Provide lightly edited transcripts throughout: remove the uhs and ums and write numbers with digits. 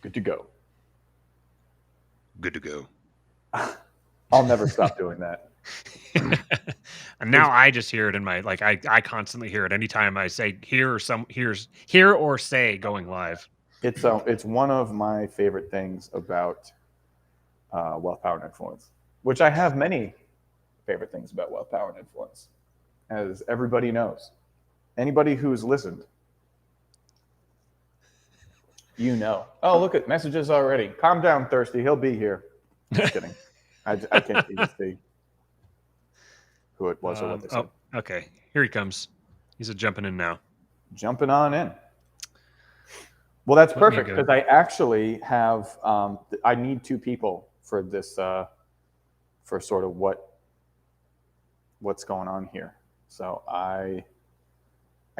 Good to go. Good to go. I'll never stop doing that. And now I just hear it in my I constantly hear it anytime I say hear or say going live. It's one of my favorite things about wealth, power, and influence, which I have many favorite things about wealth, power, and influence, as everybody knows. Anybody who's listened, you know. Oh, look at messages already. Calm down, Thirsty. He'll be here. Just kidding. I can't even see who it was or what they said. Oh, okay. Here he comes. He's jumping in now. Jumping on in. Well, that's perfect because I actually have. I need two people for this, for sort of what's going on here. So I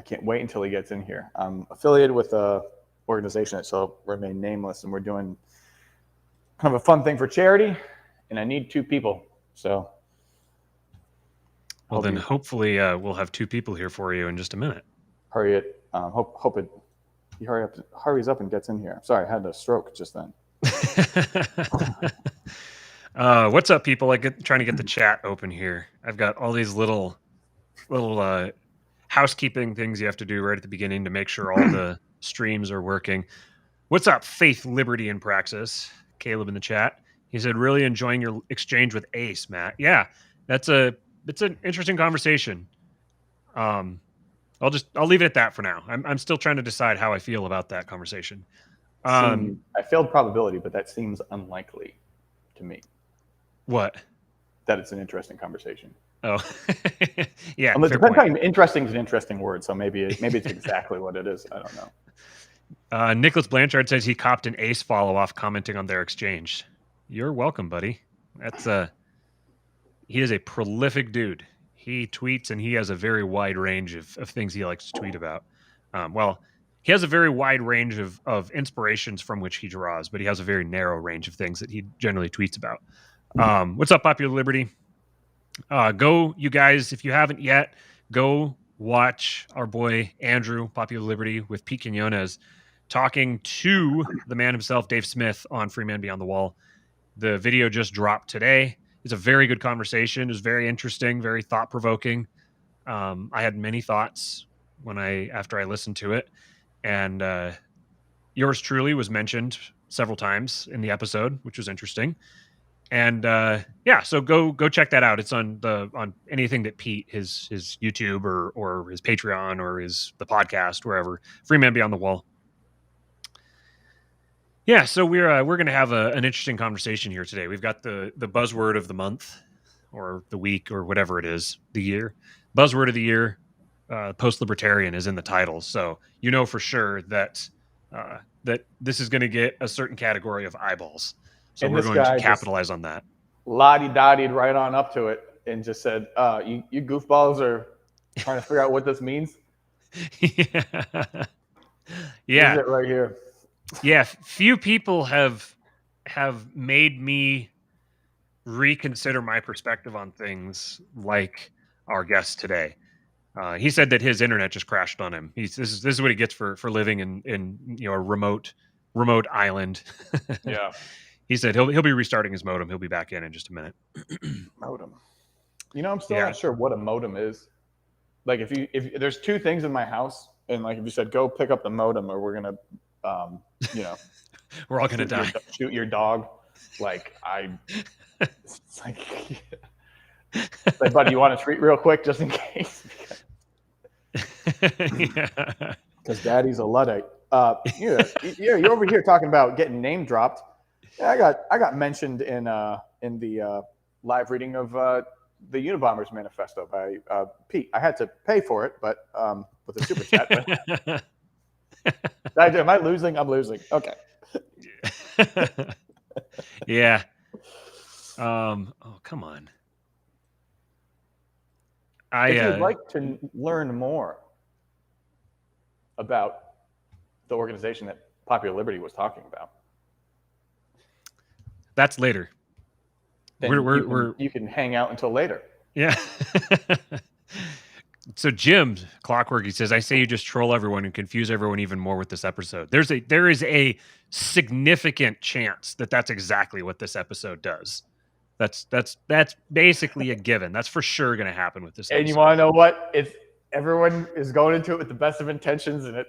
can't wait until he gets in here. I'm affiliated with a organization that shall remain nameless, and we're doing kind of a fun thing for charity, and I need two people. So, well, then hopefully we'll have two people here for you in just a minute. Hurry it. Hope it. He hurries up and gets in here. Sorry, I had a stroke just then. What's up, people? Trying to get the chat open here. I've got all these little housekeeping things you have to do right at the beginning to make sure all the streams are working. What's up, Faith, Liberty, and Praxis? Caleb in the chat. He said, really enjoying your exchange with Ace, Matt. Yeah, it's an interesting conversation. I'll leave it at that for now. I'm still trying to decide how I feel about that conversation. I failed probability, but that seems unlikely to me. What? That it's an interesting conversation. Oh, yeah. It depends how interesting is an interesting word, so maybe it's exactly what it is. I don't know. Nicholas Blanchard says he copped an Ace follow-off commenting on their exchange. You're welcome, buddy. He is a prolific dude. He tweets and he has a very wide range of things he likes to tweet about. He has a very wide range of inspirations from which he draws, but he has a very narrow range of things that he generally tweets about. What's up, Popular Liberty? Go, you guys, if you haven't yet, go watch our boy Andrew, Popular Liberty, with Pete Quinones, talking to the man himself, Dave Smith, on Free Man Beyond the Wall. The video just dropped today. It's a very good conversation. It was very interesting, very thought-provoking. I had many thoughts after I listened to it. And yours truly was mentioned several times in the episode, which was interesting. And so go check that out. It's on anything that Pete, his YouTube or his Patreon or the podcast, wherever. Free Man Beyond the Wall. Yeah, so we're going to have an interesting conversation here today. We've got the buzzword of the month or the week or whatever it is, the year. Buzzword of the year, Post-Libertarian is in the title. So you know for sure that this is going to get a certain category of eyeballs. So we're going to capitalize on that. Lottie-dottied right on up to it and just said, you goofballs are trying to figure out what this means? Yeah. Is it right here? Yeah, few people have made me reconsider my perspective on things like our guest today. He said that his internet just crashed on him. This is what he gets for living in a remote island. Yeah. He said he'll be restarting his modem. He'll be back in just a minute. Modem. I'm still not sure what a modem is. Like if there's two things in my house, and like if you said go pick up the modem, or we're gonna, we're all gonna die. Shoot your dog. Like it's like, buddy, you want a treat real quick just in case? Because Daddy's a Luddite. You're over here talking about getting name dropped. Yeah, I got mentioned in the live reading of the Unabomber's Manifesto by Pete. I had to pay for it, but with a super chat. But am I losing? I'm losing. Okay. Yeah. Oh, come on. If you'd like to learn more about the organization that Popular Liberty was talking about, that's later. Then you can hang out until later. Yeah. So Jim Clockwork, he says, I say you just troll everyone and confuse everyone even more with this episode. There is a significant chance that that's exactly what this episode does. That's basically a given. That's for sure going to happen with this episode. And you want to know what? If everyone is going into it with the best of intentions, and it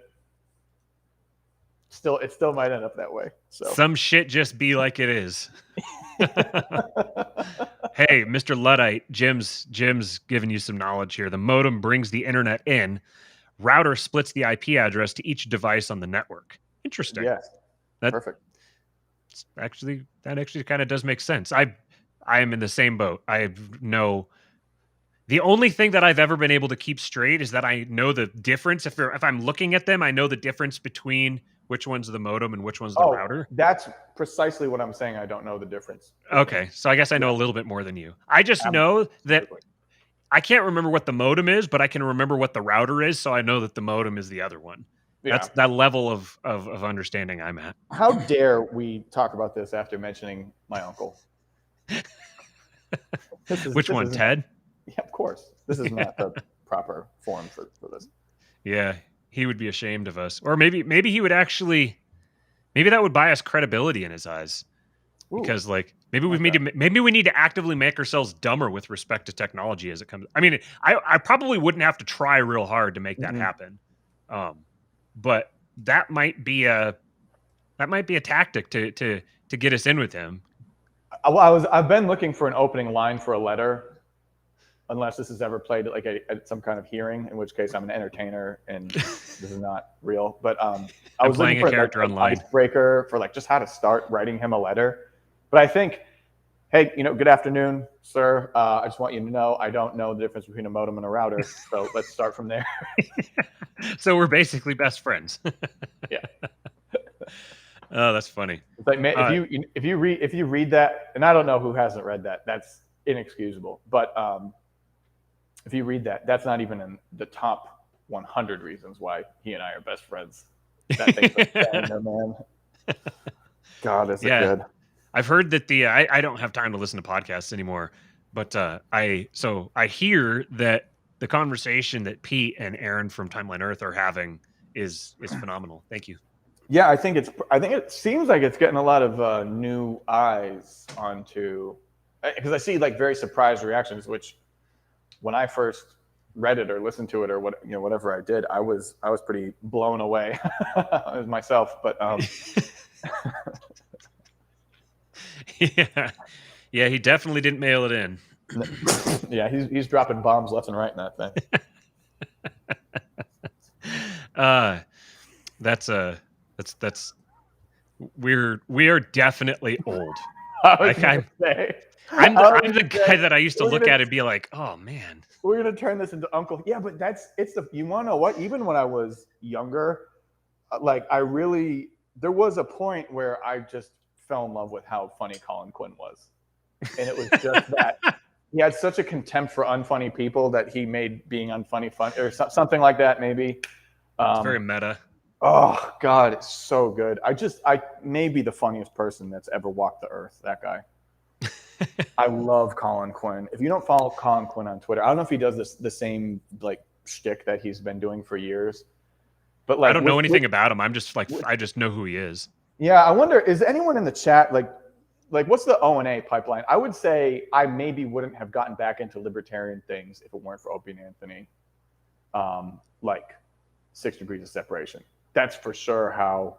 still might end up that way. So some shit just be like it is. Hey, Mr. Luddite, Jim's giving you some knowledge here. The modem brings the internet in. Router splits the IP address to each device on the network. Interesting. Yes. Perfect. That actually kind of does make sense. I am in the same boat. The only thing that I've ever been able to keep straight is that I know the difference. If I'm looking at them, I know the difference between which one's the modem and which one's the router. That's precisely what I'm saying. I don't know the difference. Okay, so I guess I know a little bit more than you. I just know that I can't remember what the modem is, but I can remember what the router is, so I know that the modem is the other one. Yeah. That's that level of understanding I'm at. How dare we talk about this after mentioning my uncle? Which one, Ted? Yeah, of course. This is not the proper forum for this. Yeah, he would be ashamed of us. Or maybe he would actually, maybe that would buy us credibility in his eyes. Ooh, because maybe we need to actively make ourselves dumber with respect to technology as it comes. I mean, I probably wouldn't have to try real hard to make that happen. But that might be a tactic to get us in with him. Well, I've been looking for an opening line for a letter. Unless this is ever played at some kind of hearing, in which case I'm an entertainer and this is not real. But I was playing looking for a character online icebreaker for just how to start writing him a letter. But I think, hey, good afternoon, sir. I just want you to know I don't know the difference between a modem and a router. So let's start from there. So we're basically best friends. Yeah. Oh, that's funny. It's like, if you read that, and I don't know who hasn't read that. That's inexcusable. But if you read that, that's not even in the top 100 reasons why he and I are best friends. That thing's a man. God, is it good. I've heard that I don't have time to listen to podcasts anymore, but I hear that the conversation that Pete and Aaron from Timeline Earth are having is phenomenal. Thank you. Yeah, I think it seems like it's getting a lot of new eyes onto, because I see very surprised reactions, which when I first read it or listened to it or whatever I did, I was pretty blown away as myself. But yeah, he definitely didn't mail it in. Yeah, he's dropping bombs left and right in that thing. We are definitely old. I'm the guy that I used to look at and be like, oh man, we're gonna turn this into Uncle. Yeah, but you want to know what? Even when I was younger, there was a point where I just fell in love with how funny Colin Quinn was, and it was just that he had such a contempt for unfunny people that he made being unfunny fun, or something like that. Maybe it's very meta. Oh God, it's so good. I may be the funniest person that's ever walked the earth. That guy. I love Colin Quinn. If you don't follow Colin Quinn on Twitter, I don't know if he does the same shtick that he's been doing for years. But I don't know anything about him. I'm just I just know who he is. Yeah, I wonder, is anyone in the chat what's the O&A pipeline? I would say I maybe wouldn't have gotten back into libertarian things if it weren't for Opie and Anthony. 6 degrees of separation. That's for sure how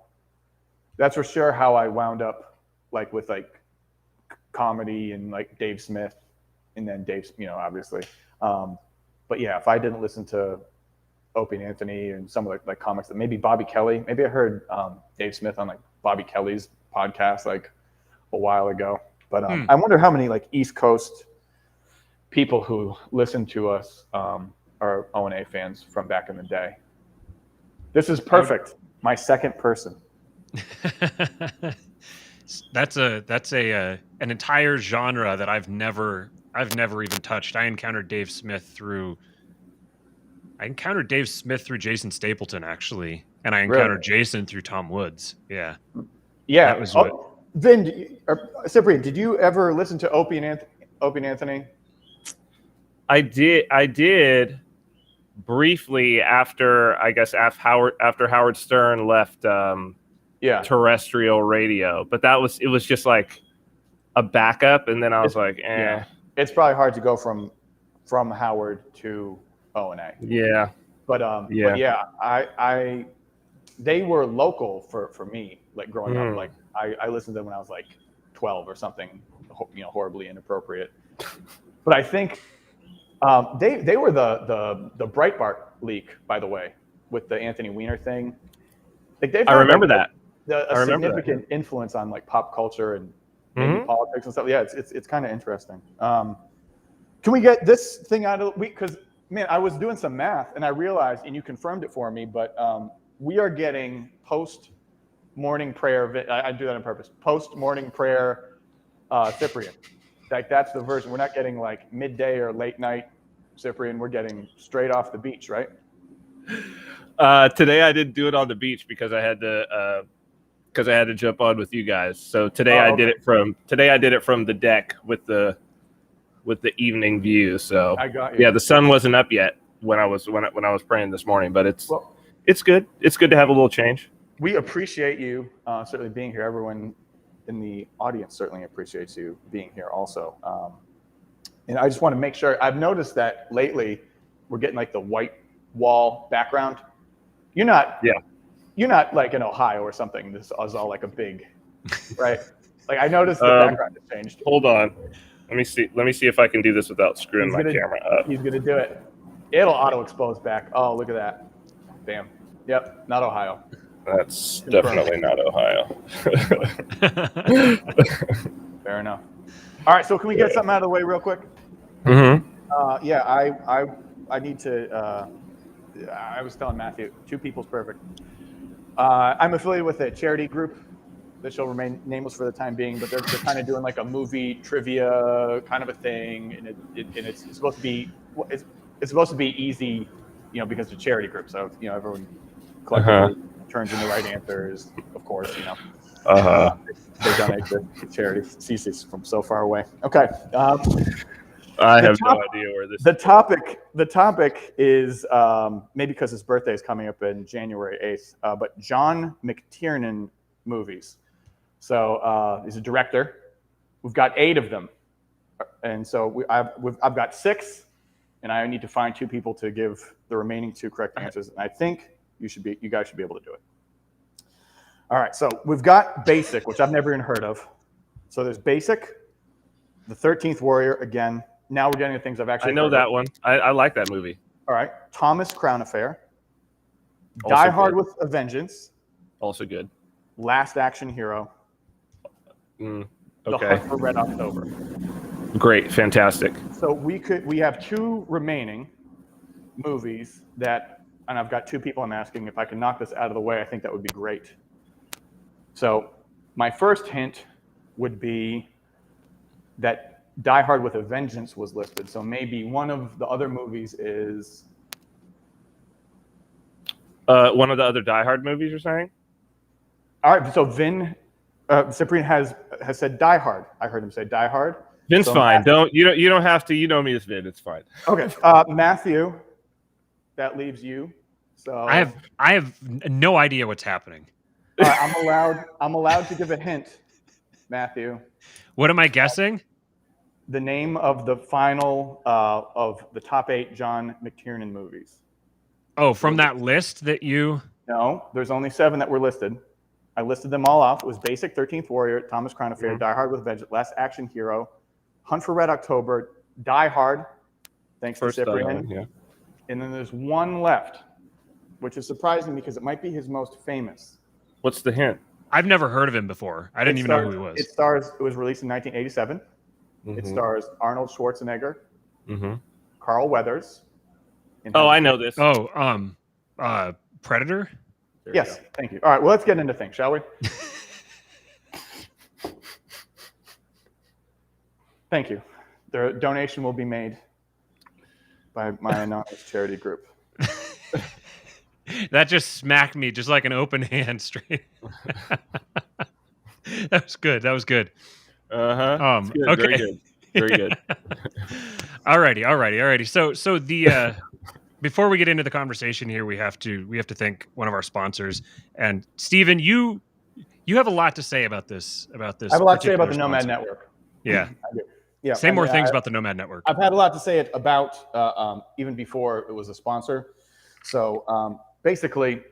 I wound up with comedy and Dave Smith, and then Dave, obviously. But yeah, if I didn't listen to Opie and Anthony and some of the comics, that maybe Bobby Kelly, maybe I heard Dave Smith on Bobby Kelly's podcast a while ago. But I wonder how many East Coast people who listen to us are O&A fans from back in the day. This is perfect. My second person. That's an entire genre that I've never even touched. I encountered Dave Smith through Jason Stapleton, actually, and I encountered Jason through Tom Woods. Yeah. That was Vin, Cyprian, did you ever listen to Opie and Anthony? I did. briefly after, I guess, after Howard Stern left terrestrial radio, but it was just like a backup, and then I was like, eh. Yeah. It's probably hard to go from Howard to O&A. Yeah. But they were local for me, like growing up. Like I listened to them when I was like 12 or something, horribly inappropriate. But I think they were the Breitbart leak, by the way, with the Anthony Weiner thing. Like I remember that. A significant influence on like pop culture and maybe politics and stuff. Yeah, it's kind of interesting. Can we get this thing out of the week? Because man, I was doing some math and I realized, and you confirmed it for me, but we are getting post-morning prayer. I do that on purpose. Post-morning prayer Cyprian. Like that's the version. We're not getting like midday or late night Cyprian. We're getting straight off the beach, right? Today I didn't do it on the beach because I had to jump on with you guys. So today I did it from the deck with the evening view. So I got you. Yeah, the sun wasn't up yet when I was praying this morning, but it's good. It's good to have a little change. We appreciate you certainly being here. Everyone in the audience certainly appreciates you being here also. And I just want to make sure, I've noticed that lately we're getting like the white wall background. You're not like in Ohio or something. This is all like a big, right? Like I noticed the background has changed. Hold on. Let me see if I can do this without screwing my camera up. He's gonna do it. It'll auto expose back. Oh, look at that. Bam. Yep, not Ohio. That's definitely not Ohio. Fair enough. All right, so can we get something out of the way real quick? I need to. I was telling Matthew, 2 people's perfect. I'm affiliated with a charity group that shall remain nameless for the time being, but they're kind of doing like a movie trivia kind of a thing, and it's supposed to be easy, because it's a charity group, so everyone collectively turns in the right answers. Of course, they donate to charity. CC's from so far away. Okay. I have no idea where this. The topic is maybe because his birthday is coming up in January 8th, but John McTiernan movies. So he's a director. We've got 8 of them, and so I've got 6, and I need to find 2 people to give the remaining 2 correct answers. And I think you guys should be able to do it. All right. So we've got Basic, which I've never even heard of. So there's Basic, The 13th Warrior again. Now we're getting to things I've actually. I know that one. I like that movie. All right. Thomas Crown Affair. Also Die Hard good. with a Vengeance. Also good. Last Action Hero. Okay. The Hunt for Red October. Great. Fantastic. So we have 2 remaining movies and I've got 2 people I'm asking if I can knock this out of the way. I think that would be great. So my first hint would be that Die Hard with a Vengeance was listed. So maybe one of the other movies is one of the other Die Hard movies you're saying? All right. So Cyprian has said Die Hard. I heard him say Die Hard. Vin's fine. You don't have to. You know me as Vin. It's fine. Okay. Matthew, that leaves you. So I have no idea what's happening. I'm allowed to give a hint, Matthew. What am I guessing? The name of the final of the top 8 John McTiernan movies. Oh, from that list that you... No, there's only 7 that were listed. I listed them all off. It was Basic, 13th Warrior, Thomas Crown Affair, Die Hard with a Vengeance, Last Action Hero, Hunt for Red October, Die Hard, thanks to Cyprian. Yeah. And then there's one left, which is surprising because it might be his most famous. What's the hint? I've never heard of him before. I didn't even know who he was. It was released in 1987. It stars Arnold Schwarzenegger, Carl Weathers. I know this. Predator? Yes, thank you. All right, well, let's get into things, shall we? Thank you. The donation will be made by my anonymous charity group. That just smacked me just like an open hand straight. That was good. Okay. Very good. Alrighty. So the before we get into the conversation here, we have to thank one of our sponsors. And Steven, you have a lot to say about this. I have a lot to say about the Nomad sponsor. Network. Yeah. I do. Yeah. Say more things about the Nomad Network. I've had a lot to say about even before it was a sponsor. So basically,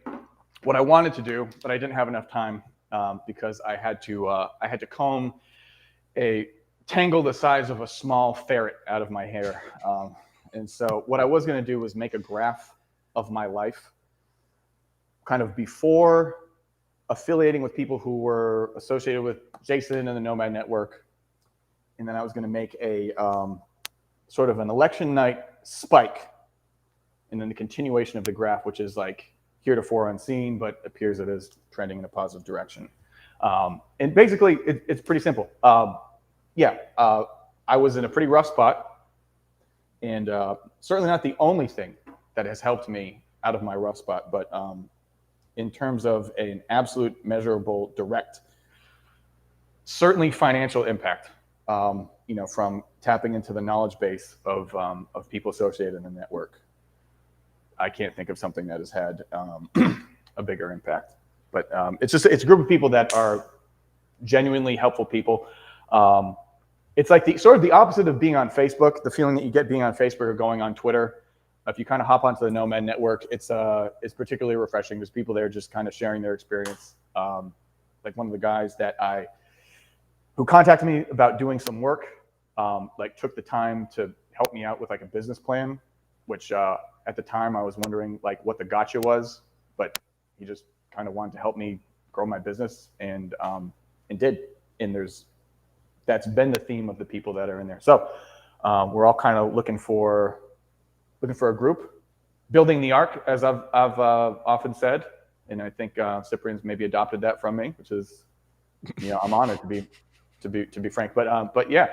what I wanted to do, but I didn't have enough time because I had to comb a tangle the size of a small ferret out of my hair. And so what I was going to do was make a graph of my life, kind of before affiliating with people who were associated with Jason and the Nomad Network. And then I was going to make a sort of an election night spike. And then the continuation of the graph, which is like heretofore unseen, but appears it is trending in a positive direction. And basically, it's pretty simple. I was in a pretty rough spot. And certainly not the only thing that has helped me out of my rough spot, but in terms of an absolute, measurable, direct, certainly financial impact, from tapping into the knowledge base of people associated in the network. I can't think of something that has had a bigger impact. But it's a group of people that are genuinely helpful people. It's like the opposite of being on Facebook. The feeling that you get being on Facebook or going on Twitter. If you kind of hop onto the Nomad Network, it's particularly refreshing. There's people there just kind of sharing their experience. Like one of the guys who contacted me about doing some work, took the time to help me out with like a business plan, which at the time I was wondering like what the gotcha was, but he just kind of wanted to help me grow my business and did. And that's been the theme of the people that are in there. So we're all kind of looking for a group, building the arc, as I've often said, and I think Cyprian's maybe adopted that from me, which is, I'm honored to be frank. But yeah,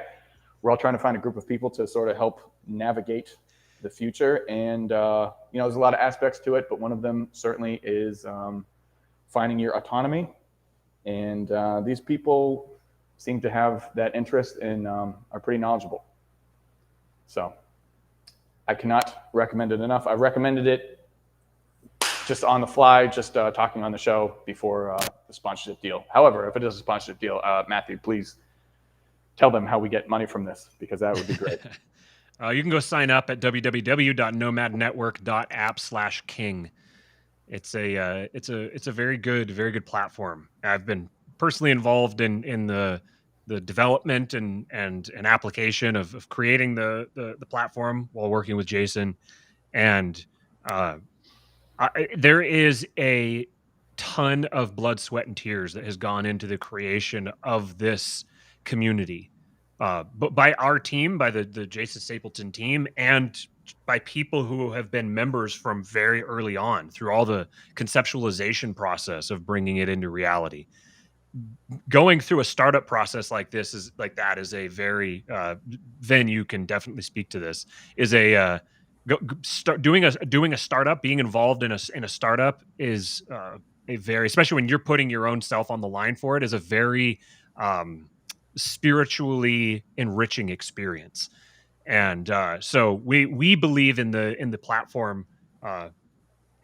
we're all trying to find a group of people to sort of help navigate the future, and there's a lot of aspects to it, but one of them certainly is finding your autonomy, and these people seem to have that interest and are pretty knowledgeable. So I cannot recommend it enough. I've recommended it just on the fly, just talking on the show before the sponsorship deal. However, if it is a sponsorship deal, Matthew, please tell them how we get money from this, because that would be great. You can go sign up at www.nomadnetwork.app/king. It's a very good platform. I've been personally involved in the development and application of creating the platform while working with Jason, and there is a ton of blood, sweat, and tears that has gone into the creation of this community, but by our team, by the Jason Stapleton team, and by people who have been members from very early on through all the conceptualization process of bringing it into reality. Going through a startup process like this is a very Vin, you can definitely speak to this, is a doing a startup, being involved in a startup is a very, especially when you're putting your own self on the line for it, is a very spiritually enriching experience. And so we believe in the platform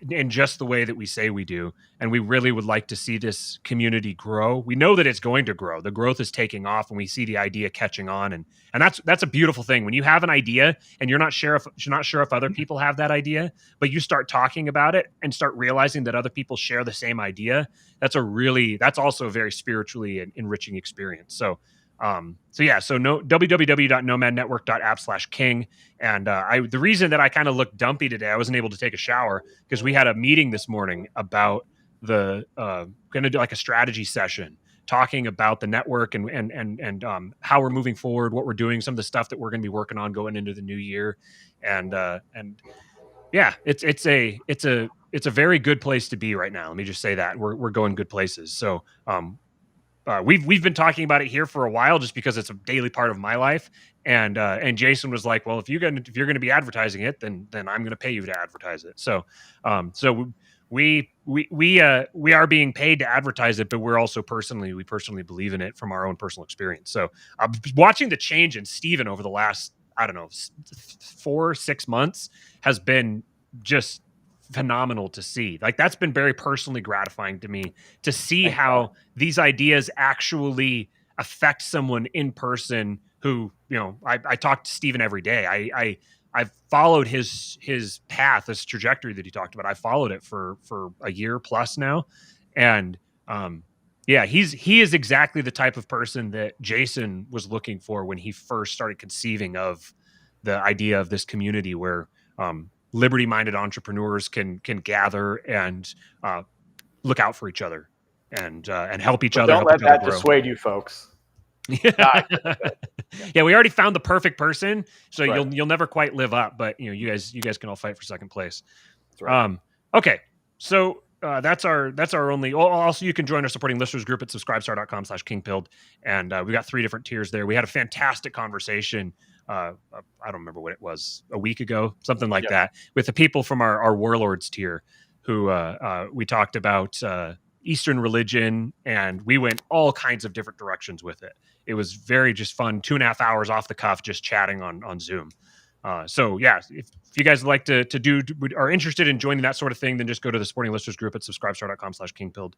in just the way that we say we do, and we really would like to see this community grow. We know that it's going to grow. The growth is taking off, and we see the idea catching on, and that's a beautiful thing. When you have an idea and you're not sure if other people have that idea, but you start talking about it and start realizing that other people share the same idea, that's also a very spiritually enriching experience. So www.nomadnetwork.app/king. And the reason that I kind of looked dumpy today, I wasn't able to take a shower because we had a meeting this morning about going to do like a strategy session, talking about the network and how we're moving forward, what we're doing, some of the stuff that we're going to be working on going into the new year, and yeah, it's a very good place to be right now. Let me just say that we're going good places. So we've been talking about it here for a while, just because it's a daily part of my life. And Jason was like, "Well, if you're going to be advertising it, then I'm going to pay you to advertise it." So we are being paid to advertise it, but we personally believe in it from our own personal experience. So watching the change in Steven over the last, I don't know, 4-6 months has been just phenomenal to see. Like, that's been very personally gratifying to me to see how these ideas actually affect someone in person who, you know, I talk to Steven every day. I've followed his path, this trajectory that he talked about. I followed it for a year plus now. And yeah, he is exactly the type of person that Jason was looking for when he first started conceiving of the idea of this community where liberty-minded entrepreneurs can gather and look out for each other and help each other. Don't let that dissuade you, folks. Yeah, we already found the perfect person, so you'll never quite live up. But you know, you guys can all fight for second place. That's right. Okay, so that's our only. Also, you can join our supporting listeners group at subscribestar.com/kingpilled, and we got 3 different tiers there. We had a fantastic conversation. I don't remember what it was, a week ago, something like that, with the people from our warlords tier, who we talked about Eastern religion, and we went all kinds of different directions with it. It was very just fun, 2.5 hours off the cuff, just chatting on Zoom. So yeah, if you guys like are interested in joining that sort of thing, then just go to the supporting listeners group at subscribestar.com/kingpilled,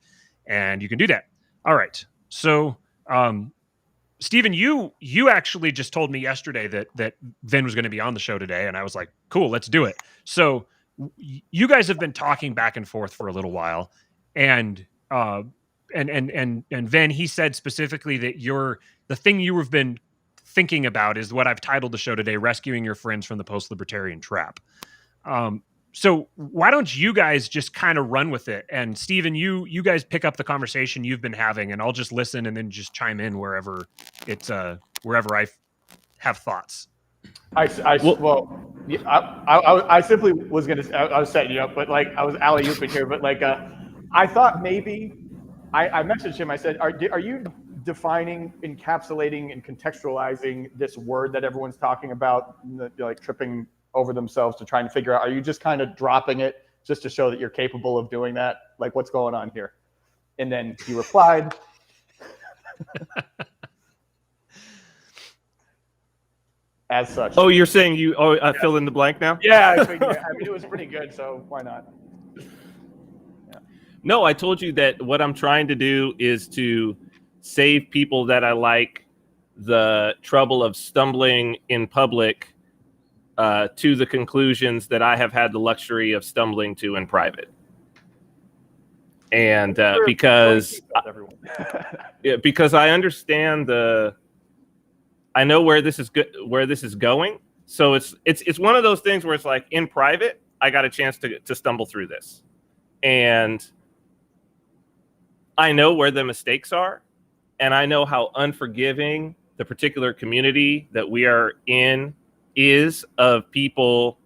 and you can do that. All right. So Steven, you actually just told me yesterday that Vin was going to be on the show today, and I was like, cool, let's do it. So you guys have been talking back and forth for a little while, and Vin, he said specifically that the thing you have been thinking about is what I've titled the show today, Rescuing Your Friends from the Post-Libertarian Trap. So why don't you guys just kind of run with it? And Steven, you guys pick up the conversation you've been having, and I'll just listen and then just chime in wherever I have thoughts. I simply was going to, I was setting you up, but like I was alley-ooping here, but like I thought maybe I messaged him. I said, are you defining, encapsulating, and contextualizing this word that everyone's talking about, like tripping over themselves to try and figure out? Are you just kind of dropping it just to show that you're capable of doing that? Like, what's going on here? And then he replied, as such. Oh, you're saying fill in the blank now? Yeah, I mean, it was pretty good, so why not? Yeah. No, I told you that what I'm trying to do is to save people that I like the trouble of stumbling in public to the conclusions that I have had the luxury of stumbling to in private. And because I understand I know where this is going. So it's one of those things where it's like, in private, I got a chance to stumble through this, and I know where the mistakes are, and I know how unforgiving the particular community that we are in is of people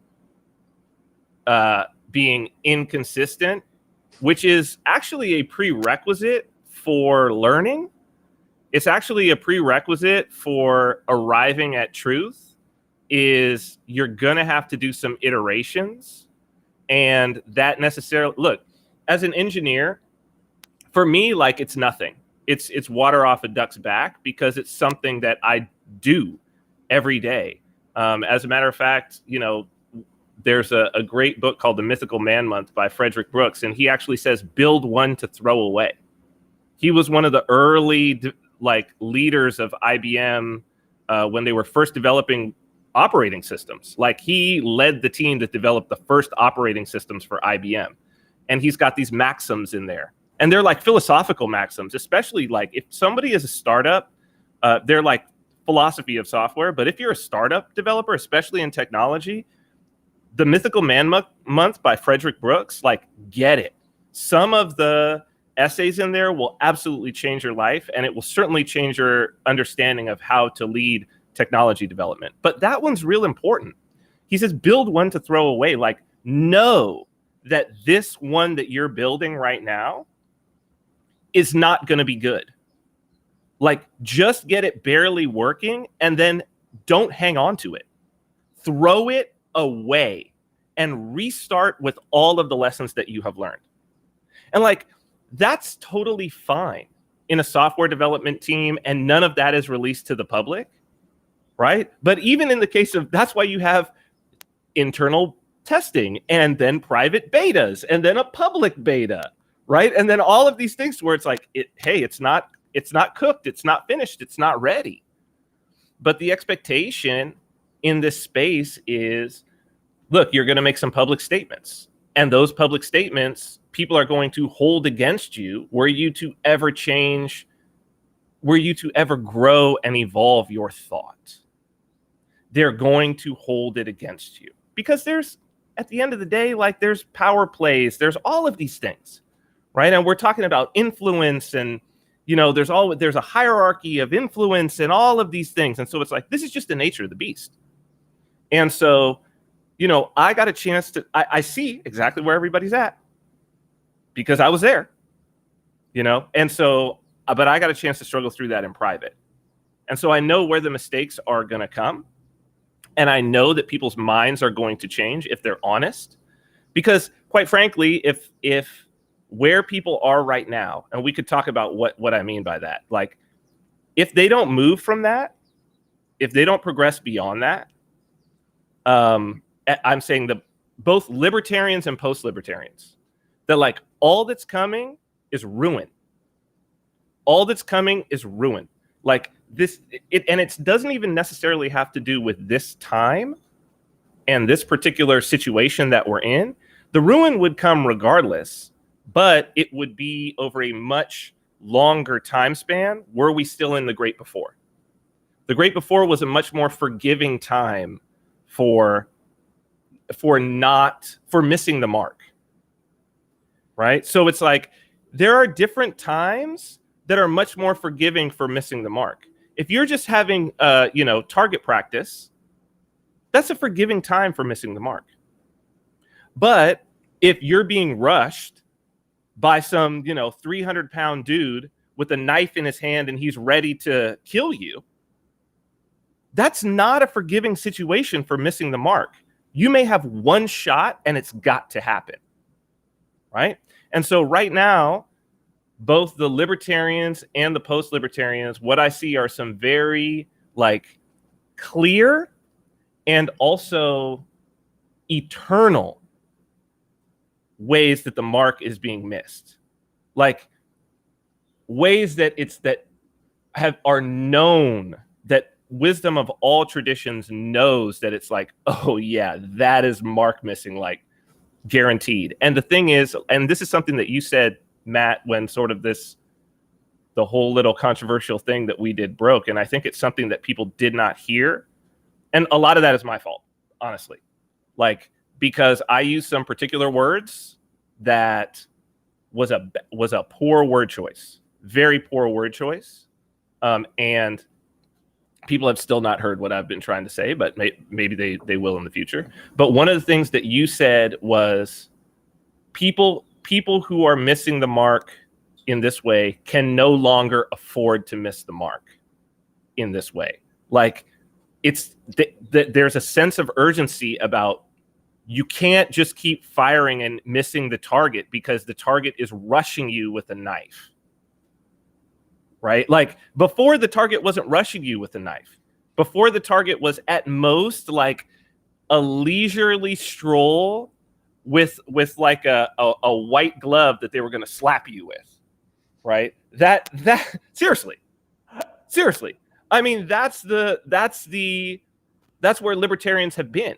being inconsistent, which is actually a prerequisite for learning. It's actually a prerequisite for arriving at truth. Is you're gonna have to do some iterations, and that necessarily, look, as an engineer, for me, like, it's nothing. It's water off a duck's back, because it's something that I do every day. As a matter of fact, you know, there's a great book called The Mythical Man Month by Frederick Brooks, and he actually says, build one to throw away. He was one of the early leaders of IBM when they were first developing operating systems. Like, he led the team that developed the first operating systems for IBM. And he's got these maxims in there. And they're like philosophical maxims, especially like if somebody is a startup, they're like philosophy of software. But if you're a startup developer, especially in technology, The Mythical Man Month by Frederick Brooks, like, get it. Some of the essays in there will absolutely change your life, and it will certainly change your understanding of how to lead technology development. But that one's real important. He says, build one to throw away. Like, know that this one that you're building right now is not going to be good. Like, just get it barely working, and then don't hang on to it. Throw it away and restart with all of the lessons that you have learned. And like, that's totally fine in a software development team, and none of that is released to the public, right? But even in the case of, that's why you have internal testing, and then private betas, and then a public beta, right? And then all of these things where it's like, hey, it's not cooked, it's not finished, it's not ready. But the expectation in this space is, look, you're going to make some public statements, and those public statements people are going to hold against you were you to ever change, were you to ever grow and evolve your thought. They're going to hold it against you because there's, at the end of the day, like there's power plays, there's all of these things, right? And we're talking about influence, and you know, there's a hierarchy of influence and all of these things. And so it's like, this is just the nature of the beast. And so, you know, I got a chance to, I see exactly where everybody's at because I was there, you know? And so, but I got a chance to struggle through that in private. And so I know where the mistakes are going to come. And I know that people's minds are going to change if they're honest, because quite frankly, if where people are right now, and we could talk about what I mean by that, like if they don't move from that, if they don't progress beyond that, I'm saying that both libertarians and post-libertarians, that like all that's coming is ruin. All that's coming is ruin. Like this, and it doesn't even necessarily have to do with this time and this particular situation that we're in. The ruin would come regardless, but it would be over a much longer time span. Were we still in the Great Before? The Great Before was a much more forgiving time for missing the mark, right? So it's like there are different times that are much more forgiving for missing the mark. If you're just having, target practice, that's a forgiving time for missing the mark. But if you're being rushed by some, 300-pound dude with a knife in his hand and he's ready to kill you, that's not a forgiving situation for missing the mark. You may have one shot and it's got to happen, right? And so right now, both the libertarians and the post-libertarians, what I see are some very clear and also eternal ways that the mark is being missed. Like ways that are known, that wisdom of all traditions knows that it's like, oh yeah, that is mark missing, like guaranteed. And the thing is, and this is something that you said, Matt, when sort of the whole little controversial thing that we did broke. And I think it's something that people did not hear. And a lot of that is my fault, honestly. Because I used some particular words that was a poor word choice, very poor word choice. And people have still not heard what I've been trying to say, but maybe they will in the future. But one of the things that you said was people who are missing the mark in this way can no longer afford to miss the mark in this way. Like there's a sense of urgency about, you can't just keep firing and missing the target because the target is rushing you with a knife, right? Like before, the target wasn't rushing you with a knife. Before, the target was at most like a leisurely stroll with like a white glove that they were going to slap you with, right? That seriously. I mean, that's where libertarians have been,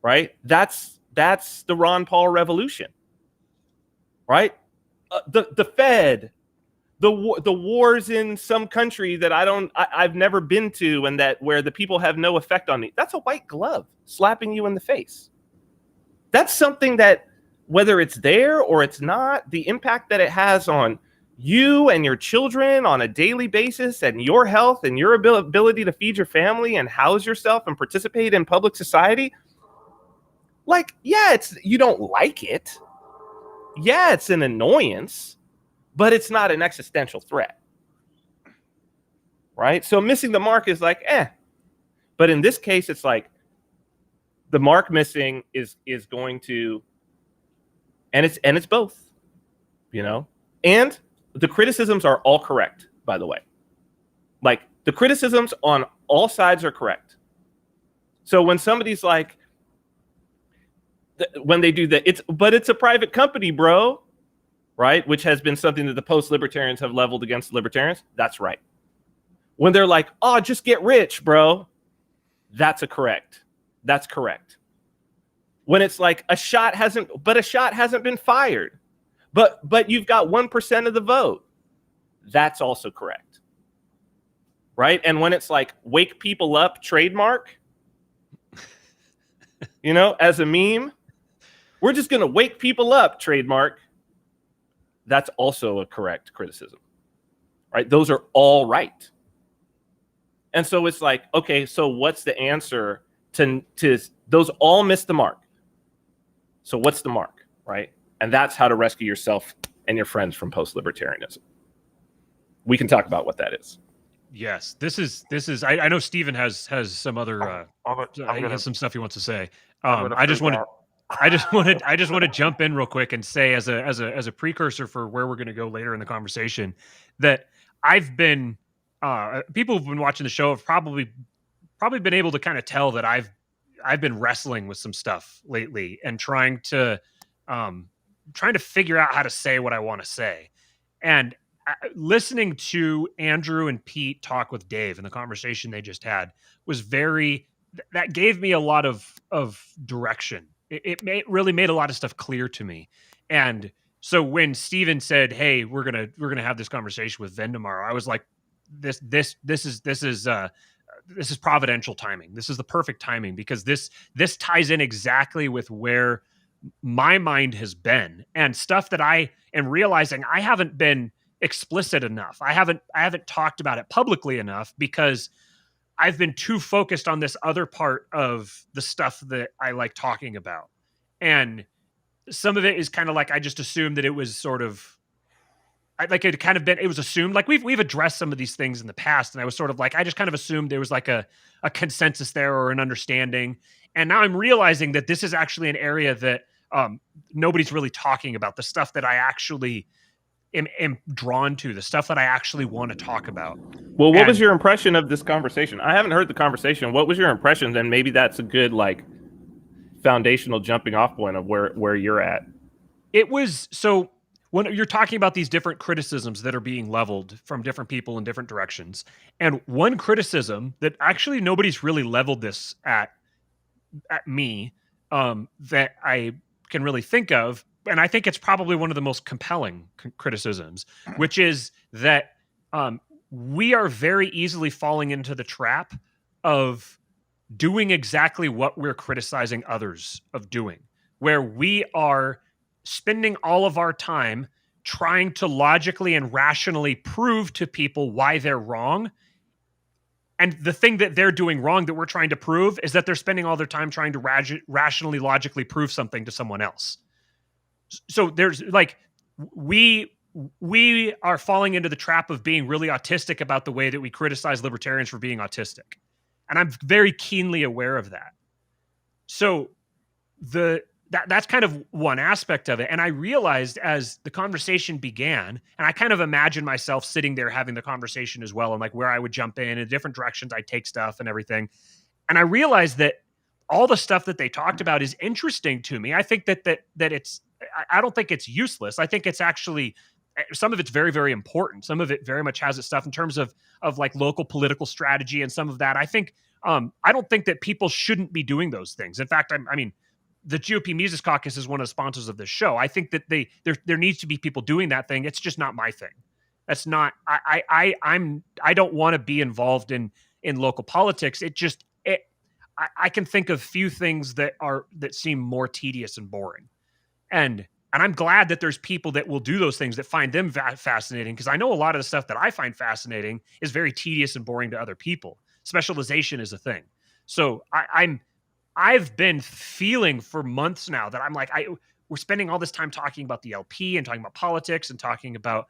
right? That's the Ron Paul revolution, right? The Fed, the wars in some country that I've never been to, and where the people have no effect on me. That's a white glove slapping you in the face. That's something that, whether it's there or it's not, the impact that it has on you and your children on a daily basis, and your health and your ability to feed your family and house yourself and participate in public society. Like, yeah, you don't like it. Yeah, it's an annoyance, but it's not an existential threat, right? So missing the mark is like, but in this case, it's like the mark missing is going to, and it's both, and the criticisms are all correct, by the way. Like the criticisms on all sides are correct. So when somebody's like, when they do that, it's a private company, bro, right? Which has been something that the post-libertarians have leveled against the libertarians. That's right. When they're like, oh, just get rich, bro. That's correct. When it's like a shot hasn't been fired, but you've got 1% of the vote. That's also correct. Right? And when it's like wake people up trademark, as a meme, we're just going to wake people up trademark. That's also a correct criticism. Right? Those are all right. And so it's like, okay, so what's the answer to those all miss the mark? So what's the mark, right? And that's how to rescue yourself and your friends from post-libertarianism. We can talk about what that is. Yes, this is. I know Steven has some other some stuff he wants to say. I just want to jump in real quick and say as a precursor for where we're going to go later in the conversation that I've been people who've been watching the show have probably been able to kind of tell that I've been wrestling with some stuff lately and trying to figure out how to say what I want to say. And listening to Andrew and Pete talk with Dave and the conversation they just had was that gave me a lot of direction. It really made a lot of stuff clear to me. And so when Steven said, "Hey, we're gonna have this conversation with Vin tomorrow," I was like, "This is providential timing. This is the perfect timing because this ties in exactly with where my mind has been and stuff that I am realizing I haven't been explicit enough. I haven't talked about it publicly enough because I've been too focused on this other part of the stuff that I like talking about. And some of it is kind of like I just assumed that it was sort of it was assumed like we've addressed some of these things in the past, and I was sort of like I just kind of assumed there was like a consensus there or an understanding. And now I'm realizing that this is actually an area that nobody's really talking about, the stuff that I actually am drawn to, the stuff that I actually want to talk about. Well, what was your impression of this conversation? I haven't heard the conversation. What was your impression? Then maybe that's a good like foundational jumping off point of where you're at. It was so when you're talking about these different criticisms that are being leveled from different people in different directions, and one criticism that actually nobody's really leveled this at me that I can really think of, and I think it's probably one of the most compelling criticisms, which is that we are very easily falling into the trap of doing exactly what we're criticizing others of doing, where we are spending all of our time trying to logically and rationally prove to people why they're wrong. And the thing that they're doing wrong that we're trying to prove is that they're spending all their time trying to rationally, logically prove something to someone else. So there's like, we are falling into the trap of being really autistic about the way that we criticize libertarians for being autistic. And I'm very keenly aware of that. So that's kind of one aspect of it. And I realized as the conversation began, and I kind of imagined myself sitting there having the conversation as well, and like where I would jump in different directions, I'd take stuff and everything. And I realized that all the stuff that they talked about is interesting to me. I think that it's, I don't think it's useless. I think it's actually, some of it's very, very important. Some of it very much has its stuff in terms of like local political strategy and some of that. I think, I don't think that people shouldn't be doing those things. In fact, I mean, the GOP Mises Caucus is one of the sponsors of this show. I think that there needs to be people doing that thing. It's just not my thing. That's not, I don't want to be involved in local politics. I can think of few things that seem more tedious and boring. And I'm glad that there's people that will do those things that find them fascinating, because I know a lot of the stuff that I find fascinating is very tedious and boring to other people. Specialization is a thing. So I've been feeling for months now that I'm like, we're spending all this time talking about the LP and talking about politics and talking about,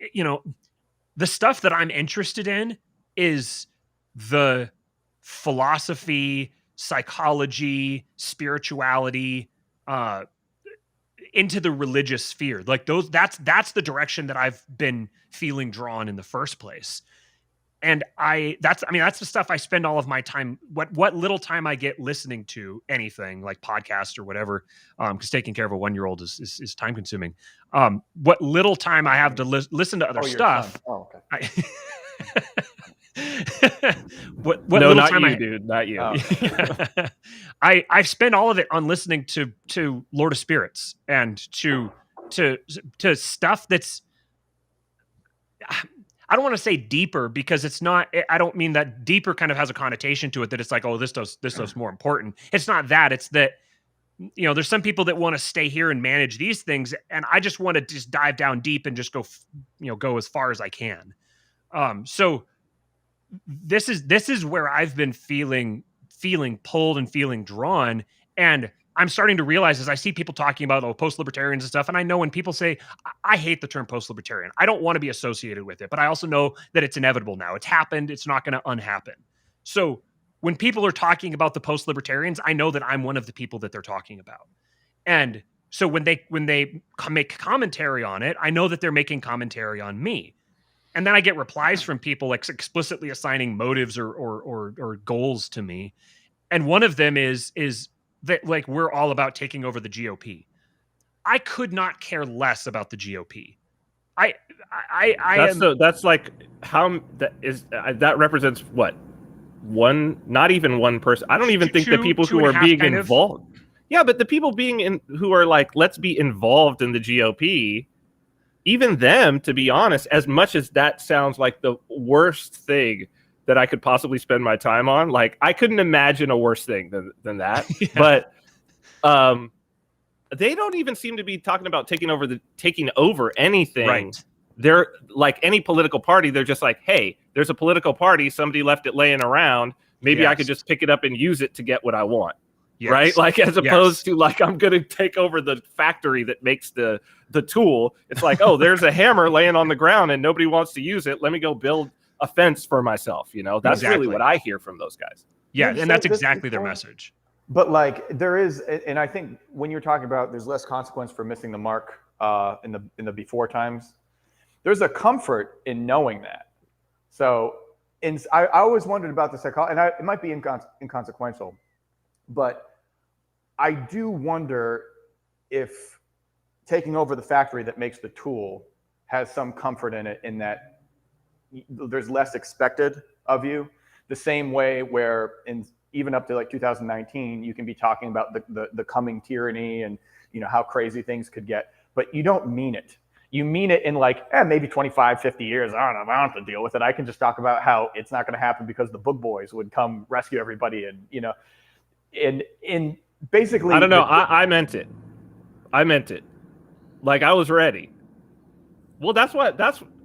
the stuff that I'm interested in is the philosophy, psychology, spirituality, into the religious sphere. Like that's the direction that I've been feeling drawn in the first place. And that's the stuff I spend all of my time, what little time I get listening to anything like podcasts or whatever, because taking care of a 1-year-old is time consuming. What little time I have to listen to other stuff. Oh, okay. What no, little not time you, dude, not you. Oh, okay. I spend all of it on listening to Lord of Spirits and to stuff that's, I don't want to say deeper, because it's not, I don't mean that deeper kind of has a connotation to it that it's like, oh, this stuff's more important. It's not that. It's that, there's some people that want to stay here and manage these things, and I just want to just dive down deep and just go as far as I can. So this is where I've been feeling pulled and feeling drawn. And I'm starting to realize, as I see people talking about post-libertarians and stuff, and I know when people say, I hate the term post-libertarian, I don't want to be associated with it, but I also know that it's inevitable now. It's happened. It's not going to unhappen. So when people are talking about the post-libertarians, I know that I'm one of the people that they're talking about. And so when they make commentary on it, I know that they're making commentary on me. And then I get replies from people like explicitly assigning motives or goals to me. And one of them is that, like, we're all about taking over the GOP. I could not care less about the GOP. That's like, how that represents what? Not even one person. I don't even think the people who are being involved. Yeah, but the people who are like, let's be involved in the GOP, even them, to be honest, as much as that sounds like the worst thing that I could possibly spend my time on, like, I couldn't imagine a worse thing than that. Yeah. But they don't even seem to be talking about taking over anything. Right. They're like any political party. They're just like, hey, there's a political party. Somebody left it laying around. Maybe I could just pick it up and use it to get what I want. Yes. Right? Like, as opposed to like, I'm going to take over the factory that makes the tool. It's like, oh, there's a hammer laying on the ground and nobody wants to use it. Let me go build a fence for myself. That's really what I hear from those guys. Yeah. And that's exactly their message. But like, there is, and I think when you're talking about there's less consequence for missing the mark in the before times, there's a comfort in knowing that. So I always wondered about the psychology, and it might be inconsequential, but I do wonder if taking over the factory that makes the tool has some comfort in it, in that there's less expected of you, the same way where even up to like 2019, you can be talking about the coming tyranny and how crazy things could get, but you don't mean it. You mean it in like, maybe 25, 50 years. I don't have to deal with it. I can just talk about how it's not going to happen because the book boys would come rescue everybody. And, in basically, I don't know. I meant it. Like, I was ready. Well,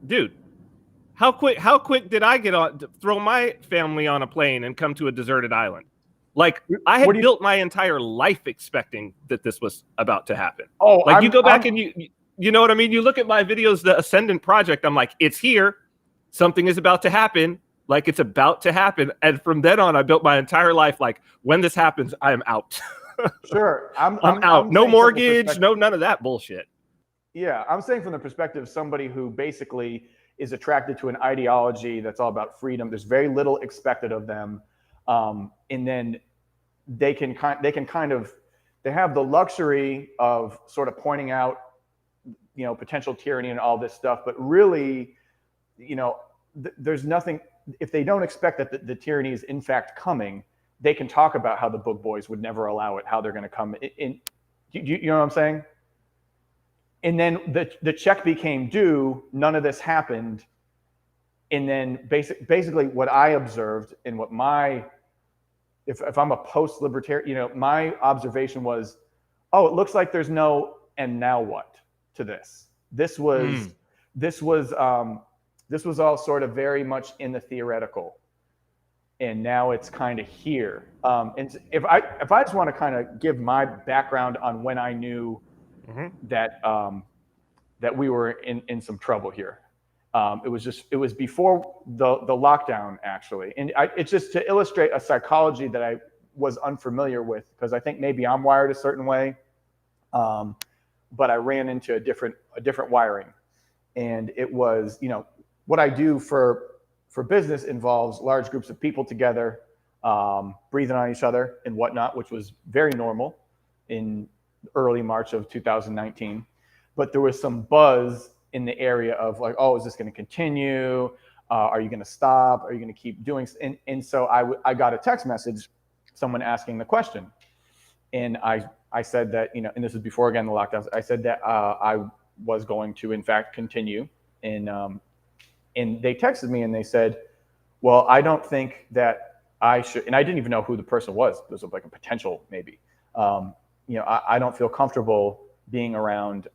dude, how quick did I get on to throw my family on a plane and come to a deserted island? Like, I had built my entire life expecting that this was about to happen. Oh, like, you go back and you know what I mean? You look at my videos, the Ascendant Project, I'm like, it's here. Something is about to happen. Like, it's about to happen. And from then on, I built my entire life like, when this happens, I am out. Sure. I'm out. No mortgage, none of that bullshit. Yeah, I'm saying from the perspective of somebody who basically is attracted to an ideology that's all about freedom. There's very little expected of them. And then they have the luxury of sort of pointing out, potential tyranny and all this stuff, but really, there's nothing. If they don't expect that the tyranny is in fact coming, they can talk about how the book boys would never allow it, how they're going to come in. You know what I'm saying? And then the check became due. None of this happened. And then basically what I observed and what if I'm a post-libertarian, my observation was, oh, it looks like there's no, and now what to this? This was all sort of very much in the theoretical, and now it's kind of here. And if I just want to kind of give my background on when I knew that we were in some trouble here. It was before the lockdown, actually. And it's just to illustrate a psychology that I was unfamiliar with, because I think maybe I'm wired a certain way. But I ran into a different wiring. And it was, what I do for for business involves large groups of people together, breathing on each other and whatnot, which was very normal in early March of 2019. But there was some buzz in the area of like, oh, is this going to continue? Are you going to stop? Are you going to keep doing? And so I got a text message, someone asking the question. And I said that, you know, and this was before, again, the lockdowns. I said that I was going to, in fact, continue. And they texted me and they said, well, I don't think that I should. And I didn't even know who the person was. This was like a potential maybe. You know, I don't feel comfortable being around,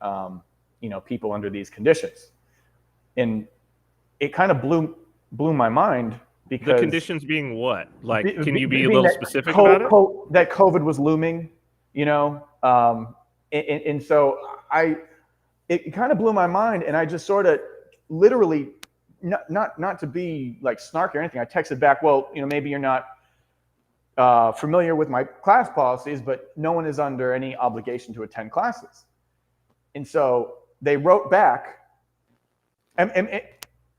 you know, people under these conditions. And it kind of blew my mind because the conditions being what? Like, can you be a little specific about it? That COVID was looming, you know, and so it kind of blew my mind, and I just sort of literally, not to be like snarky or anything, I texted back, well, you know, maybe you're not familiar with my class policies, but no one is under any obligation to attend classes. And so they wrote back, and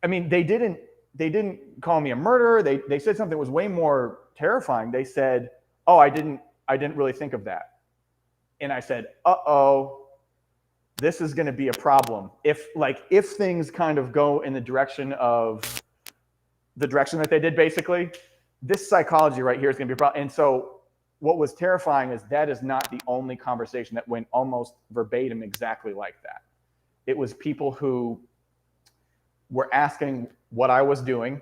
I mean, they didn't call me a murderer. They said something that was way more terrifying. They said, oh, I didn't really think of that. And I said, uh-oh, this is going to be a problem. If things kind of go in the direction that they did, basically, this psychology right here is going to be a problem. And so what was terrifying is that is not the only conversation that went almost verbatim exactly like that. It was people who were asking what I was doing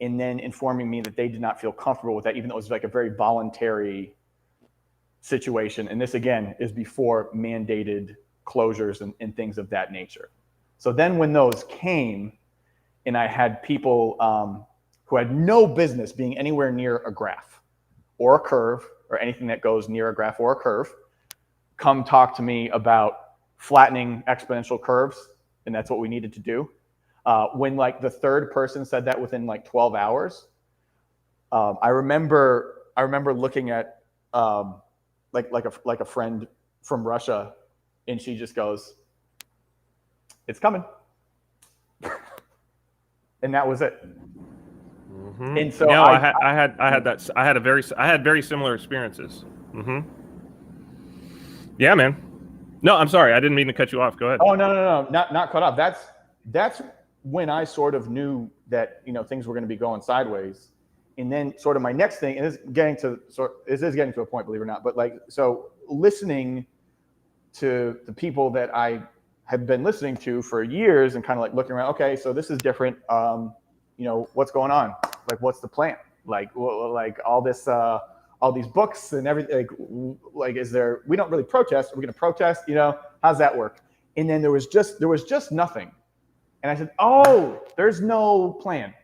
and then informing me that they did not feel comfortable with that, even though it was like a very voluntary situation. And this, again, is before mandated closures and things of that nature. So then when those came, and I had people who had no business being anywhere near a graph or a curve or anything that goes near a graph or a curve, come talk to me about flattening exponential curves, and that's what we needed to do. When like the third person said that within like 12 hours, I remember looking at like a friend from Russia, and she just goes, "It's coming," and that was it. Mm-hmm. And so no, I had very similar experiences. Mm-hmm. Yeah, man. No, I'm sorry, I didn't mean to cut you off. Go ahead. Oh no, not cut off. That's when I sort of knew that, you know, things were going to be going sideways. And then sort of my next thing, and this is getting to a point, believe it or not, but like, so listening to the people that I have been listening to for years and kind of like looking around, okay, so this is different. You know, what's going on? Like, what's the plan? Like all this, all these books and everything, like is there, we don't really protest. Are we going to protest? You know, how's that work? And then there was just nothing. And I said, oh, there's no plan.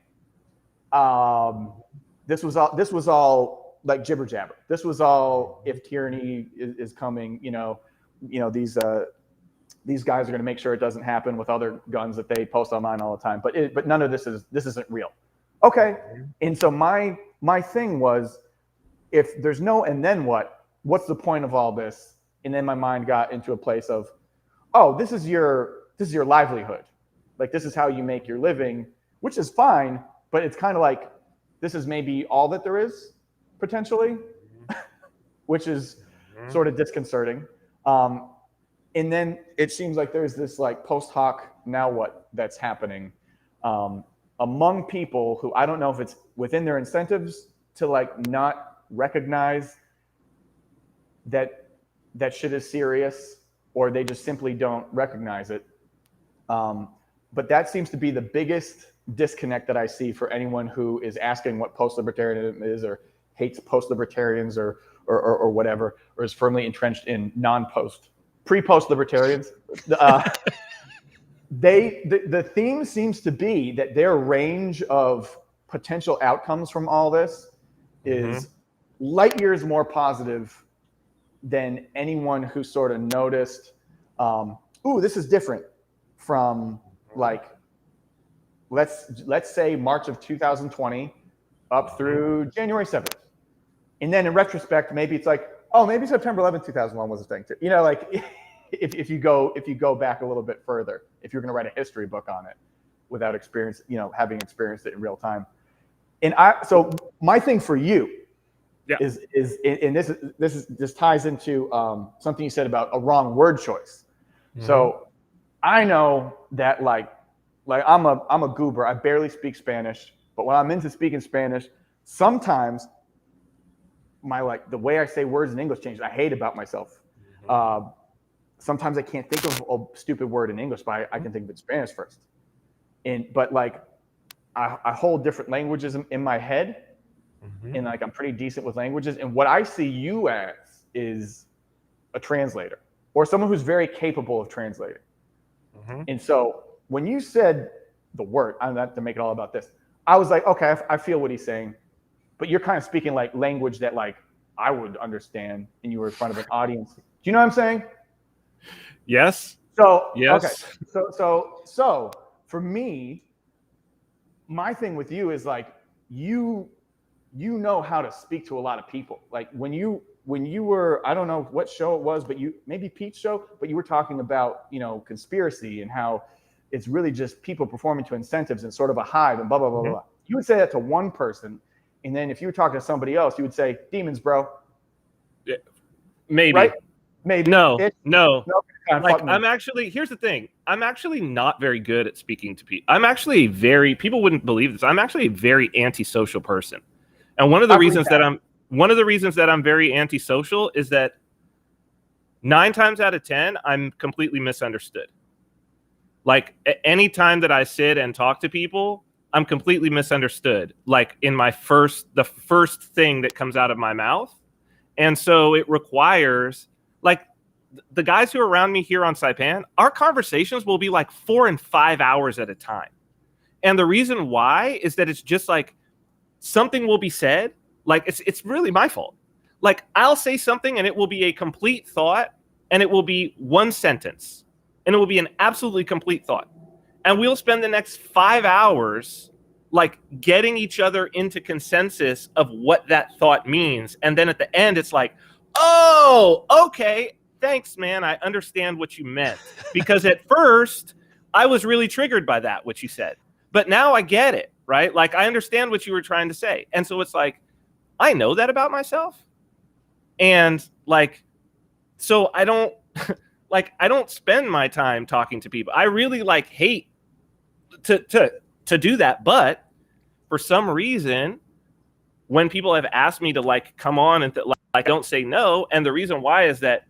This was all like jibber jabber. This was all, if tyranny is coming, you know, these guys are going to make sure it doesn't happen with other guns that they post online all the time. But none of this isn't real. Okay. And so my thing was, if there's no, and then what's the point of all this? And then my mind got into a place of, oh, this is your livelihood. Like, this is how you make your living, which is fine, but it's kind of like, this is maybe all that there is potentially, which is sort of disconcerting. And then it seems like there's this like post hoc, now what, that's happening among people who, I don't know if it's within their incentives to like not recognize that shit is serious, or they just simply don't recognize it. But that seems to be the biggest disconnect that I see for anyone who is asking what post-libertarianism is, or hates post-libertarians or whatever, or is firmly entrenched in pre-post libertarians. The theme seems to be that their range of potential outcomes from all this is light years more positive than anyone who sort of noticed, ooh, this is different from like, let's say March of 2020 up through January 7th. And then in retrospect, maybe it's like, oh, maybe September 11th, 2001 was a thing too. You know, like if you go back a little bit further, if you're going to write a history book on it. without experience, having experienced it in real time. And so my thing for you is and this ties into something you said about a wrong word choice. Mm-hmm. So I know that like I'm a goober. I barely speak Spanish, but when I'm into speaking Spanish, sometimes the way I say words in English changes. I hate about myself. Mm-hmm. Sometimes I can't think of a stupid word in English, but I can think of it in Spanish first. But like I hold different languages in my head, mm-hmm. and like I'm pretty decent with languages. And what I see you as is a translator or someone who's very capable of translating. Mm-hmm. And so when you said the word, I'm not to make it all about this, I was like, okay, I feel what he's saying, but you're kind of speaking like language that like I would understand, and you were in front of an audience. Do you know what I'm saying? Yes. So yes. Okay. So for me, my thing with you is like you know how to speak to a lot of people. Like when you were, I don't know what show it was, but maybe Pete's show, but you were talking about, conspiracy and how it's really just people performing to incentives and sort of a hive and blah, blah, blah, mm-hmm. blah. You would say that to one person. And then if you were talking to somebody else, you would say, demons, bro. Yeah, maybe. Right? Maybe. No. Like here's the thing. I'm actually not very good at speaking to people. I'm actually people wouldn't believe this. I'm actually a very antisocial person. And one of the reasons that I'm very antisocial is that 9 times out of 10, I'm completely misunderstood. Like any time that I sit and talk to people, I'm completely misunderstood. Like in the first thing that comes out of my mouth. And so it requires like the guys who are around me here on Saipan, our conversations will be like 4 and 5 hours at a time. And the reason why is that it's just like something will be said. Like it's really my fault. Like I'll say something and it will be a complete thought and it will be one sentence and it will be an absolutely complete thought. And we'll spend the next 5 hours like getting each other into consensus of what that thought means. And then at the end, it's like, oh, okay. Thanks, man. I understand what you meant. Because at first I was really triggered by that, what you said, but now I get it, right? Like I understand what you were trying to say. And so it's like, I know that about myself. And like, so I don't I don't spend my time talking to people. I really like hate to do that. But for some reason, when people have asked me to like come on and I don't say no. And the reason why is that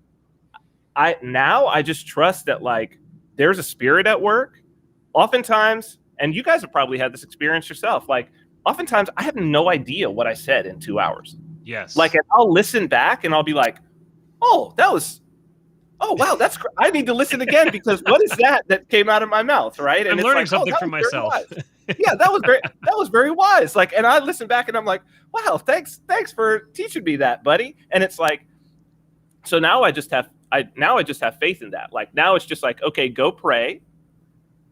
I just trust that like there's a spirit at work. Oftentimes, and you guys have probably had this experience yourself, like oftentimes I have no idea what I said in 2 hours. Yes. Like I'll listen back and I'll be like, oh wow, that's I need to listen again because what is that came out of my mouth, right? And I'm learning something from myself. Yeah, that was very wise. Like, and I listen back and I'm like, wow, thanks for teaching me that, buddy. And it's like, so now I just have faith in that. Like now it's just like, okay, go pray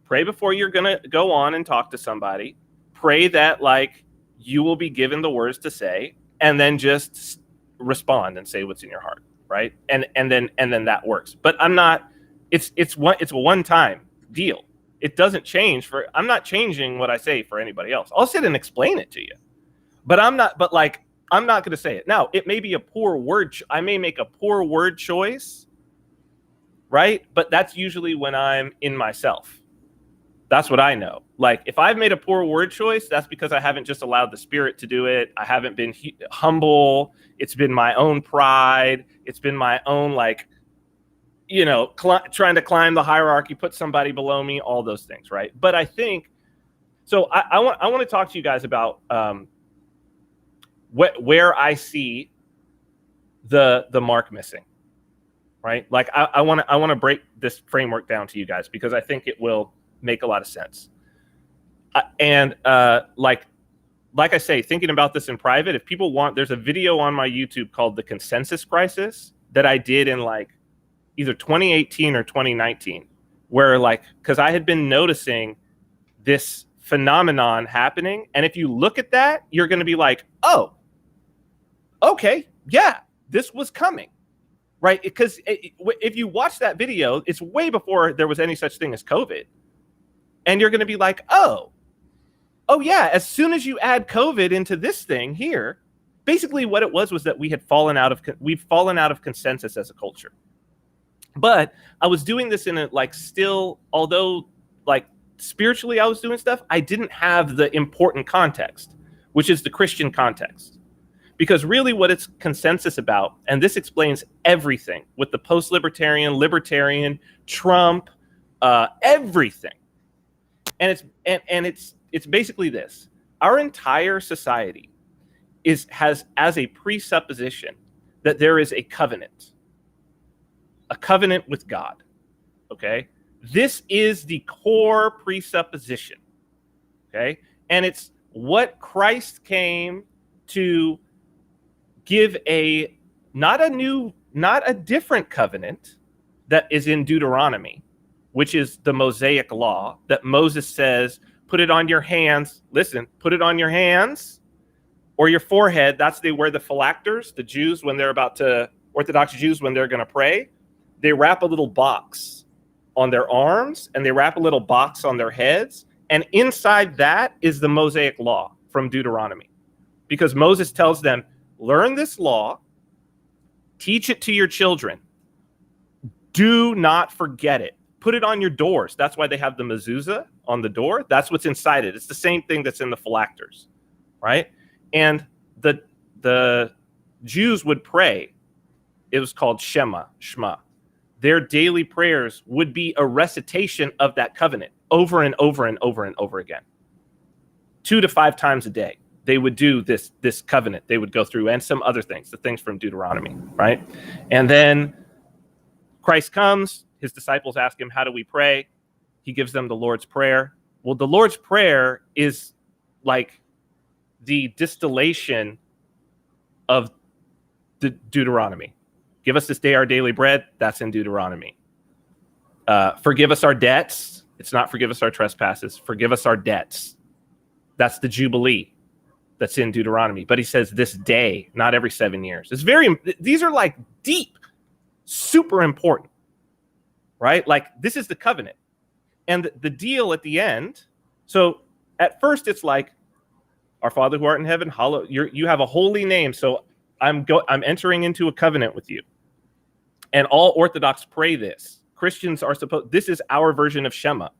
before you're gonna go on and talk to somebody. Pray that like you will be given the words to say, and then just respond and say what's in your heart, right? And then that works. But I'm not. It's a one-time deal. It doesn't change I'm not changing what I say for anybody else. I'll sit and explain it to you, but I'm not going to say it. Now, it may be a poor word. I may make a poor word choice, right? But that's usually when I'm in myself. That's what I know. Like if I've made a poor word choice, that's because I haven't just allowed the spirit to do it. I haven't been humble. It's been my own pride. It's been my own, like, trying to climb the hierarchy, put somebody below me, all those things. Right. But I think, so I want to talk to you guys about where I see the mark missing. Right. Like I want to break this framework down to you guys because I think it will make a lot of sense. Like I say, thinking about this in private, if people want, there's a video on my YouTube called The Consensus Crisis that I did in like either 2018 or 2019, where like, because I had been noticing this phenomenon happening. And if you look at that, you're going to be like, oh, okay, yeah, this was coming. Right? Because if you watch that video, it's way before there was any such thing as COVID. And you're going to be like, oh yeah, as soon as you add COVID into this thing here, basically what it was that we've fallen out of consensus as a culture. But I was doing this in a although spiritually I was doing stuff, I didn't have the important context, which is the Christian context. Because really what it's consensus about, and this explains everything with the post-libertarian, libertarian, Trump, everything. And it's basically this. Our entire society has as a presupposition that there is a covenant with God. Okay? This is the core presupposition. Okay? And it's what Christ came to give not a different covenant that is in Deuteronomy, which is the Mosaic law that Moses says, put it on your hands. Listen, put it on your hands or your forehead. That's they wear the phylacters. The Jews, Orthodox Jews, when they're going to pray, they wrap a little box on their arms and they wrap a little box on their heads. And inside that is the Mosaic law from Deuteronomy. Because Moses tells them, learn this law, teach it to your children. Do not forget it. Put it on your doors. That's why they have the mezuzah on the door. That's what's inside it. It's the same thing that's in the phylacters, right? And the Jews would pray. It was called Shema. Their daily prayers would be a recitation of that covenant over and over and over and over again. 2 to 5 times a day. They would do this covenant. They would go through and some other things, the things from Deuteronomy, right? And then Christ comes. His disciples ask him, how do we pray? He gives them the Lord's Prayer. Well, the Lord's Prayer is like the distillation of the Deuteronomy. Give us this day our daily bread. That's in Deuteronomy. Forgive us our debts. It's not forgive us our trespasses. Forgive us our debts. That's the Jubilee. That's in Deuteronomy. But he says this day, not every 7 years. These are like deep, super important, right? Like this is the covenant. And the deal at the end, so at first it's like, our Father who art in heaven, you have a holy name. So I'm entering into a covenant with you. And all Orthodox pray this. Christians are this is our version of Shema.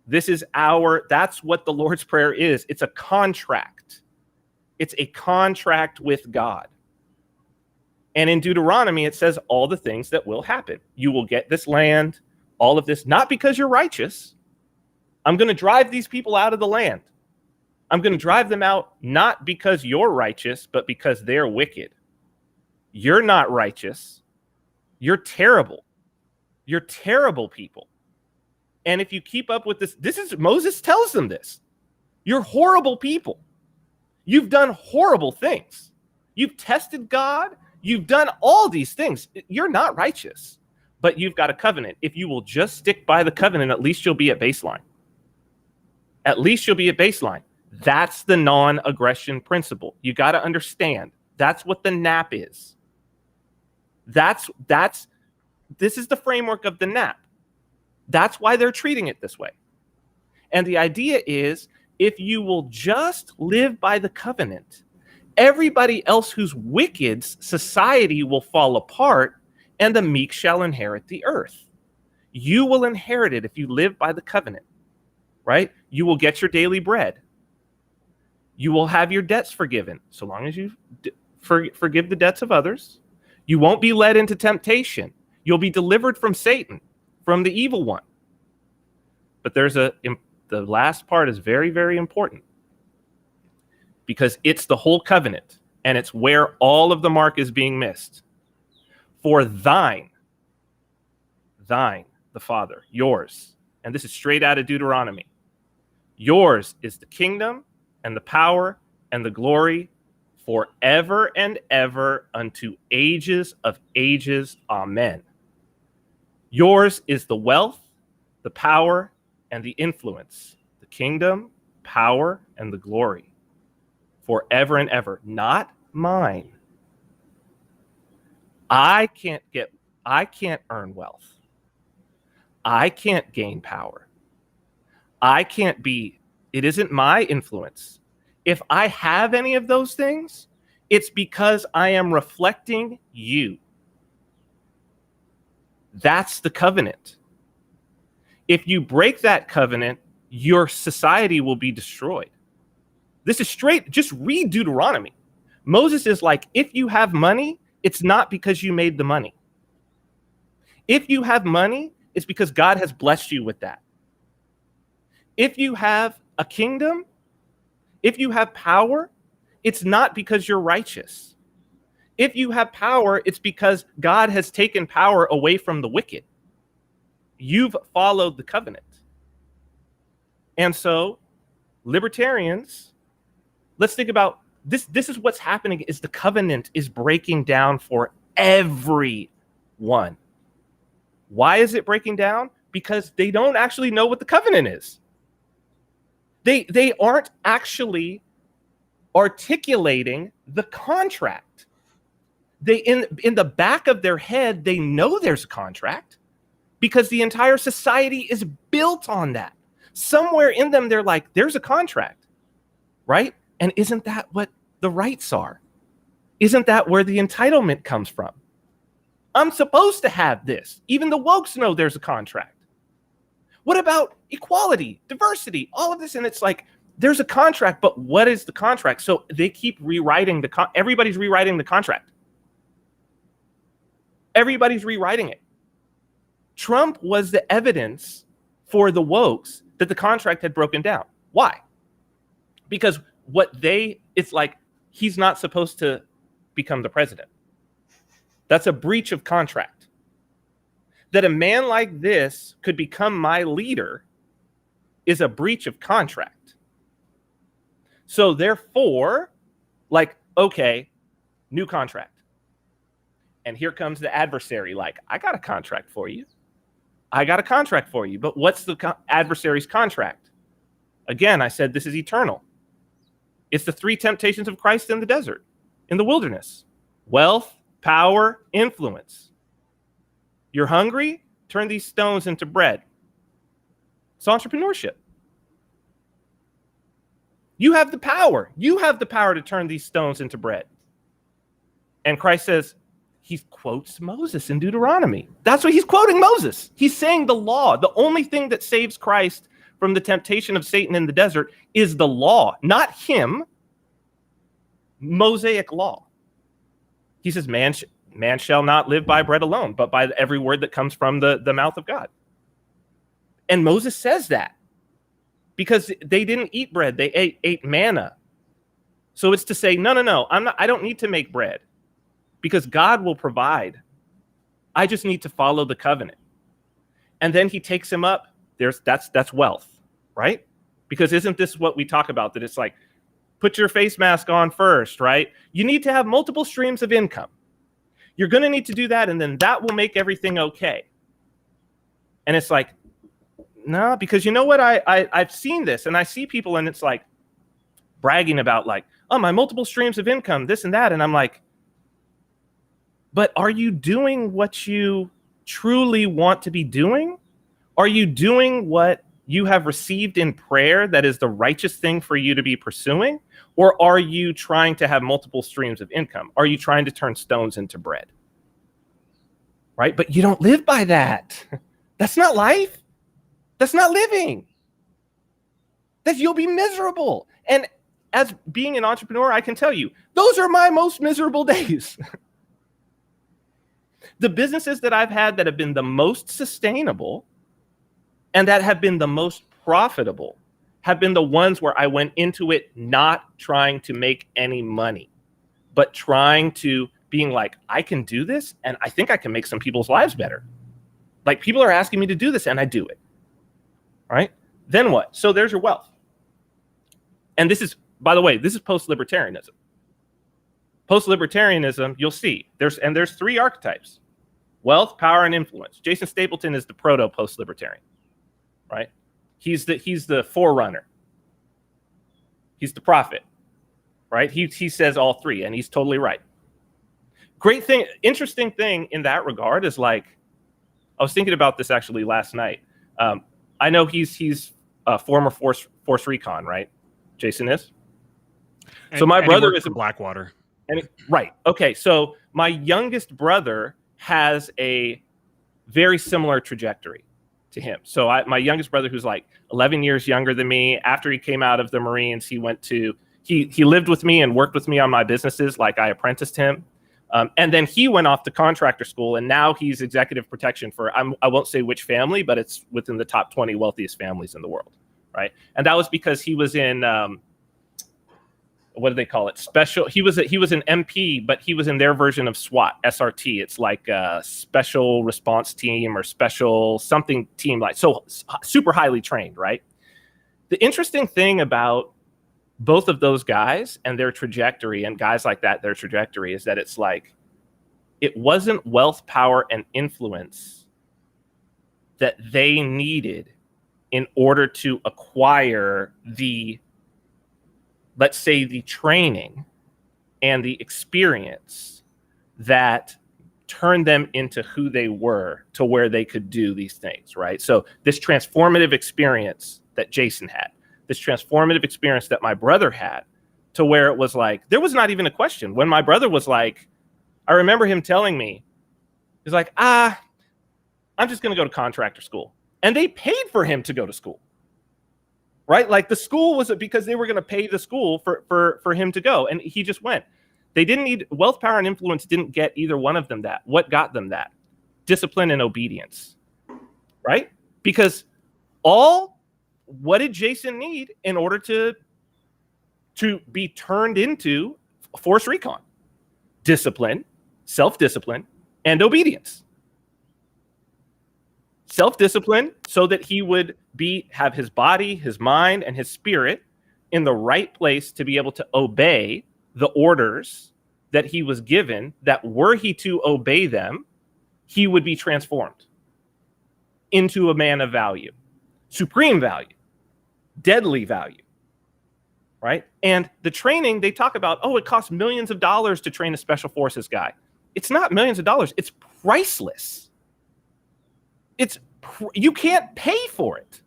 That's what the Lord's Prayer is. It's a contract. It's a contract with God. And in Deuteronomy, it says all the things that will happen. You will get this land, all of this, not because you're righteous. I'm going to drive these people out of the land. I'm going to drive them out not because you're righteous, but because they're wicked. You're not righteous. You're terrible. You're terrible people. And if you keep up with Moses tells them this. You're horrible people. You've done horrible things. You've tested God. You've done all these things. You're not righteous, but you've got a covenant. If you will just stick by the covenant, at least you'll be at baseline. At least you'll be at baseline. That's the non-aggression principle. You got to understand. That's what the NAP is. This is the framework of the NAP. That's why they're treating it this way. And the idea is, if you will just live by the covenant, everybody else who's wicked's society will fall apart, and the meek shall inherit the earth. You will inherit it if you live by the covenant, right? You will get your daily bread. You will have your debts forgiven, so long as you forgive the debts of others. You won't be led into temptation. You'll be delivered from Satan, from the evil one. But the last part is very, very important, because it's the whole covenant, and it's where all of the mark is being missed. For thine, the Father, yours, and this is straight out of Deuteronomy, yours is the kingdom and the power and the glory forever and ever unto ages of ages. Amen. Yours is the wealth, the power, and the influence, the kingdom, power, and the glory forever and ever, not mine. I can't earn wealth. I can't gain power. it isn't my influence. If I have any of those things, it's because I am reflecting you. That's the covenant. If you break that covenant, your society will be destroyed. This is straight, just read Deuteronomy. Moses is like, if you have money, it's not because you made the money. If you have money, it's because God has blessed you with that. If you have a kingdom, if you have power, it's not because you're righteous. If you have power, it's because God has taken power away from the wicked. You've followed the covenant. And so, libertarians, let's think about this. This is what's happening, is the covenant is breaking down for everyone. Why is it breaking down? Because they don't actually know what the covenant is. They aren't actually articulating the contract. They in the back of their head, they know there's a contract because the entire society is built on that. Somewhere in them, they're like, there's a contract, right? And isn't that what the rights are? Isn't that where the entitlement comes from? I'm supposed to have this. Even the wokes know there's a contract. What about equality, diversity, all of this? And it's like, there's a contract, but what is the contract? So they keep rewriting everybody's rewriting the contract. Everybody's rewriting it. Trump was the evidence for the wokes that the contract had broken down. Why? Because it's like, he's not supposed to become the president. That's a breach of contract. That a man like this could become my leader is a breach of contract. So therefore, like, okay, new contract. And here comes the adversary, like, I got a contract for you. I got a contract for you. But what's the adversary's contract? Again, I said this is eternal. It's the 3 temptations of Christ in the desert, in the wilderness. Wealth, power, influence. You're hungry? Turn these stones into bread. It's entrepreneurship. You have the power. You have the power to turn these stones into bread. And Christ says, he quotes Moses in Deuteronomy. That's what he's quoting Moses. He's saying the law. The only thing that saves Christ from the temptation of Satan in the desert is the law, not him. Mosaic law. He says, man shall not live by bread alone, but by every word that comes from the mouth of God. And Moses says that because they didn't eat bread. They ate manna. So it's to say, no, I don't need to make bread because God will provide. I just need to follow the covenant. And then he takes him up. That's wealth, right? Because isn't this what we talk about? That it's like, put your face mask on first, right? You need to have multiple streams of income. You're going to need to do that, and then that will make everything okay. And it's like, no, because you know what? I've seen this, and I see people, and it's like bragging about like, oh, my multiple streams of income, this and that. And I'm like, but are you doing what you truly want to be doing? Are you doing what you have received in prayer that is the righteous thing for you to be pursuing? Or are you trying to have multiple streams of income? Are you trying to turn stones into bread? Right? But you don't live by that. That's not life. That's not living. You'll be miserable. And as being an entrepreneur, I can tell you, those are my most miserable days. The businesses that I've had that have been the most sustainable and that have been the most profitable have been the ones where I went into it not trying to make any money, but trying to being like, I can do this and I think I can make some people's lives better. Like people are asking me to do this and I do it. Right? Then what? So there's your wealth. And this is, by the way, this is post-libertarianism. Post-libertarianism, you'll see, there's 3 archetypes: wealth, power, and influence. Jason Stapleton is the proto-post-libertarian, right? He's the forerunner. He's the prophet, right? He says all 3, and he's totally right. Great thing, interesting thing in that regard is like, I was thinking about this actually last night. I know he's former Force Recon, right? Jason is. And, so my brother is in Blackwater. Right. Okay. So my youngest brother has a very similar trajectory to him. So my youngest brother, who's like 11 years younger than me, after he came out of the Marines, he lived with me and worked with me on my businesses. Like I apprenticed him. And then he went off to contractor school, and now he's executive protection for, I won't say which family, but it's within the top 20 wealthiest families in the world. Right. And that was because he was in, what do they call it? Special. He was an MP, but he was in their version of SWAT, SRT. It's like a special response team or special something team, like so super highly trained, right? The interesting thing about both of those guys and their trajectory, and guys like that, their trajectory, is that it's like, it wasn't wealth, power, and influence that they needed in order to acquire the, let's say, the training and the experience that turned them into who they were, to where they could do these things, right? So this transformative experience that Jason had, this transformative experience that my brother had, to where it was like, there was not even a question. When my brother was like, I remember him telling me, he's like, I'm just going to go to contractor school. And they paid for him to go to school. Right? Like the school was because they were going to pay the school for him to go. And he just went. They didn't need wealth, power, and influence, didn't get either one of them that. What got them that? Discipline and obedience. Right? Because what did Jason need in order to be turned into Force Recon? Discipline, self-discipline, and obedience. Self-discipline, so that he would have his body, his mind, and his spirit in the right place to be able to obey the orders that he was given, that were he to obey them, he would be transformed into a man of value, supreme value, deadly value, right? And the training, they talk about, it costs millions of dollars to train a special forces guy. It's not millions of dollars. It's priceless. You can't pay for it.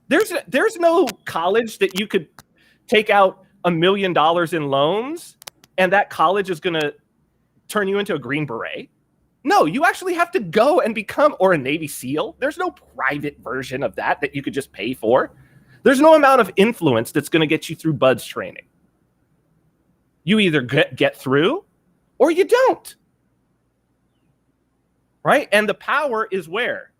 There's no college that you could take out $1 million in loans and that college is going to turn you into a Green Beret. No, you actually have to go and become, or a Navy SEAL. There's no private version of that you could just pay for. There's no amount of influence that's going to get you through BUDS training. You either get through or you don't. Right? And the power is where?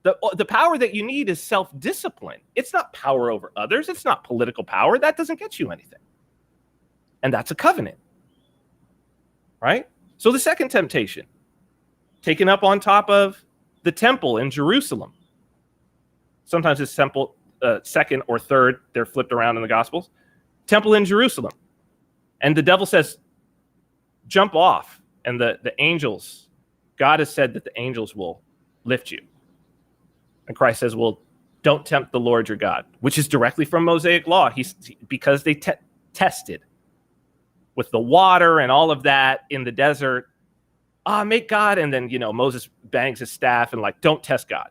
The power that you need is self-discipline. It's not power over others. It's not political power. That doesn't get you anything. And that's a covenant. Right? So the second temptation, taken up on top of the temple in Jerusalem. Sometimes it's temple second or third. They're flipped around in the Gospels. Temple in Jerusalem. And the devil says, jump off. And the angels, God has said that the angels will lift you. And Christ says, well, don't tempt the Lord your God, which is directly from Mosaic law. Because they tested with the water and all of that in the desert. Make God. And then, Moses bangs his staff and like, don't test God.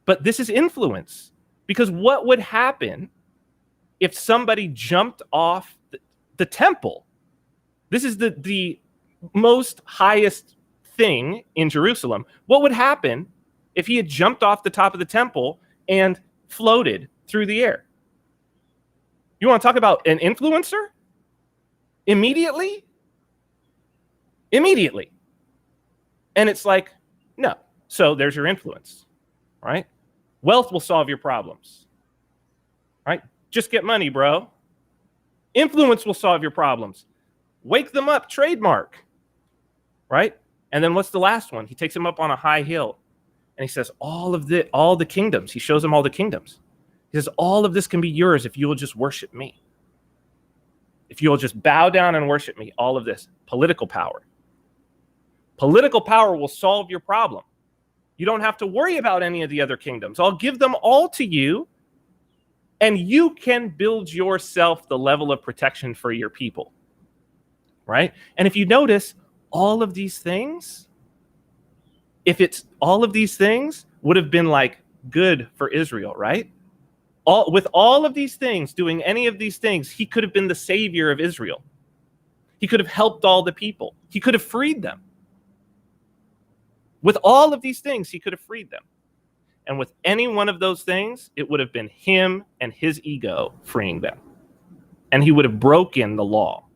But this is influence. Because what would happen if somebody jumped off the temple? This is the most highest thing in Jerusalem. What would happen if he had jumped off the top of the temple and floated through the air? You want to talk about an influencer? Immediately. And it's like, no. So there's your influence, right? Wealth will solve your problems, right? Just get money, bro. Influence will solve your problems. Wake them up, trademark, right? And then what's the last one? He takes him up on a high hill and he says, all the kingdoms. He shows him all the kingdoms. He says, all of this can be yours if you will just worship me. If you will just bow down and worship me, all of this. Political power. Political power will solve your problem. You don't have to worry about any of the other kingdoms. I'll give them all to you, and you can build yourself the level of protection for your people. Right? And if you notice, all of these things, if it's all of these things, would have been like good for Israel, right? With all of these things, doing any of these things, he could have been the savior of Israel. He could have helped all the people. He could have freed them. With all of these things, he could have freed them. And with any one of those things, it would have been him and his ego freeing them. And he would have broken the law,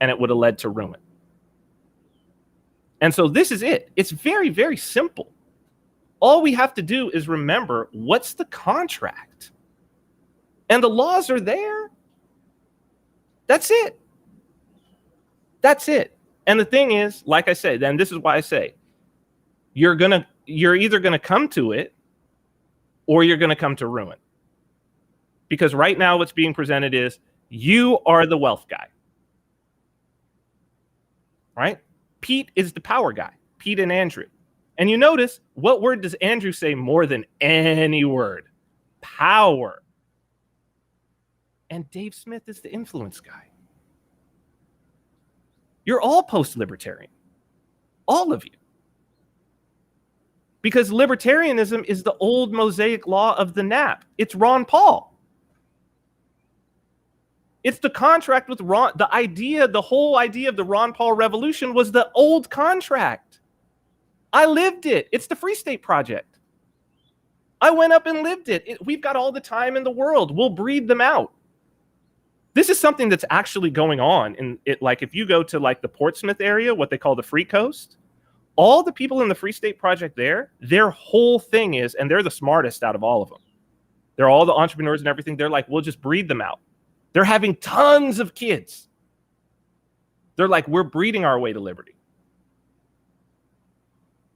and it would have led to ruin. And so this is it. It's very, very simple. All we have to do is remember, what's the contract? And the laws are there. That's it. That's it. And the thing is, like I said, and this is why I say, you're either gonna come to it, or you're gonna come to ruin. Because right now what's being presented is, you are the wealth guy. Right? Pete is the power guy. Pete and Andrew. And you notice, what word does Andrew say more than any word? Power. And Dave Smith is the influence guy. You're all post-libertarian. All of you. Because libertarianism is the old Mosaic law of the Nap. It's Ron Paul. It's the contract with Ron. The whole idea of the Ron Paul revolution was the old contract. I lived it. It's the Free State Project. I went up and lived it. We've got all the time in the world. We'll breed them out. This is something that's actually going on. And like, if you go to like the Portsmouth area, what they call the Free Coast, all the people in the Free State Project there, their whole thing is, and they're the smartest out of all of them. They're all the entrepreneurs and everything. They're like, we'll just breed them out. They're having tons of kids. They're like, we're breeding our way to liberty.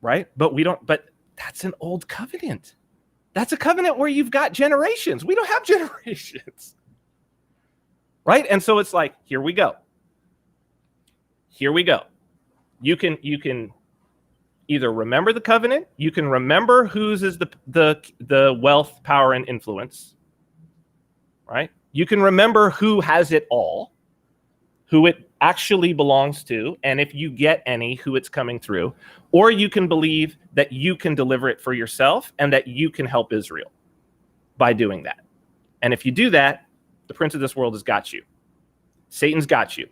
Right? But that's an old covenant. That's a covenant where you've got generations. We don't have generations. Right? And so it's like, here we go. Here we go. You can either remember the covenant, you can remember whose is the wealth, power, and influence. Right? You can remember who has it all, who it actually belongs to, and if you get any, who it's coming through. Or you can believe that you can deliver it for yourself and that you can help Israel by doing that. And if you do that, the prince of this world has got you. Satan's got you.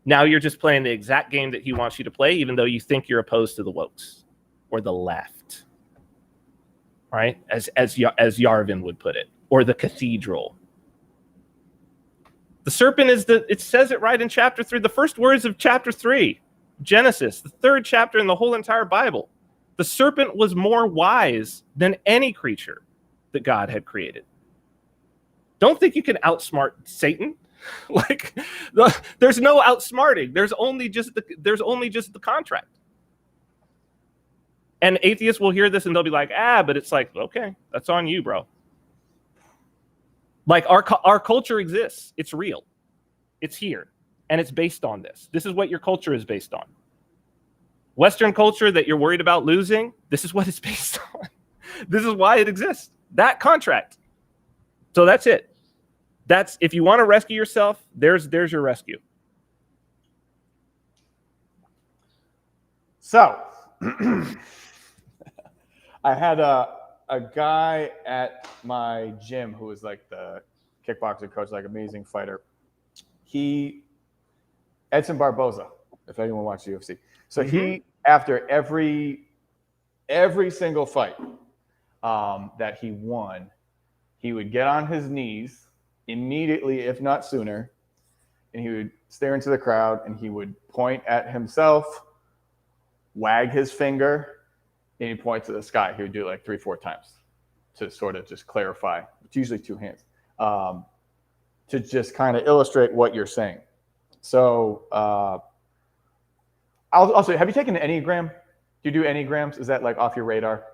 Now you're just playing the exact game that he wants you to play, even though you think you're opposed to the wokes or the left. Right? As Yarvin would put it. Or the cathedral. The serpent it says it right in chapter 3, the first words of chapter 3, Genesis, the third chapter in the whole entire Bible. The serpent was more wise than any creature that God had created. Don't think you can outsmart Satan. Like, there's no outsmarting. There's only just the contract. And atheists will hear this and they'll be like, but it's like, okay, that's on you, bro. Like, our culture exists. It's real. It's here. And it's based on this. This is what your culture is based on. Western culture that you're worried about losing, this is what it's based on. This is why it exists. That contract. So that's it. That's, if you want to rescue yourself, there's your rescue. So, I had a guy at my gym who was like the kickboxing coach, like amazing fighter. Edson Barboza, if anyone watches UFC. So he, after every single fight that he won, he would get on his knees immediately, if not sooner, and he would stare into the crowd and he would point at himself, wag his finger, and he'd point to the sky. He would do it like 3-4 times to sort of just clarify. It's usually 2 hands, to just kind of illustrate what you're saying. So I'll say, have you taken an Enneagram? Do you do Enneagrams? Is that like off your radar?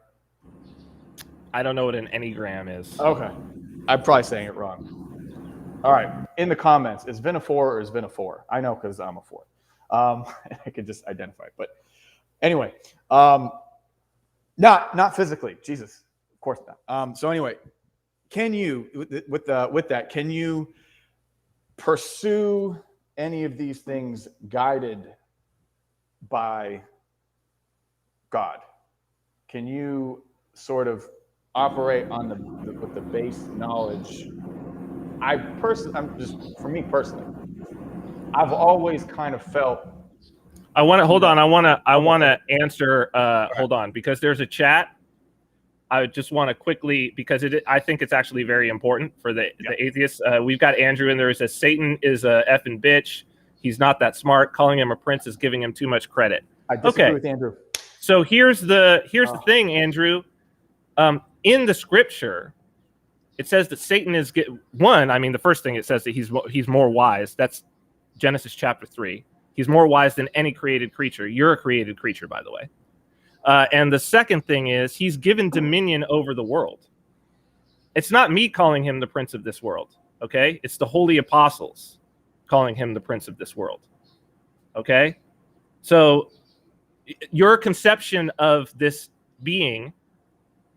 I don't know what an Enneagram is. Okay. I'm probably saying it wrong. All right. In the comments, is Vin a 4 or is Vin a 4? I know because I'm a 4. I could just identify it. But anyway, not physically. Jesus, of course not. So anyway, can you, with that, can you pursue any of these things guided by God? can you sort of operate on with the base knowledge? For me personally, I've always kind of felt. I want to answer. Hold on, because there's a chat. I just want to quickly, because I think it's actually very important for the atheists. We've got Andrew in there who says Satan is a effing bitch. He's not that smart. Calling him a prince is giving him too much credit. I disagree with Andrew. So here's the thing, Andrew. In the scripture, it says that Satan is one. I mean, the first thing it says that he's more wise. That's Genesis chapter 3. He's more wise than any created creature. You're a created creature, by the way. And the second thing is he's given dominion over the world. It's not me calling him the prince of this world, okay? It's the holy apostles calling him the prince of this world, okay? So your conception of this being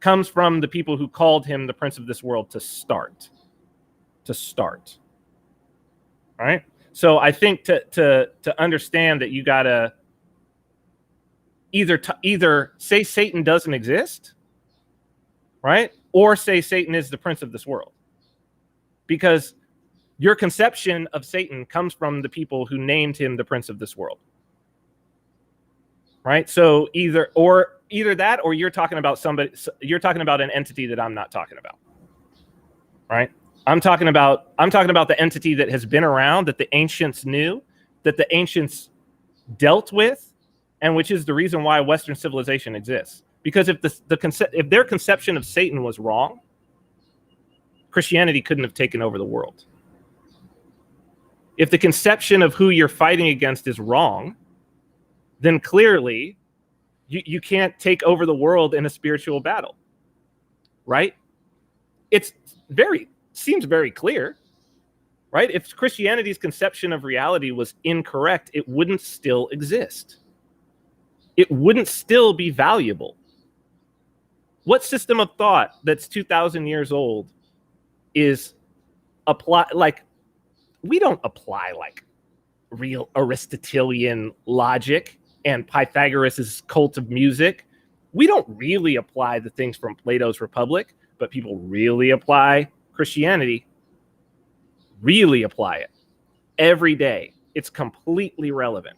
comes from the people who called him the prince of this world to start. All right? So I think to understand that you got to either say Satan doesn't exist, right? Or say Satan is the prince of this world. Because your conception of Satan comes from the people who named him the prince of this world. Right? So either that, or you're talking about an entity that I'm not talking about. Right? I'm talking about the entity that has been around, that the ancients knew, that the ancients dealt with, and which is the reason why Western civilization exists. Because if if their conception of Satan was wrong, Christianity couldn't have taken over the world. If the conception of who you're fighting against is wrong, then clearly you can't take over the world in a spiritual battle, right? Seems very clear, right? If Christianity's conception of reality was incorrect, it wouldn't still exist. It wouldn't still be valuable. What system of thought that's 2,000 years old is we don't apply like real Aristotelian logic and Pythagoras' cult of music. We don't really apply the things from Plato's Republic, but people really apply Christianity, really apply it every day. It's completely relevant.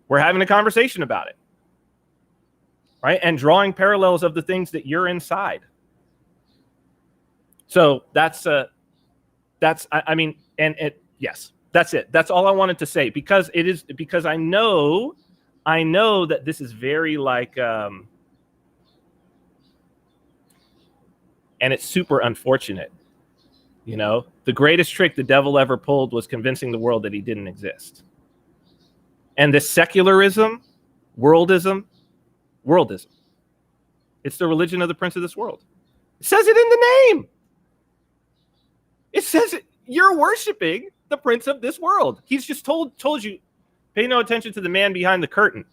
We're having a conversation about it, right? And drawing parallels of the things that you're inside. So that's it. That's it. That's all I wanted to say, because I know that this is very and it's super unfortunate. You know, the greatest trick the devil ever pulled was convincing the world that he didn't exist. And this secularism, worldism, it's the religion of the prince of this world. It says it in the name. It says it. You're worshiping the prince of this world. He's just told you, pay no attention to the man behind the curtain.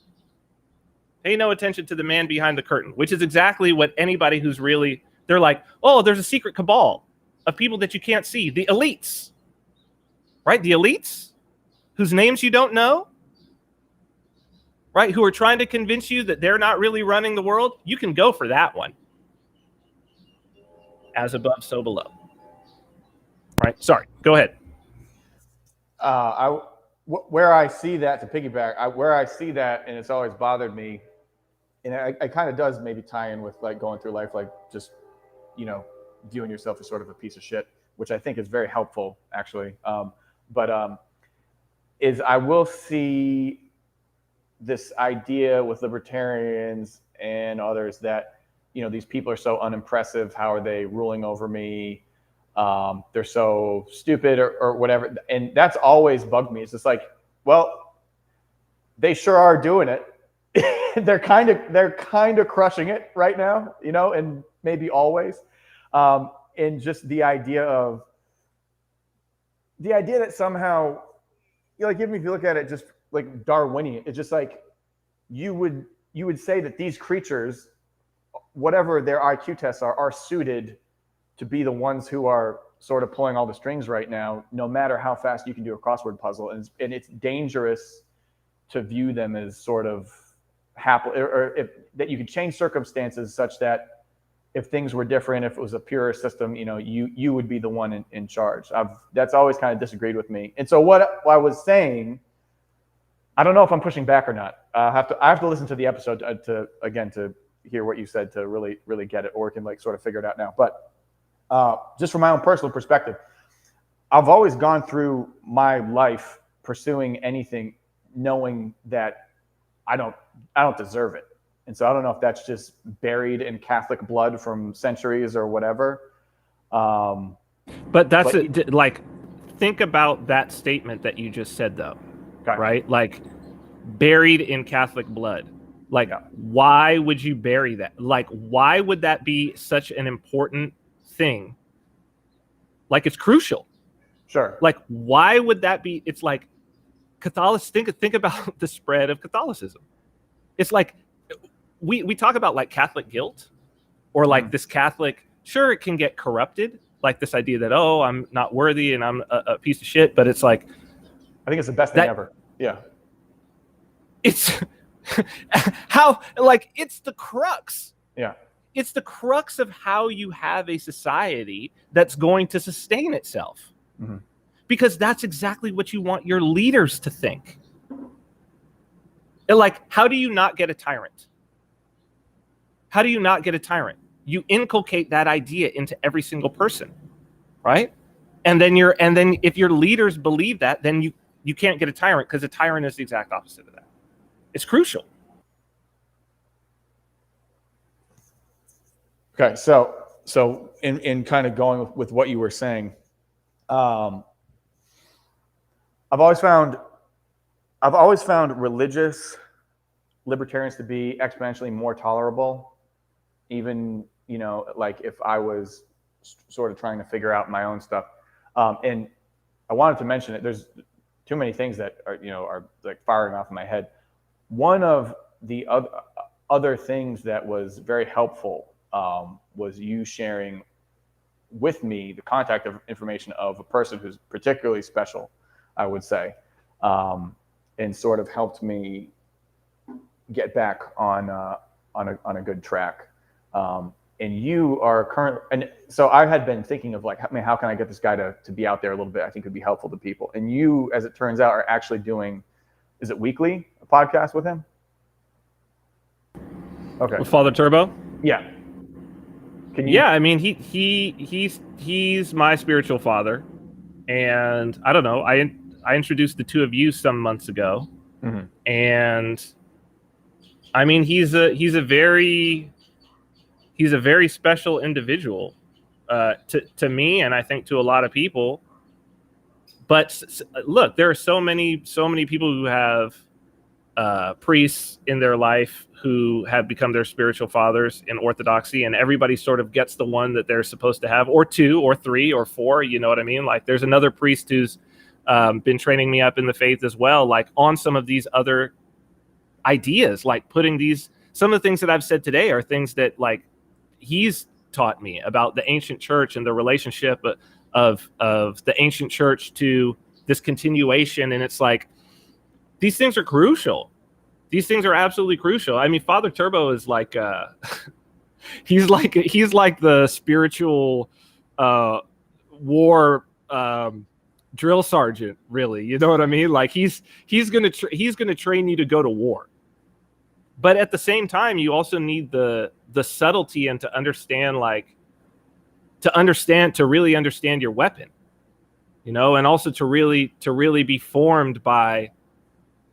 Pay no attention to the man behind the curtain, which is exactly what anybody who's really, they're like, oh, there's a secret cabal of people that you can't see. The elites, right? The elites whose names you don't know, right? Who are trying to convince you that they're not really running the world. You can go for that one. As above, so below. Right? Sorry, go ahead. Where I see that, to piggyback, where I see that, and it's always bothered me, and it kind of does maybe tie in with like going through life, like just, you know, viewing yourself as sort of a piece of shit, which I think is very helpful, actually. Is I will see this idea with libertarians and others that, you know, these people are so unimpressive. How are they ruling over me? They're so stupid or whatever. And that's always bugged me. It's just like, well, they sure are doing it. they're kind of crushing it right now, you know, and maybe always. And just the idea that somehow, you know, like, even if you look at it just like Darwinian, it's just like you would say that these creatures, whatever their IQ tests are suited to be the ones who are sort of pulling all the strings right now, no matter how fast you can do a crossword puzzle. And it's dangerous to view them as sort of that you could change circumstances such that if things were different, if it was a purer system, you would be the one in charge. That's always kind of disagreed with me. And so what I was saying, I don't know if I'm pushing back or not. I have to listen to the episode to hear what you said to really, really get it, or can like sort of figure it out now. But just from my own personal perspective, I've always gone through my life pursuing anything, knowing that I don't deserve it. And so I don't know if that's just buried in Catholic blood from centuries or whatever. But like, think about that statement that you just said, though, okay. Right? Like, buried in Catholic blood. Like, why would you bury that? Like, why would that be such an important thing? Like, it's crucial. Sure. Like, why would that be? It's like Catholics. Think about the spread of Catholicism. It's like, we talk about like Catholic guilt, or like this Catholic, sure, it can get corrupted, like this idea that, oh, I'm not worthy and I'm a piece of shit. But it's like, I think it's the best thing ever. Yeah. It's how, like, it's the crux. Yeah. It's the crux of how you have a society that's going to sustain itself. Mm-hmm. Because that's exactly what you want your leaders to think. And like, how do you not get a tyrant? How do you not get a tyrant? You inculcate that idea into every single person, right? And then if your leaders believe that, then you can't get a tyrant, because a tyrant is the exact opposite of that. It's crucial. Okay, so in kind of going with what you were saying, I've always found religious libertarians to be exponentially more tolerable, even, like if I was sort of trying to figure out my own stuff. And I wanted to mention it. There's too many things that are like firing off in my head. One of the other things that was very helpful was you sharing with me the contact information of a person who's particularly special, I would say, and sort of helped me get back on a good track. And you are current, and so I had been thinking of like, how can I get this guy to be out there a little bit? I think would be helpful to people. And you, as it turns out, are actually doing, is it weekly, a podcast with him? Okay. With Father Turbo? Yeah. Yeah, I mean, he's my spiritual father, and I don't know. I introduced the two of you some months ago, mm-hmm. And I mean, he's a very special individual to me, and I think to a lot of people. But look, there are so many people who have priests in their life who have become their spiritual fathers in Orthodoxy, and everybody sort of gets the one that they're supposed to have, or two, or three, or four. You know what I mean? Like, there's another priest who's been training me up in the faith as well, like on some of these other ideas, like some of the things that I've said today are things that like he's taught me about the ancient church and the relationship of the ancient church to this continuation. And it's like, these things are crucial. These things are absolutely crucial. I mean, Father Turbo is like, he's like the spiritual war drill sergeant, really. You know what I mean? Like he's gonna train you to go to war. But at the same time, you also need the subtlety and to really understand your weapon, and also to really be formed by,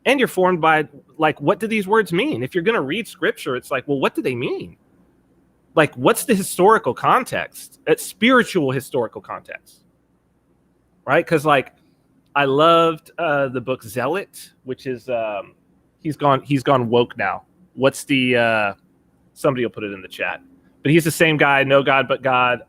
and you're formed by, like, what do these words mean? If you're going to read scripture, it's like, well, what do they mean? Like, what's the historical context? It's spiritual historical context, right? Because like, I loved the book Zealot, which is he's gone woke now. What's the somebody will put it in the chat, but he's the same guy, No God But God.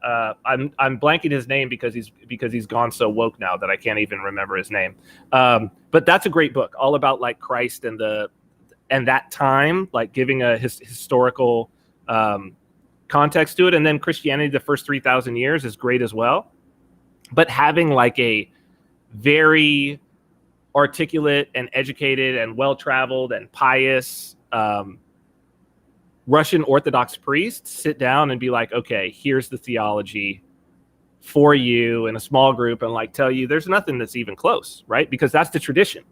I'm blanking his name because he's gone so woke now that I can't even remember his name. But that's a great book, all about like Christ and that time, like giving a historical context to it. And then Christianity, the first 3,000 years, is great as well. But having like a very articulate and educated and well-traveled and pious Russian Orthodox priests sit down and be like, okay, here's the theology for you in a small group, and like tell you there's nothing that's even close, right? Because that's the tradition.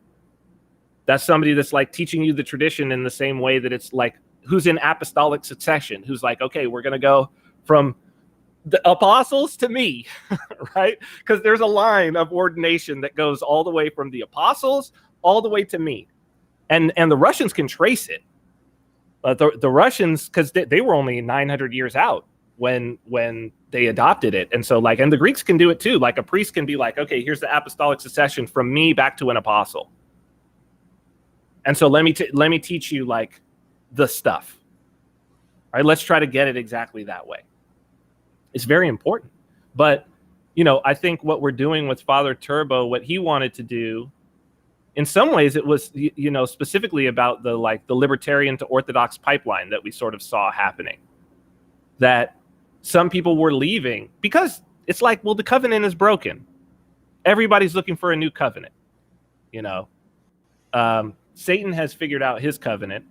That's somebody that's like teaching you the tradition in the same way that it's like who's in apostolic succession, who's like, okay, we're going to go from the apostles to me, right? Because there's a line of ordination that goes all the way from the apostles all the way to me. And the Russians can trace it. The Russians, because they were only 900 years out when they adopted it. And so like, and the Greeks can do it too. Like a priest can be like, okay, here's the apostolic succession from me back to an apostle. And so let me teach you like the stuff. All right, let's try to get it exactly that way. It's very important. But, you know, I think what we're doing with Father Turbo, what he wanted to do, in some ways it was, you know, specifically about the libertarian to Orthodox pipeline that we sort of saw happening. That some people were leaving because it's like, well, the covenant is broken. Everybody's looking for a new covenant, you know. Satan has figured out his covenant,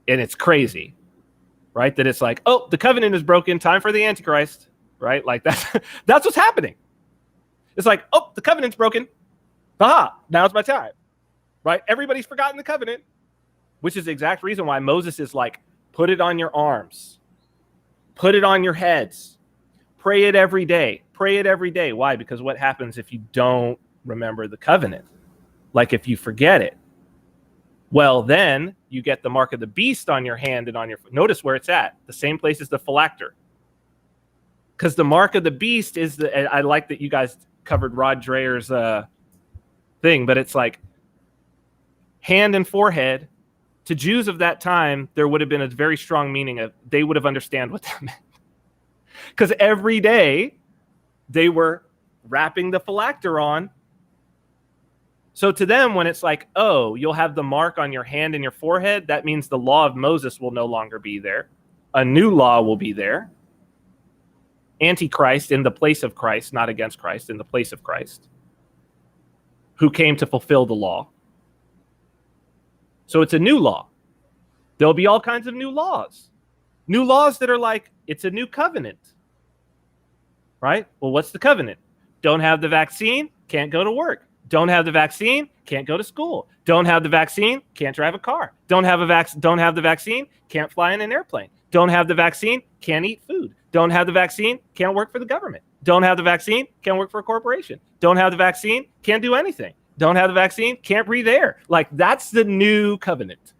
and it's crazy, right? That it's like, oh, the covenant is broken, time for the Antichrist, right? Like that's what's happening. It's like, oh, the covenant's broken. Aha, now's my time, right? Everybody's forgotten the covenant, which is the exact reason why Moses is like, put it on your arms, put it on your heads, pray it every day, pray it every day. Why? Because what happens if you don't remember the covenant? Like if you forget it, well, then you get the mark of the beast on your hand and on your foot. Notice where it's at, the same place as the phylacter. Because the mark of the beast is I like that you guys covered Rod Dreher's thing, but it's like hand and forehead. To Jews of that time, there would have been a very strong meaning of, they would have understand what that meant. Because every day they were wrapping the phylacter on. So to them, when it's like, oh, you'll have the mark on your hand and your forehead, that means the law of Moses will no longer be there. A new law will be there. Antichrist in the place of Christ, not against Christ, in the place of Christ, who came to fulfill the law. So it's a new law. There'll be all kinds of new laws. New laws that are like, it's a new covenant. Right? Well, what's the covenant? Don't have the vaccine, can't go to work. Don't have the vaccine, can't go to school. Don't have the vaccine, can't drive a car. Don't have the vaccine, can't fly in an airplane. Don't have the vaccine, can't eat food. Don't have the vaccine, can't work for the government. Don't have the vaccine, can't work for a corporation. Don't have the vaccine, can't do anything. Don't have the vaccine, can't breathe air. Like that's the new covenant.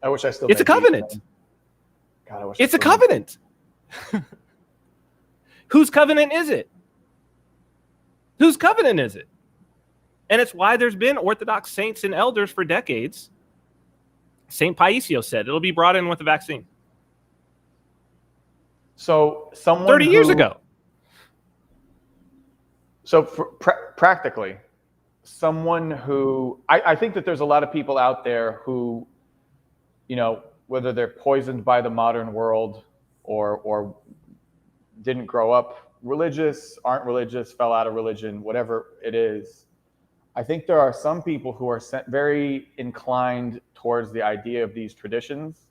I wish I still. It's a covenant. God, I wish it's a covenant. Whose covenant is it? Whose covenant is it? And it's why there's been Orthodox saints and elders for decades. St. Paisios said it'll be brought in with the vaccine. So someone 30 years ago. So practically, someone who I think that there's a lot of people out there who, you know, whether they're poisoned by the modern world or didn't grow up religious, aren't religious, fell out of religion, whatever it is. I think there are some people who are very inclined towards the idea of these traditions,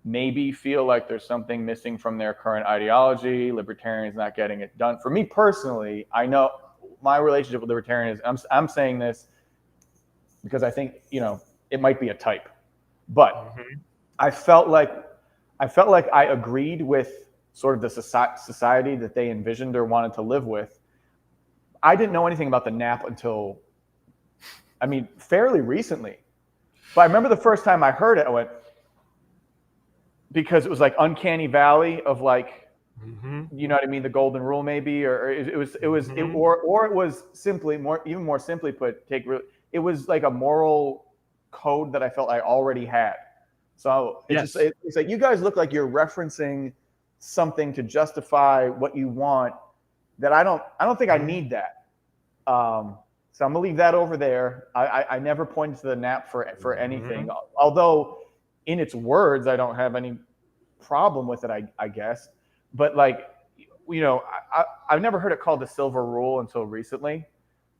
maybe feel like there's something missing from their current ideology, libertarians not getting it done. For me personally, I know my relationship with libertarianism, I'm saying this because I think, you know, it might be a type, but I felt like I agreed with sort of the society that they envisioned or wanted to live with. I didn't know anything about the nap until, I mean, fairly recently. But I remember the first time I heard it, I went, because it was like uncanny valley of like, you know what I mean, the golden rule maybe, or it was simply even more simply put, it was like a moral code that I felt I already had. So it's like you guys look like you're referencing something to justify what you want that I don't think I need that. So I'm gonna leave that over there. I never pointed to the nap for anything, although in its words I don't have any problem with it, I guess. But like, you know, I've never heard it called the silver rule until recently.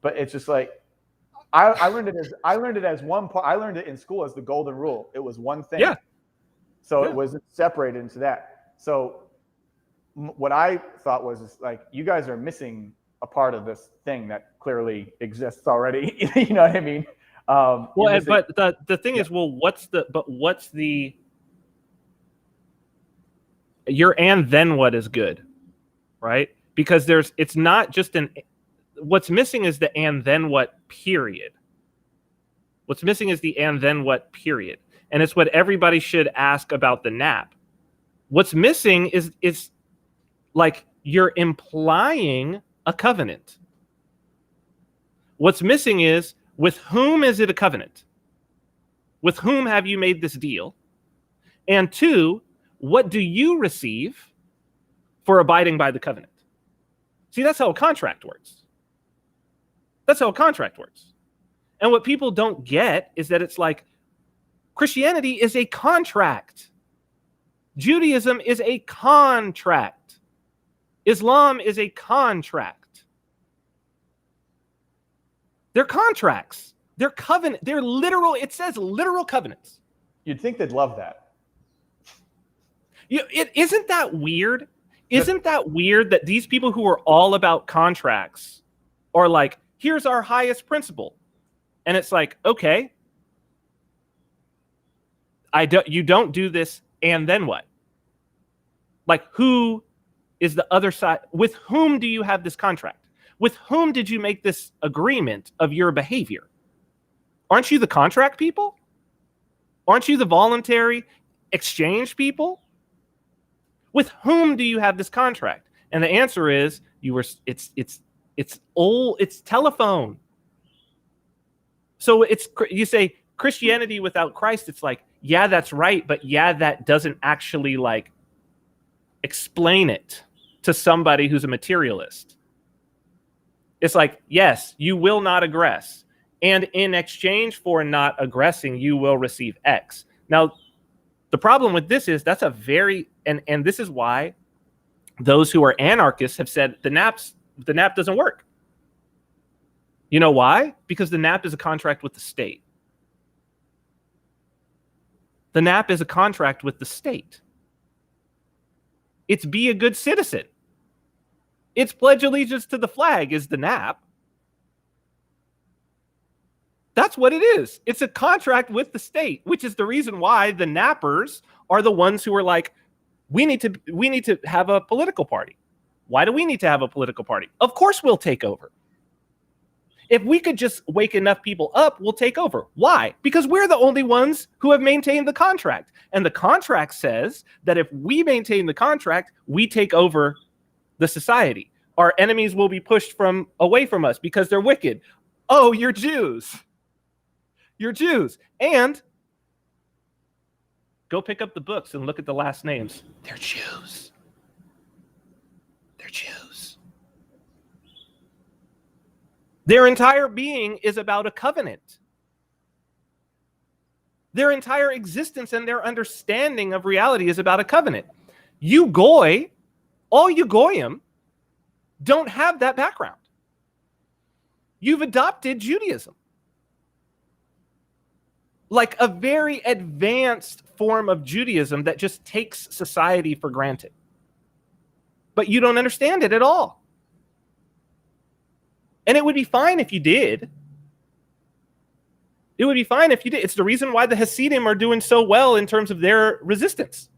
But it's just like I learned it as one part. I learned it in school as the golden rule. It was one thing. Yeah. So it was separated into that. So what I thought was like, you guys are missing a part of this thing that clearly exists already. You know what I mean? Well, but the thing is, well, what's the your and then what is good, right? Because it's not just what's missing is the and then what period. What's missing is the and then what period. And it's what everybody should ask about the nap. What's missing is like you're implying a covenant. What's missing is, with whom is it a covenant? With whom have you made this deal? And two, what do you receive for abiding by the covenant? See, that's how a contract works. That's how a contract works. And what people don't get is that it's like Christianity is a contract. Judaism is a contract. Islam is a contract. They're contracts. They're covenant. They're literal. It says literal covenants. You'd think they'd love that. Isn't that weird? Isn't that weird that these people who are all about contracts are like, here's our highest principle. And it's like, okay, you don't do this, and then what? Like, who is the other side? With whom do you have this contract? With whom did you make this agreement of your behavior? Aren't you the contract people? Aren't you the voluntary exchange people? With whom do you have this contract? And the answer is it's old, it's telephone. So you say Christianity without Christ, it's like, yeah, that's right, but yeah, that doesn't actually like explain it to somebody who's a materialist. It's like, yes, you will not aggress, and in exchange for not aggressing, you will receive X. Now, the problem with this is that's a very and this is why those who are anarchists have said the nap doesn't work. You know why? Because the nap is a contract with the state. The nap is a contract with the state. It's be a good citizen. It's pledge allegiance to the flag is the nap. That's what it is. It's a contract with the state, which is the reason why the nappers are the ones who are like, we need to have a political party. Why do we need to have a political party? Of course we'll take over. If we could just wake enough people up, we'll take over. Why? Because we're the only ones who have maintained the contract. And the contract says that if we maintain the contract, we take over the society. Our enemies will be pushed away from us because they're wicked. Oh, you're Jews. You're Jews. And go pick up the books and look at the last names. They're Jews. They're Jews. Their entire being is about a covenant. Their entire existence and their understanding of reality is about a covenant. You Goy, all you Goyim, don't have that background. You've adopted Judaism. Like a very advanced form of Judaism that just takes society for granted. But you don't understand it at all. And it would be fine if you did. It would be fine if you did. It's the reason why the Hasidim are doing so well in terms of their resistance.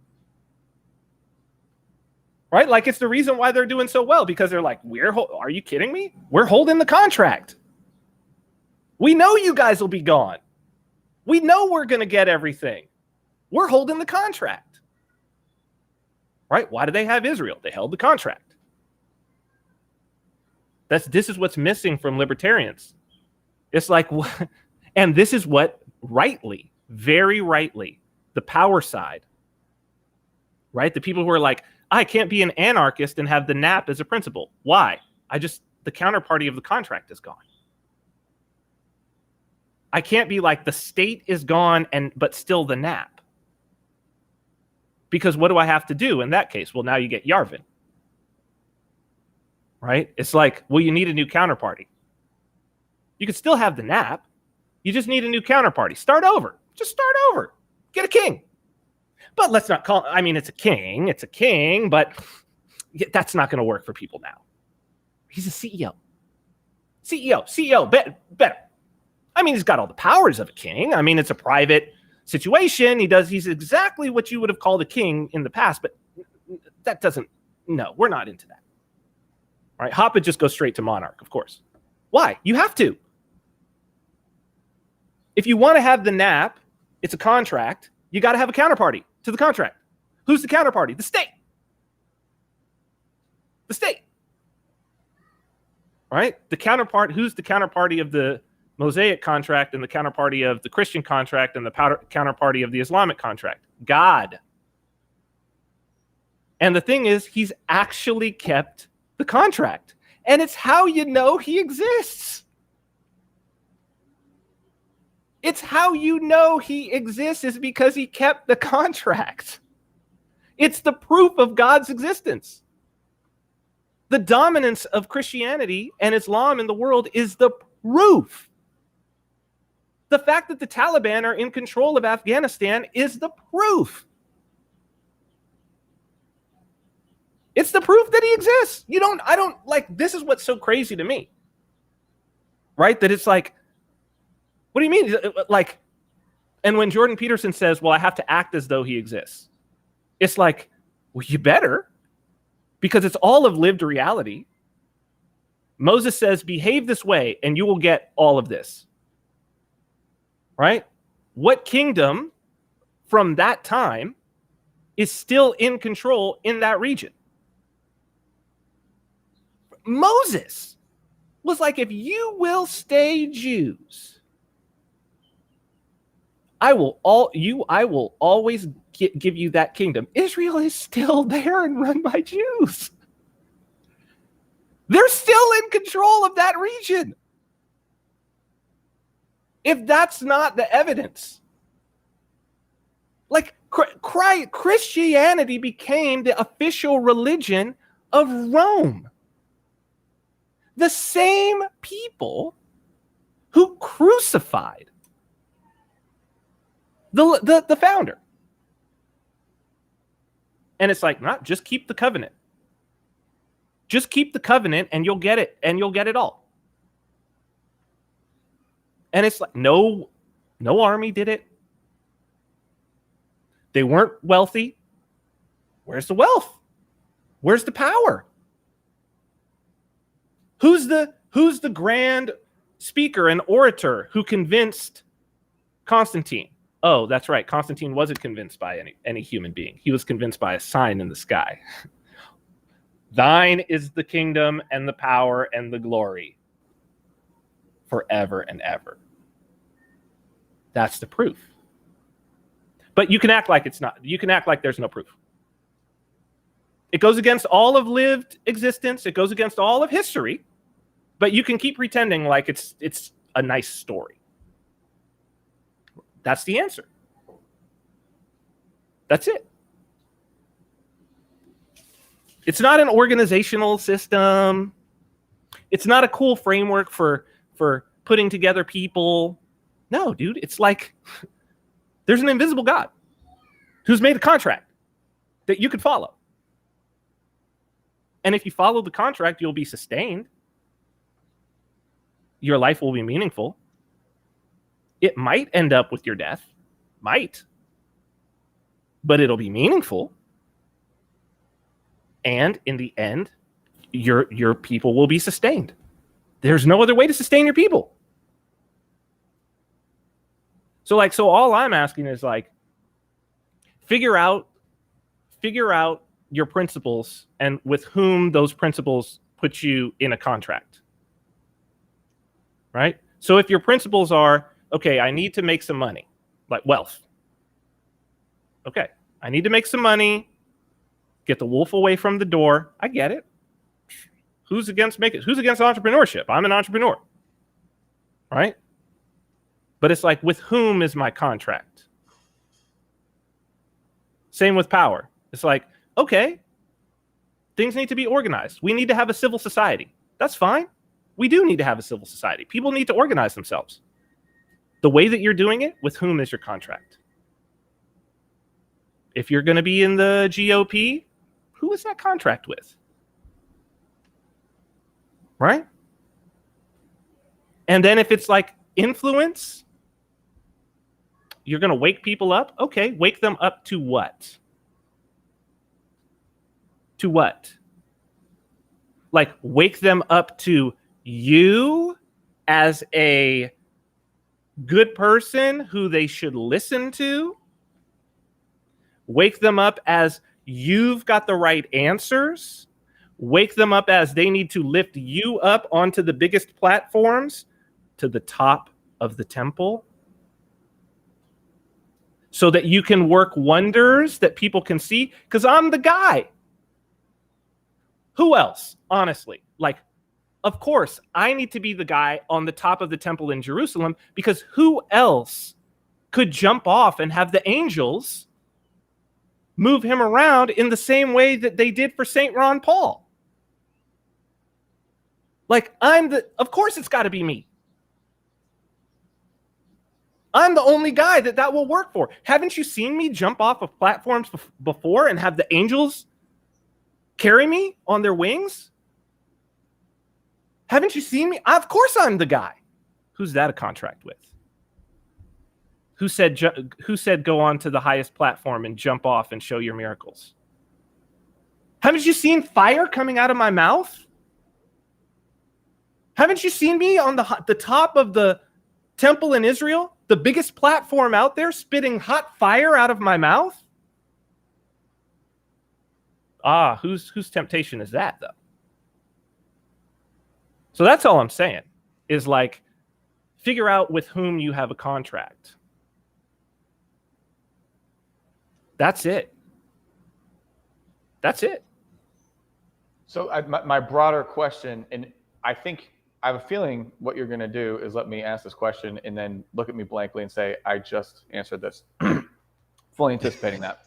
Right? Like, it's the reason why they're doing so well, because they're like, are you kidding me? We're holding the contract. We know you guys will be gone. We know we're going to get everything. We're holding the contract. Right? Why do they have Israel? They held the contract. This is what's missing from libertarians. It's like, and this is what rightly, very rightly, the power side, right? The people who are like, I can't be an anarchist and have the nap as a principle. Why? The counterparty of the contract is gone. I can't be like the state is gone but still the nap. Because what do I have to do in that case? Well, now you get Yarvin. Right? It's like, well, you need a new counterparty. You could still have the nap. You just need a new counterparty. Start over. Just start over. Get a king. But let's not call, I mean, it's a king, but that's not going to work for people now. He's a CEO. CEO, better. I mean, he's got all the powers of a king. I mean, it's a private situation. He's exactly what you would have called a king in the past, but that doesn't, no, we're not into that. All right, Hoppe just goes straight to monarch, of course. Why? You have to. If you want to have the nap, it's a contract, you got to have a counterparty to the contract. Who's the counterparty? The state. The state. Right? The counterpart, who's the counterparty of the Mosaic contract and the counterparty of the Christian contract and the counterparty of the Islamic contract? God. And the thing is, he's actually kept the contract. And it's how you know he exists. It's how you know he exists is because he kept the contract. It's the proof of God's existence. The dominance of Christianity and Islam in the world is the proof. The fact that the Taliban are in control of Afghanistan is the proof. It's the proof that he exists. This is what's so crazy to me. Right? That it's like, what do you mean? Like, and when Jordan Peterson says, well, I have to act as though he exists. It's like, well, you better, because it's all of lived reality. Moses says, behave this way and you will get all of this. Right? What kingdom from that time is still in control in that region? Moses was like, if you will stay Jews, I will always give you that kingdom. Israel is still there and run by Jews. They're still in control of that region. If that's not the evidence, like Christianity became the official religion of Rome. The same people who crucified the founder. And it's like, not just keep the covenant. Just keep the covenant and you'll get it, and you'll get it all. And it's like, no army did it. They weren't wealthy. Where's the wealth? Where's the power? Who's the grand speaker and orator who convinced Constantine? Oh, that's right. Constantine wasn't convinced by any human being. He was convinced by a sign in the sky. Thine is the kingdom and the power and the glory forever and ever. That's the proof. But you can act like it's not. You can act like there's no proof. It goes against all of lived existence. It goes against all of history. But you can keep pretending like it's a nice story. That's the answer. That's it. It's not an organizational system. It's not a cool framework for putting together people. No, dude, it's like there's an invisible God who's made a contract that you could follow. And if you follow the contract, you'll be sustained. Your life will be meaningful. It might end up with your death. Might. But it'll be meaningful. And in the end, your people will be sustained. There's no other way to sustain your people. So all I'm asking is figure out your principles and with whom those principles put you in a contract. Right? So if your principles are, okay, I need to make some money, like wealth. Okay, I need to make some money, get the wolf away from the door. I get it. Who's against entrepreneurship? I'm an entrepreneur. Right? But it's like, with whom is my contract? Same with power. It's like, okay, things need to be organized. We need to have a civil society. That's fine. We do need to have a civil society. People need to organize themselves. The way that you're doing it, with whom is your contract? if you're going to be in the GOP, who is that contract with? Right? And then if it's like influence, you're going to wake people up. Okay, wake them up to what? To what? Like, wake them up to you as a good person who they should listen to? Wake them up as you've got the right answers? Wake them up as they need to lift you up onto the biggest platforms, to the top of the temple, so that you can work wonders that people can see? Because I'm the guy. Who else? Honestly, like, of course, I need to be the guy on the top of the temple in Jerusalem, because who else could jump off and have the angels move him around in the same way that they did for St. Ron Paul? Like, of course it's got to be me. I'm the only guy that will work for. Haven't you seen me jump off of platforms before and have the angels carry me on their wings? Haven't you seen me? Of course I'm the guy. Who's that a contract with? Who said go on to the highest platform and jump off and show your miracles? Haven't you seen fire coming out of my mouth? Haven't you seen me on the top of the temple in Israel, the biggest platform out there, spitting hot fire out of my mouth? Whose temptation is that, though? So that's all I'm saying, is like, figure out with whom you have a contract. That's it. That's it. So my broader question, and I think I have a feeling what you're going to do is let me ask this question and then look at me blankly and say, I just answered this. Fully anticipating that.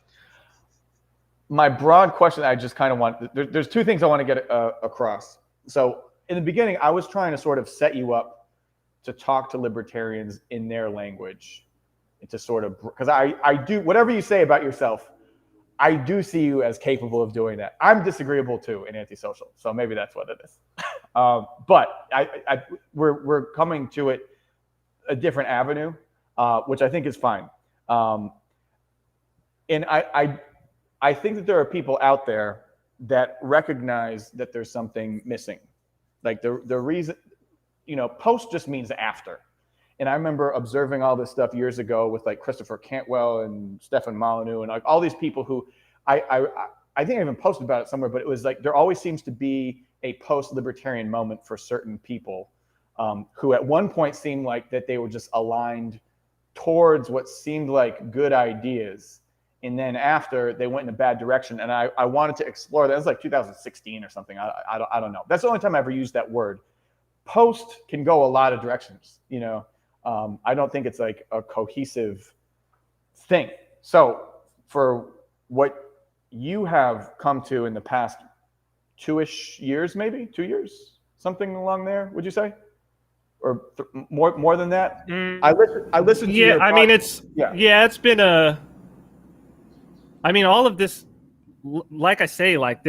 My broad question, I just kind of want, there's two things I want to get across. So in the beginning, I was trying to sort of set you up to talk to libertarians in their language, and to sort of, because I do, whatever you say about yourself, I do see you as capable of doing that. I'm disagreeable too and antisocial, so maybe that's what it is. But we're coming to it a different avenue, which I think is fine. And I think that there are people out there that recognize that there's something missing. Like the reason, post just means after. And I remember observing all this stuff years ago with like Christopher Cantwell and Stefan Molyneux and like all these people who I think I even posted about it somewhere, but it was like there always seems to be a post-libertarian moment for certain people who at one point seemed like that they were just aligned towards what seemed like good ideas. And then after, they went in a bad direction. And I wanted to explore that. It was like 2016 or something. I don't know. That's the only time I ever used that word. Post can go a lot of directions, I don't think it's like a cohesive thing. So for what you have come to in the past 2-ish years, maybe 2 years, something along there, would you say? Or more than that? I listened to your podcast. I mean, it's been all of this, like I say, like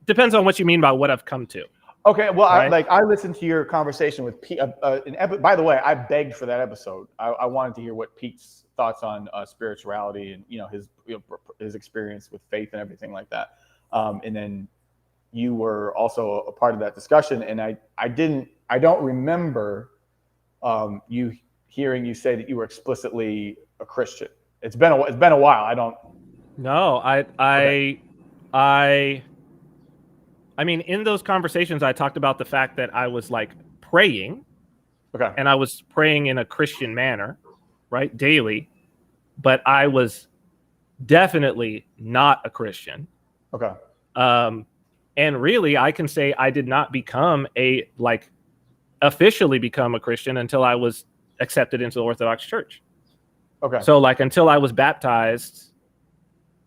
depends on what you mean by what I've come to. Okay, well, right? I listened to your conversation with Pete. By the way, I begged for that episode. I wanted to hear what Pete's thoughts on spirituality and his experience with faith and everything like that. And then you were also a part of that discussion, and I don't remember you hearing you say that you were explicitly a Christian. It's been a while. I don't. No, I mean, in those conversations, I talked about the fact that I was like praying. Okay. And I was praying in a Christian manner, right? Daily. But I was definitely not a Christian. Okay. And really, I can say I did not officially become a Christian until I was accepted into the Orthodox Church. Okay. So until I was baptized,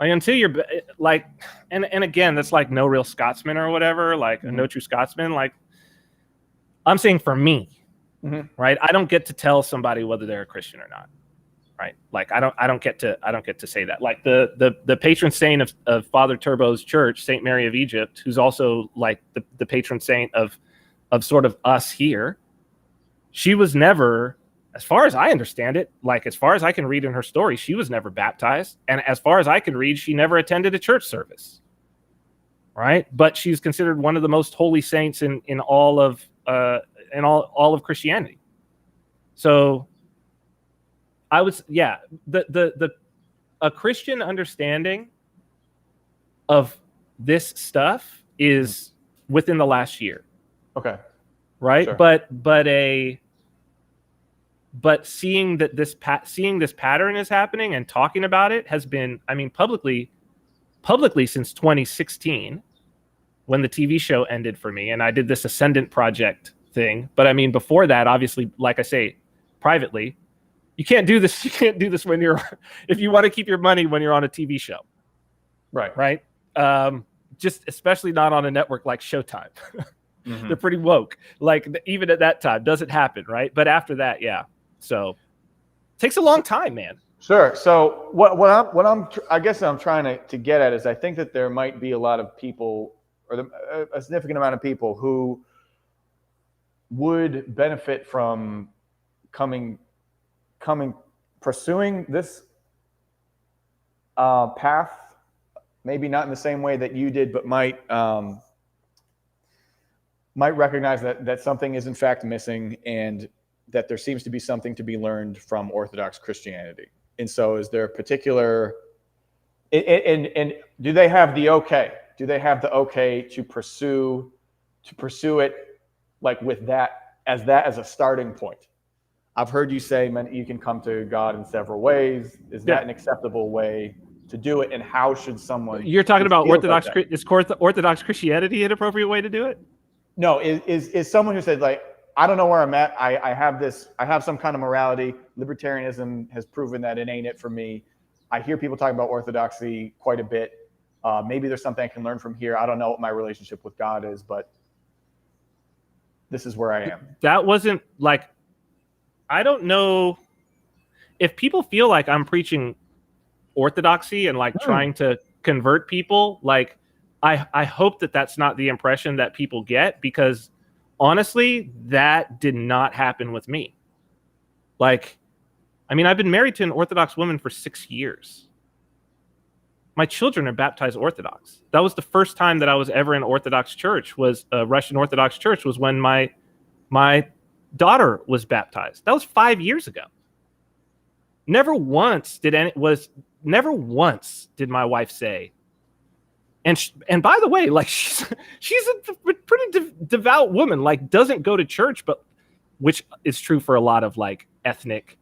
until you're and again, that's like no real Scotsman or whatever, no true Scotsman. I'm saying for me, right? I don't get to tell somebody whether they're a Christian or not, right? Like I don't get to say that. Like the patron saint of Father Turbo's church, Saint Mary of Egypt, who's also like the patron saint of sort of us here. She was never, as far as I understand it, like as far as I can read in her story, she was never baptized, and as far as I can read, she never attended a church service. Right, but she's considered one of the most holy saints in all of Christianity. So I was, a Christian understanding of this stuff is within the last year. Okay. Right. Sure. But seeing that this pattern is happening and talking about it has been, I mean, publicly since 2016, when the TV show ended for me and I did this Ascendant Project thing. But I mean, before that, obviously, like I say, privately, you can't do this. You can't do this when if you want to keep your money when you're on a TV show. Right. Right. Just especially not on a network like Showtime. Mm-hmm. They're pretty woke. Like even at that time, doesn't happen. Right. But after that, yeah. So it takes a long time, man. Sure. So I guess I'm trying to get at is I think that there might be a lot of people, or a significant amount of people who would benefit from pursuing this path, maybe not in the same way that you did, but might recognize that something is in fact missing, and that there seems to be something to be learned from Orthodox Christianity. And so is there a particular, and do they have the okay? Do they have the okay to pursue it like with that as a starting point? I've heard you say you can come to God in several ways. Is that an acceptable way to do it? And how should someone? You're talking about Orthodox? Is Orthodox Christianity an appropriate way to do it? No, is someone who said like, I don't know where I'm at. I have some kind of morality. Libertarianism has proven that it ain't it for me. I hear people talking about orthodoxy quite a bit. Maybe there's something I can learn from here. I don't know what my relationship with God is, but this is where I am. That wasn't like, I don't know if people feel like I'm preaching orthodoxy and like trying to convert people. Like, I hope that that's not the impression that people get, because honestly, that did not happen with me. Like, I mean, I've been married to an Orthodox woman for 6 years. My children are baptized Orthodox. That was the first time that I was ever in Orthodox church, was a Russian Orthodox church, was when my daughter was baptized. That was 5 years ago. Never once did my wife say, and by the way, like she's a pretty devout woman, like doesn't go to church, but which is true for a lot of like ethnic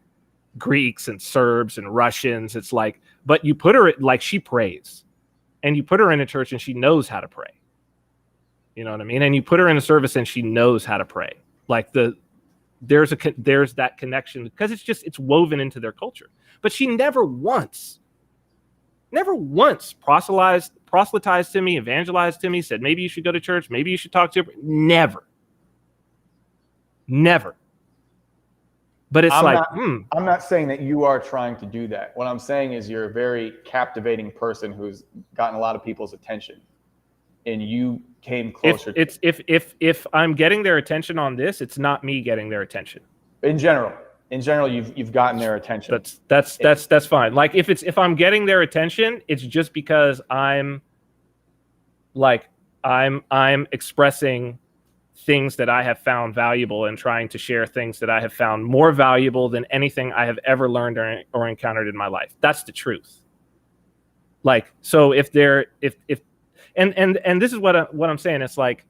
Greeks and Serbs and Russians. It's like, but you put her, like, she prays, and you put her in a church and she knows how to pray. You know what I mean? And you put her in a service and she knows how to pray. Like there's that connection, because it's woven into their culture. But she never once proselytized to me, evangelized to me, said, maybe you should go to church, maybe you should talk to her. Never. But it's I'm not saying that you are trying to do that. What I'm saying is you're a very captivating person who's gotten a lot of people's attention, and you came closer. If I'm getting their attention on this, it's not me getting their attention. In general, you've gotten their attention. That's fine. Like if I'm getting their attention, it's just because I'm expressing things that I have found valuable and trying to share things that I have found more valuable than anything I have ever learned or encountered in my life. That's the truth. Like, so and this is what I'm saying. It's like,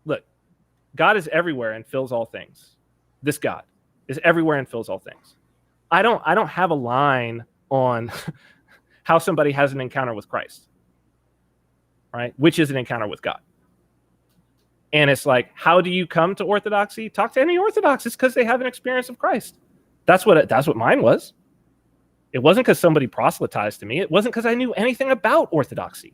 look, God is everywhere and fills all things. This God is everywhere and fills all things. I don't have a line on how somebody has an encounter with Christ. Right? Which is an encounter with God. And it's like, how do you come to orthodoxy? Talk to any Orthodox. It's because they have an experience of Christ. That's what mine was. It wasn't because somebody proselytized to me. It wasn't because I knew anything about orthodoxy.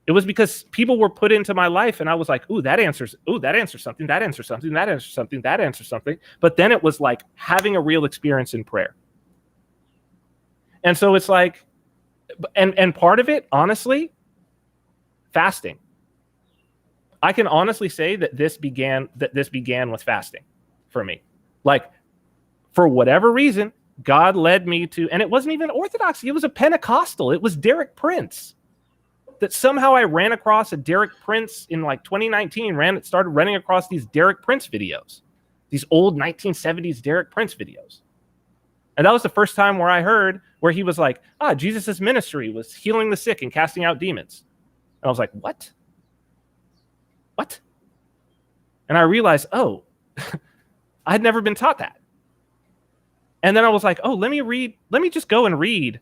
It was because people were put into my life and I was like, that answers something, that answers something, that answers something, that answers something. But then it was like having a real experience in prayer. And so it's like, and part of it, honestly, fasting. I can honestly say that this began with fasting for me. Like, for whatever reason, God led me to, and it wasn't even Orthodoxy, it was a Pentecostal. It was Derek Prince. That somehow I ran across a Derek Prince in like 2019, started running across these Derek Prince videos, these old 1970s Derek Prince videos. And that was the first time where I heard where he was like, Jesus' ministry was healing the sick and casting out demons. And I was like, what? What? And I realized, I'd never been taught that. And then I was like, let me just go and read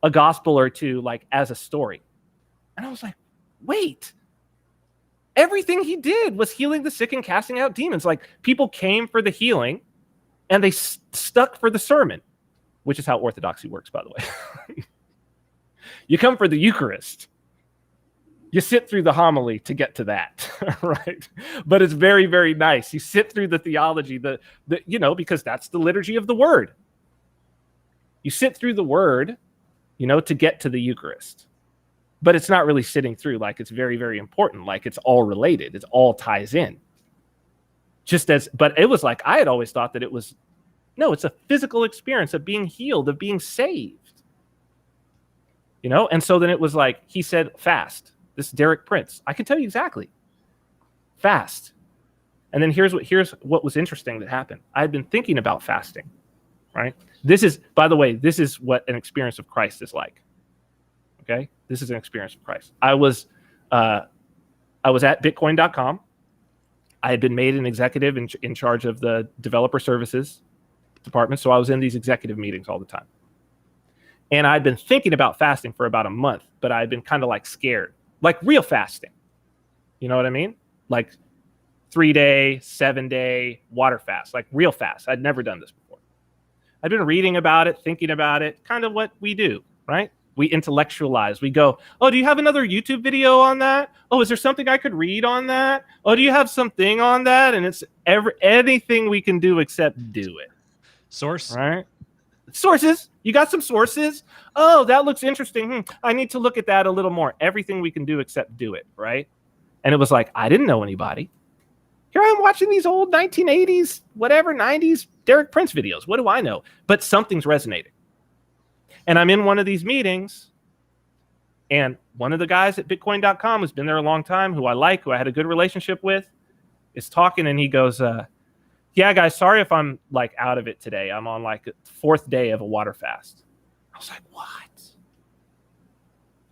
a gospel or two, like as a story. And I was like, wait, everything he did was healing the sick and casting out demons. Like, people came for the healing and they stuck for the sermon, which is how Orthodoxy works, by the way. You come for the Eucharist. You sit through the homily to get to that, right? But it's very, very nice. You sit through the theology, because that's the liturgy of the word. You sit through the word, to get to the Eucharist. But it's not really sitting through, like it's very, very important. Like it's all related. It all ties in. But it was like, I had always thought that it's a physical experience of being healed, of being saved. And so then it was like, he said, fast. This Derek Prince. I can tell you exactly. Fast. And then here's what was interesting that happened. I had been thinking about fasting, right? By the way, this is what an experience of Christ is like. Okay? This is an experience of Christ. I was at Bitcoin.com. I had been made an executive in charge of the developer services department, so I was in these executive meetings all the time. And I'd been thinking about fasting for about a month, but I'd been kind of like scared. Like real fasting. You know what I mean? Like 3-day, 7-day water fast, like real fast. I'd never done this before. I'd been reading about it, thinking about it, kind of what we do, right? We intellectualize. We go, do you have another YouTube video on that? Is there something I could read on that? Do you have something on that? And it's anything we can do except do it. Source. Right? Sources. You got some sources? That looks interesting. I need to look at that a little more. Everything we can do except do it, right? And it was like, I didn't know anybody. Here I am watching these old 1980s, whatever, 90s Derek Prince videos. What do I know? But something's resonating. And I'm in one of these meetings, and one of the guys at Bitcoin.com who's been there a long time, who I like, who I had a good relationship with, is talking, and he goes, yeah, guys, sorry if I'm like out of it today. I'm on like the 4th day of a water fast. I was like, what?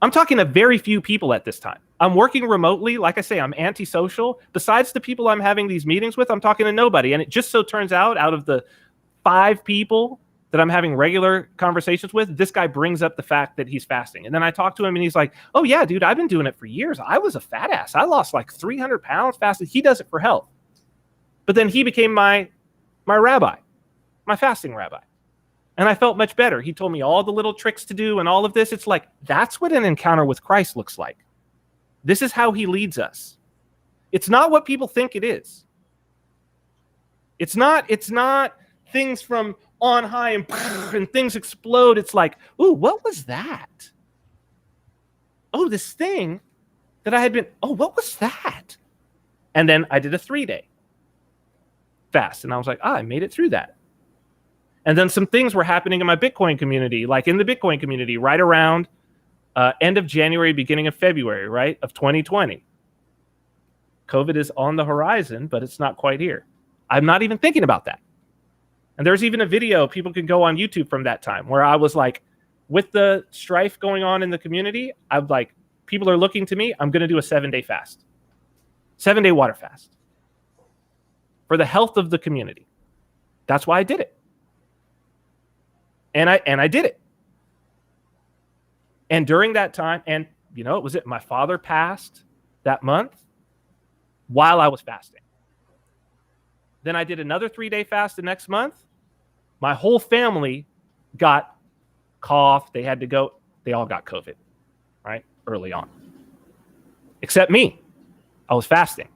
I'm talking to very few people at this time. I'm working remotely. Like I say, I'm antisocial. Besides the people I'm having these meetings with, I'm talking to nobody. And it just so turns out of the 5 people that I'm having regular conversations with, this guy brings up the fact that he's fasting. And then I talk to him and he's like, oh yeah, dude, I've been doing it for years. I was a fat ass. I lost like 300 pounds fasting. He does it for health. But then he became my rabbi, my fasting rabbi. And I felt much better. He told me all the little tricks to do and all of this. It's like, that's what an encounter with Christ looks like. This is how he leads us. It's not what people think it is. It's not things from on high and things explode. It's like, ooh, what was that? Oh, this thing that I had been, what was that? And then I did a 3-day fast. And I was like, I made it through that. And then some things were happening in my Bitcoin community, like in the Bitcoin community right around end of January, beginning of February, right, of 2020. COVID is on the horizon, but it's not quite here. I'm not even thinking about that. And there's even a video people can go on YouTube from that time where I was like, with the strife going on in the community, I'm like, people are looking to me. I'm going to do a 7-day fast, 7-day water fast for the health of the community. That's why I did it. And I did it. And during that time, and my father passed that month while I was fasting. Then I did another 3-day fast the next month. My whole family got cough. They had to go. They all got COVID, right? Early on. except me. I was fasting.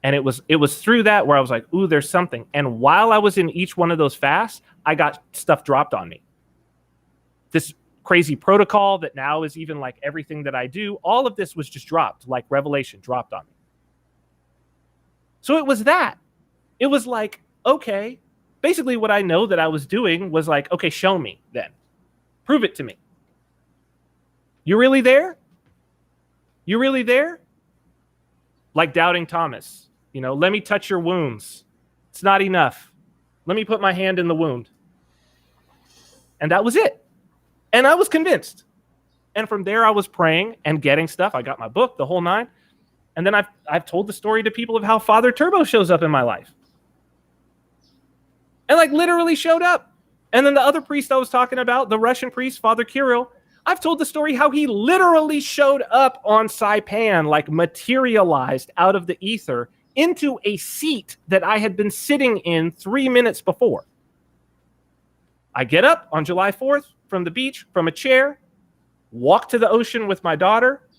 And it was through that where I was like, ooh, there's something. And while I was in each one of those fasts, I got stuff dropped on me. This crazy protocol that now is even like everything that I do, all of this was just dropped, like revelation dropped on me. So it was that. It was like, okay, basically what I know that I was doing was like, okay, show me then. Prove it to me. You really there? You really there? Like doubting Thomas. You know, let me touch your wounds. It's not enough. Let me put my hand in the wound. And that was it. And I was convinced. And from there, I was praying and getting stuff. I got my book, the whole nine. And then I've told the story to people of how Father Turbo shows up in my life. And like literally showed up. And then the other priest I was talking about, the Russian priest, Father Kirill, I've told the story how he literally showed up on Saipan, like materialized out of the ether into a seat that I had been sitting in 3 minutes before. I get up on July 4th from the beach, from a chair, walk to the ocean with my daughter,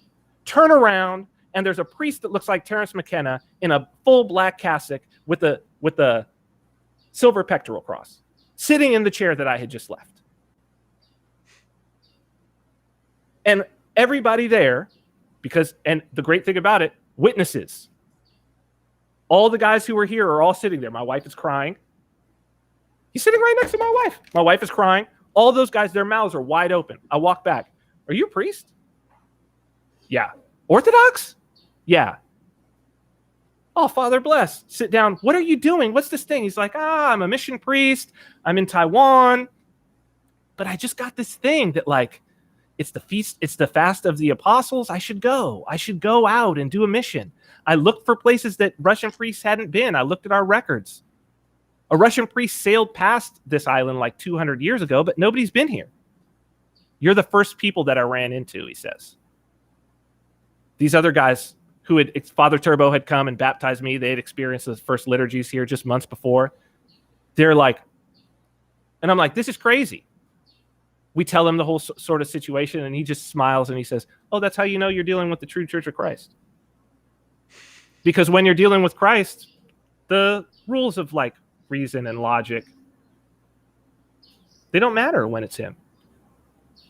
turn around, and there's a priest that looks like Terrence McKenna in a full black cassock with a silver pectoral cross, sitting in the chair that I had just left. And everybody there, and the great thing about it, witnesses. All the guys who were here are all sitting there. My wife is crying. He's sitting right next to my wife. My wife is crying. All those guys, their mouths are wide open. I walk back. Are you a priest? Yeah. Orthodox? Yeah. Oh, Father bless. Sit down. What are you doing? What's this thing? He's like, I'm a mission priest. I'm in Taiwan. But I just got this thing that like, it's the feast. It's the fast of the apostles. I should go. I should go out and do a mission. I looked for places that Russian priests hadn't been. I looked at our records. A Russian priest sailed past this island like 200 years ago, but nobody's been here. You're the first people that I ran into, he says. These other guys Father Turbo had come and baptized me. They had experienced the first liturgies here just months before. They're like, and I'm like, this is crazy. We tell him the whole sort of situation, and he just smiles and he says, oh, that's how you know you're dealing with the true Church of Christ. Because when you're dealing with Christ, the rules of like reason and logic, they don't matter when it's him.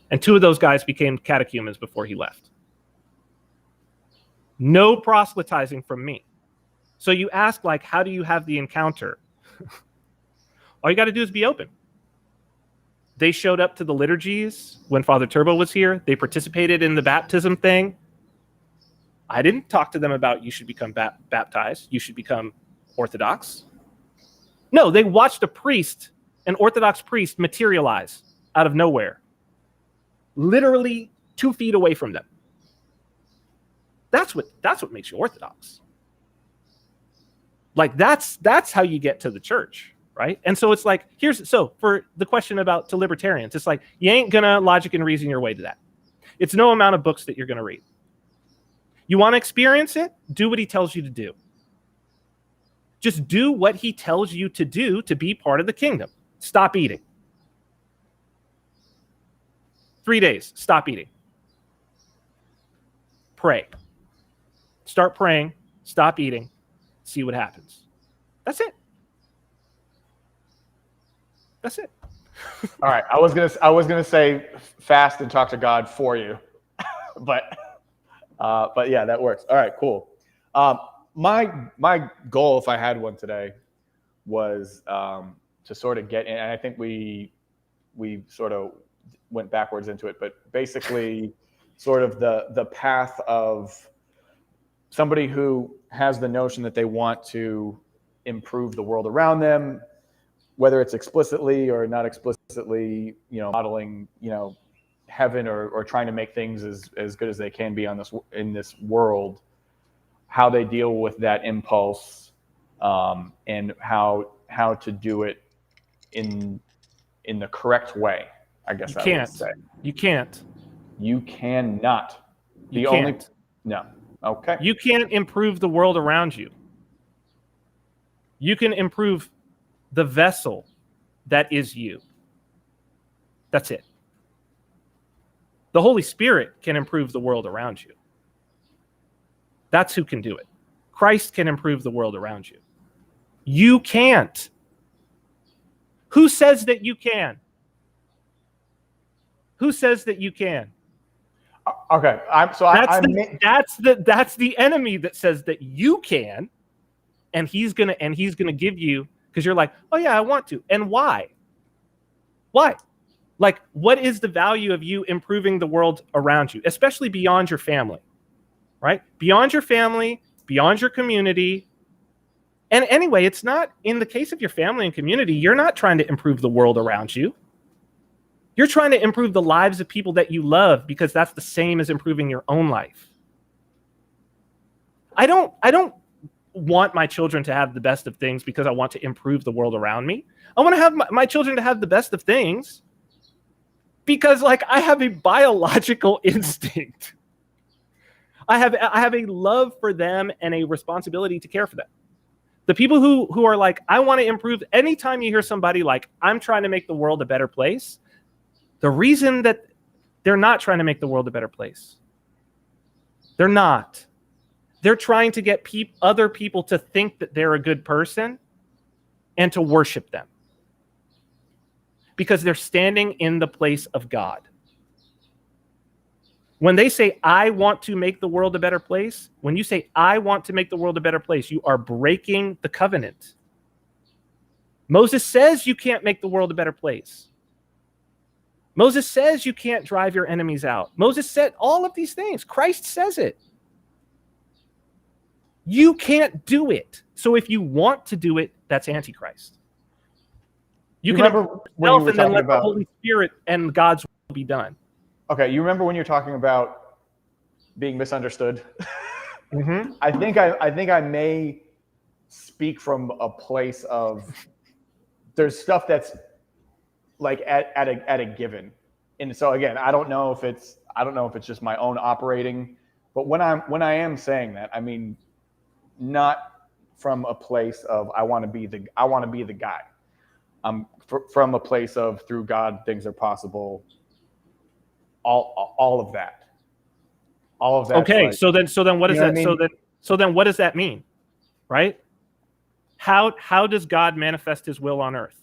And 2 of those guys became catechumens before he left. No proselytizing from me. So you ask, like, how do you have the encounter? All you got to do is be open. They showed up to the liturgies when Father Turbo was here. They participated in the baptism thing. I didn't talk to them about you should become baptized. You should become Orthodox. No, they watched an Orthodox priest materialize out of nowhere. Literally 2 feet away from them. That's what makes you Orthodox. Like that's how you get to the church, right? And so it's like, so for the question about to libertarians, it's like, you ain't gonna logic and reason your way to that. It's no amount of books that you're gonna read. You want to experience it? Do what he tells you to do. Just do what he tells you to do to be part of the kingdom. Stop eating. 3 days, stop eating. Pray. Start praying, stop eating, see what happens. That's it. That's it. All right. I was gonna say fast and talk to God for you, but yeah, that works. All right, cool. My goal, if I had one today, was to sort of get in, and I think we sort of went backwards into it, but basically sort of the path of somebody who has the notion that they want to improve the world around them, whether it's explicitly or not explicitly, modeling, heaven or trying to make things as good as they can be in this world, how they deal with that impulse, and how to do it in the correct way. I guess I would say. You can't. You cannot. No. Okay. You can't improve the world around you. You can improve the vessel that is you. That's it. The Holy Spirit can improve the world around you. That's who can do it. Christ can improve the world around you. You can't. Who says that you can? Who says that you can? Okay, That's the enemy that says that you can, and he's gonna give you, because you're like, oh yeah, I want to. And why? Why? Like, what is the value of you improving the world around you, especially beyond your family, right? Beyond your family, beyond your community. And anyway, it's not, in the case of your family and community, you're not trying to improve the world around you. You're trying to improve the lives of people that you love, because that's the same as improving your own life. I don't want my children to have the best of things because I want to improve the world around me. I want to have my children to have the best of things because, like, I have a biological instinct. I have a love for them and a responsibility to care for them. The people who are like, I want to improve, anytime you hear somebody like, I'm trying to make the world a better place, the reason that they're not trying to make the world a better place, they're not. They're trying to get other people to think that they're a good person and to worship them, because they're standing in the place of God. When they say, I want to make the world a better place, when you say, I want to make the world a better place, you are breaking the covenant. Moses says you can't make the world a better place. Moses says you can't drive your enemies out. Moses said all of these things. Christ says it. You can't do it. So if you want to do it, that's Antichrist. You can remember when you were and then talking let about the Holy Spirit and God's will be done. Okay, you remember when you're talking about being misunderstood? Mm-hmm. I think I may speak from a place of, there's stuff that's like at a given, and so again, I don't know if it's just my own operating, but when I am saying that, I mean, not from a place of I want to be the guy. From a place of, through God things are possible. All of that. Okay, like, so then what does that mean? so then what does that mean? Right? How does God manifest his will on earth?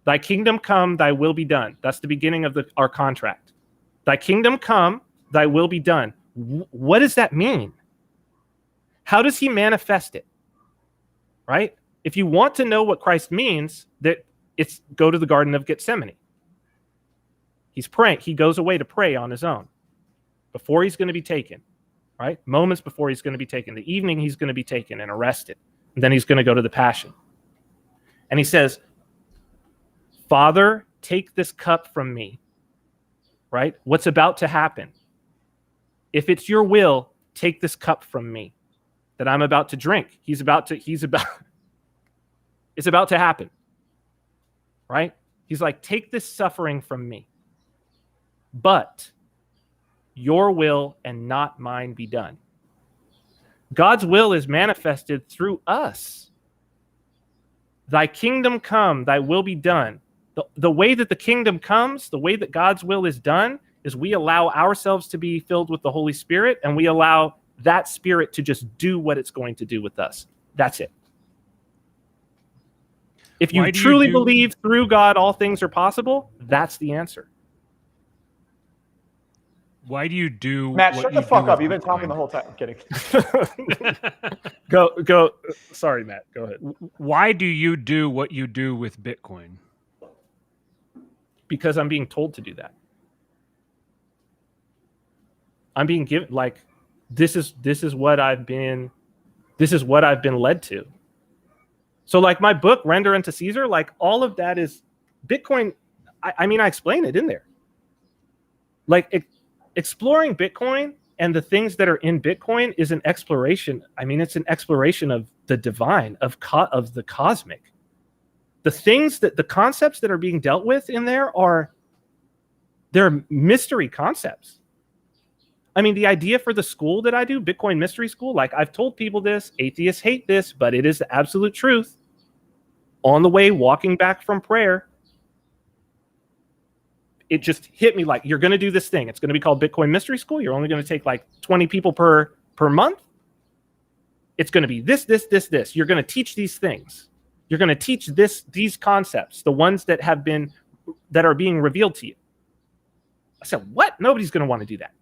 Thy kingdom come, thy will be done. That's the beginning of our contract. Thy kingdom come, thy will be done. What does that mean? How does he manifest it? Right? If you want to know what Christ means, that it's go to the Garden of Gethsemane. He's praying. He goes away to pray on his own before he's going to be taken, right? Moments before he's going to be taken. The evening he's going to be taken and arrested. And then he's going to go to the Passion. And he says, Father, take this cup from me, right? What's about to happen? If it's your will, take this cup from me that I'm about to drink. It's about to happen, right? He's like, take this suffering from me. But your will and not mine be done. God's will is manifested through us. Thy kingdom come, thy will be done. The way that the kingdom comes, the way that God's will is done, is we allow ourselves to be filled with the Holy Spirit, and we allow that Spirit to just do what it's going to do with us. That's it. If you truly believe through God all things are possible, that's the answer. Why do you do Matt, what shut you the fuck do up. with You've been Bitcoin? talking the whole time. I'm kidding. Go. Sorry, Matt. Go ahead. Why do you do what you do with Bitcoin? Because I'm being told to do that. I'm being given, like, this is what I've been led to. So, like, my book, Render Unto Caesar, like, all of that is Bitcoin. I mean, I explain it in there. Like, exploring Bitcoin and the things that are in Bitcoin is an exploration. I mean, it's an exploration of the divine, of the cosmic. The things the concepts that are being dealt with in there they're mystery concepts. I mean, the idea for the school that I do, Bitcoin Mystery School, like, I've told people this, atheists hate this, but it is the absolute truth. On the way, walking back from prayer, it just hit me like, you're going to do this thing. It's going to be called Bitcoin Mystery School. You're only going to take like 20 people per month. It's going to be this. You're going to teach these things. You're going to teach these concepts, the ones that are being revealed to you. I said, what? Nobody's going to want to do that.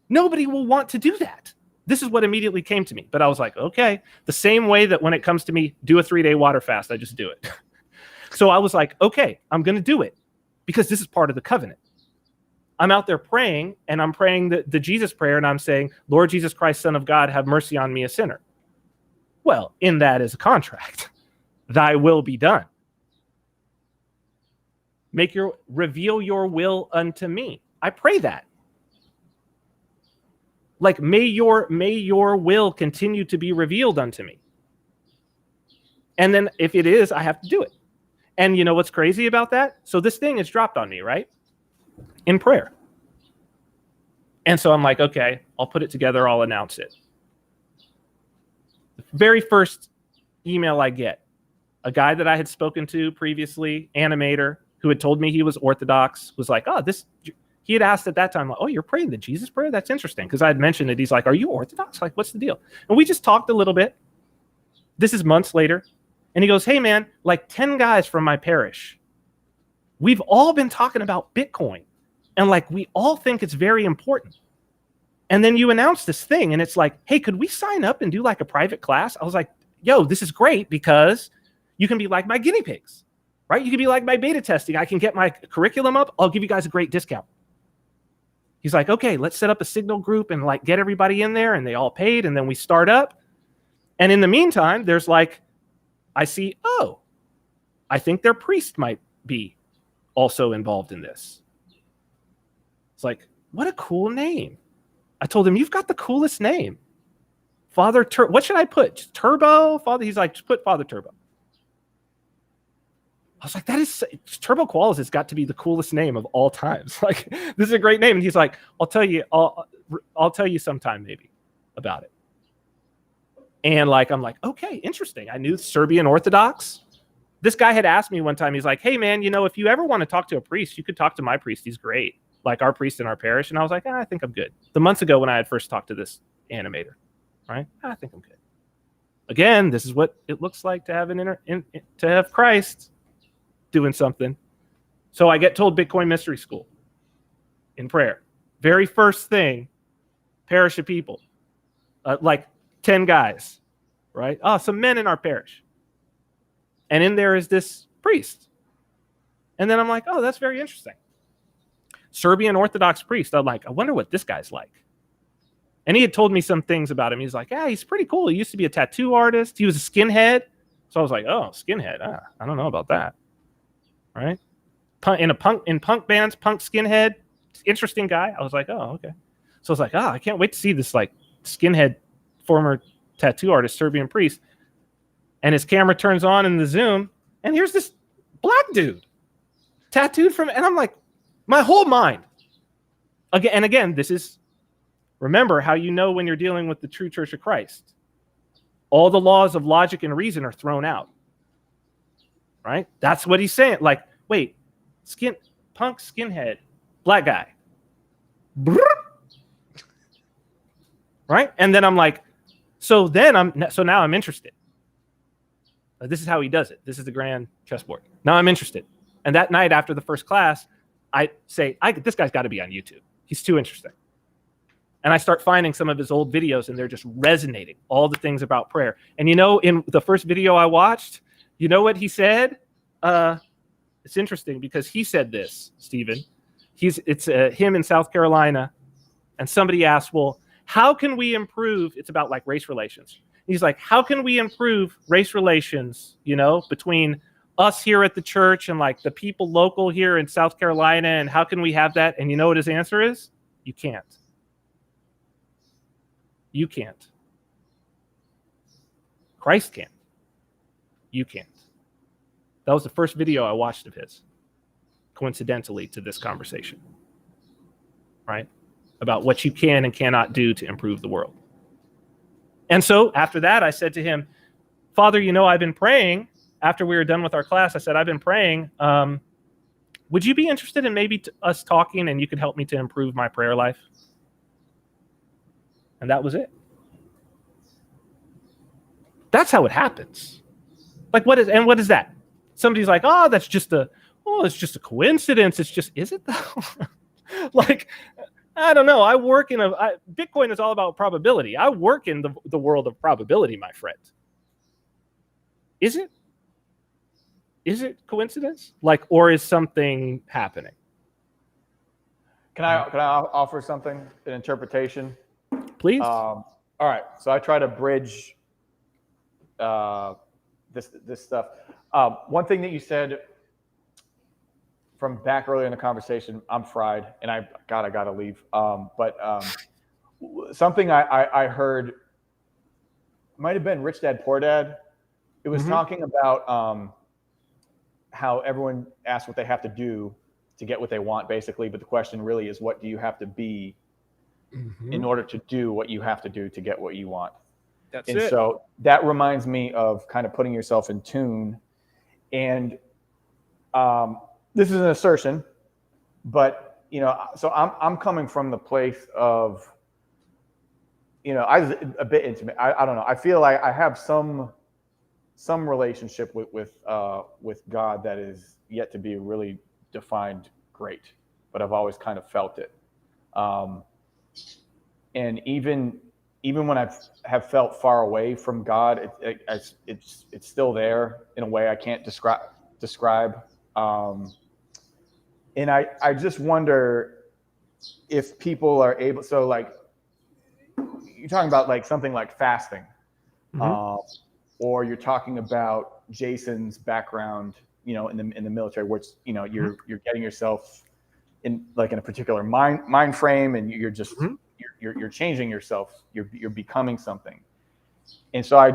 Nobody will want to do that. This is what immediately came to me. But I was like, okay, the same way that when it comes to me, do a 3-day water fast, I just do it. So I was like, okay, I'm going to do it because this is part of the covenant. I'm out there praying, and I'm praying the Jesus prayer, and I'm saying, Lord Jesus Christ, Son of God, have mercy on me, a sinner. Well, in that is a contract. Thy will be done. Reveal your will unto me. I pray that. Like, may your will continue to be revealed unto me. And then if it is, I have to do it. And you know what's crazy about that? So this thing is dropped on me, right? In prayer. And so I'm like, okay, I'll put it together. I'll announce it. The very first email I get, a guy that I had spoken to previously, animator, who had told me he was Orthodox, was like, he had asked at that time, like, oh, you're praying the Jesus prayer? That's interesting. Because I had mentioned it. He's like, are you Orthodox? Like, what's the deal? And we just talked a little bit. This is months later. And he goes, hey, man, like 10 guys from my parish, we've all been talking about Bitcoin. And like, we all think it's very important. And then you announce this thing. And it's like, hey, could we sign up and do like a private class? I was like, yo, this is great because you can be like my guinea pigs, right? You can be like my beta testing. I can get my curriculum up. I'll give you guys a great discount. He's like, okay, let's set up a Signal group and like get everybody in there. And they all paid. And then we start up. And in the meantime, there's like, I see, oh, I think their priest might be also involved in this. It's like, what a cool name. I told him, you've got the coolest name. Father, what should I put? Just Turbo? Father? He's like, just put Father Turbo. I was like, Turbo Koalas has got to be the coolest name of all times. Like, this is a great name. And he's like, I'll tell you sometime maybe about it. And like, I'm like, okay, interesting. I knew Serbian Orthodox. This guy had asked me one time, he's like, hey man, if you ever want to talk to a priest, you could talk to my priest. He's great. Like our priest in our parish. And I was like, I think I'm good. The months ago when I had first talked to this animator, right? I think I'm good. Again, this is what it looks like to have to have Christ doing something. So I get told Bitcoin Mystery School in prayer. Very first thing, parish of people, like 10 guys, right? Oh, some men in our parish. And in there is this priest. And then I'm like, oh, that's very interesting. Serbian Orthodox priest. I'm like, I wonder what this guy's like. And he had told me some things about him. He's like, yeah, he's pretty cool. He used to be a tattoo artist. He was a skinhead. So I was like, oh, skinhead. I don't know about that. Right? In punk bands, punk skinhead, interesting guy. I was like, oh, okay. So I was like, I can't wait to see this like skinhead former tattoo artist, Serbian priest. And his camera turns on in the Zoom, and here's this black dude tattooed from, and I'm like, my whole mind. Again, this is, remember how you know when you're dealing with the true Church of Christ. All the laws of logic and reason are thrown out. Right? That's what he's saying. Like, wait, punk skinhead, black guy. Right? And then I'm like, so now I'm interested. This is how he does it. This is the grand chessboard. Now I'm interested. And that night after the first class, I say, this guy's got to be on YouTube. He's too interesting. And I start finding some of his old videos, and they're just resonating, all the things about prayer. And in the first video I watched, you know what he said? It's interesting because he said this, Stephen. It's him in South Carolina. And somebody asked, well, how can we improve? It's about like race relations. He's like, how can we improve race relations, between us here at the church and like the people local here in South Carolina? And how can we have that? And you know what his answer is? You can't. You can't. Christ can't. You can't. That was the first video I watched of his, coincidentally, to this conversation, right? About what you can and cannot do to improve the world. And so after that, I said to him, Father, I've been praying. After we were done with our class, I said, I've been praying would you be interested in maybe us talking and you could help me to improve my prayer life? And that was it. That's how it happens. Like, what is that? Somebody's like, oh, it's just a coincidence. It's just, is it though? Like, I don't know. Bitcoin is all about probability. I work in the world of probability, my friend. Is it? Is it coincidence? Like, or is something happening? Can I offer something, an interpretation? Please. All right. So I try to bridge this stuff. One thing that you said from back earlier in the conversation, I'm fried, and I gotta leave. But something I heard might have been Rich Dad Poor Dad. It was talking about how everyone asks what they have to do to get what they want, basically. But the question really is, what do you have to be in order to do what you have to do to get what you want? That's and it. So that reminds me of kind of putting yourself in tune. And this is an assertion, but so I'm coming from the place of, I was a bit intimate. I don't know. I feel like I have some relationship with God that is yet to be really defined great, but I've always kind of felt it. And even when I have felt far away from God, it's still there in a way I can't describe. And I just wonder if people are able. So like you're talking about like something like fasting, or you're talking about Jason's background, in the military, which you're getting yourself in like in a particular mind frame, and you're just you're changing yourself. You're becoming something. And so I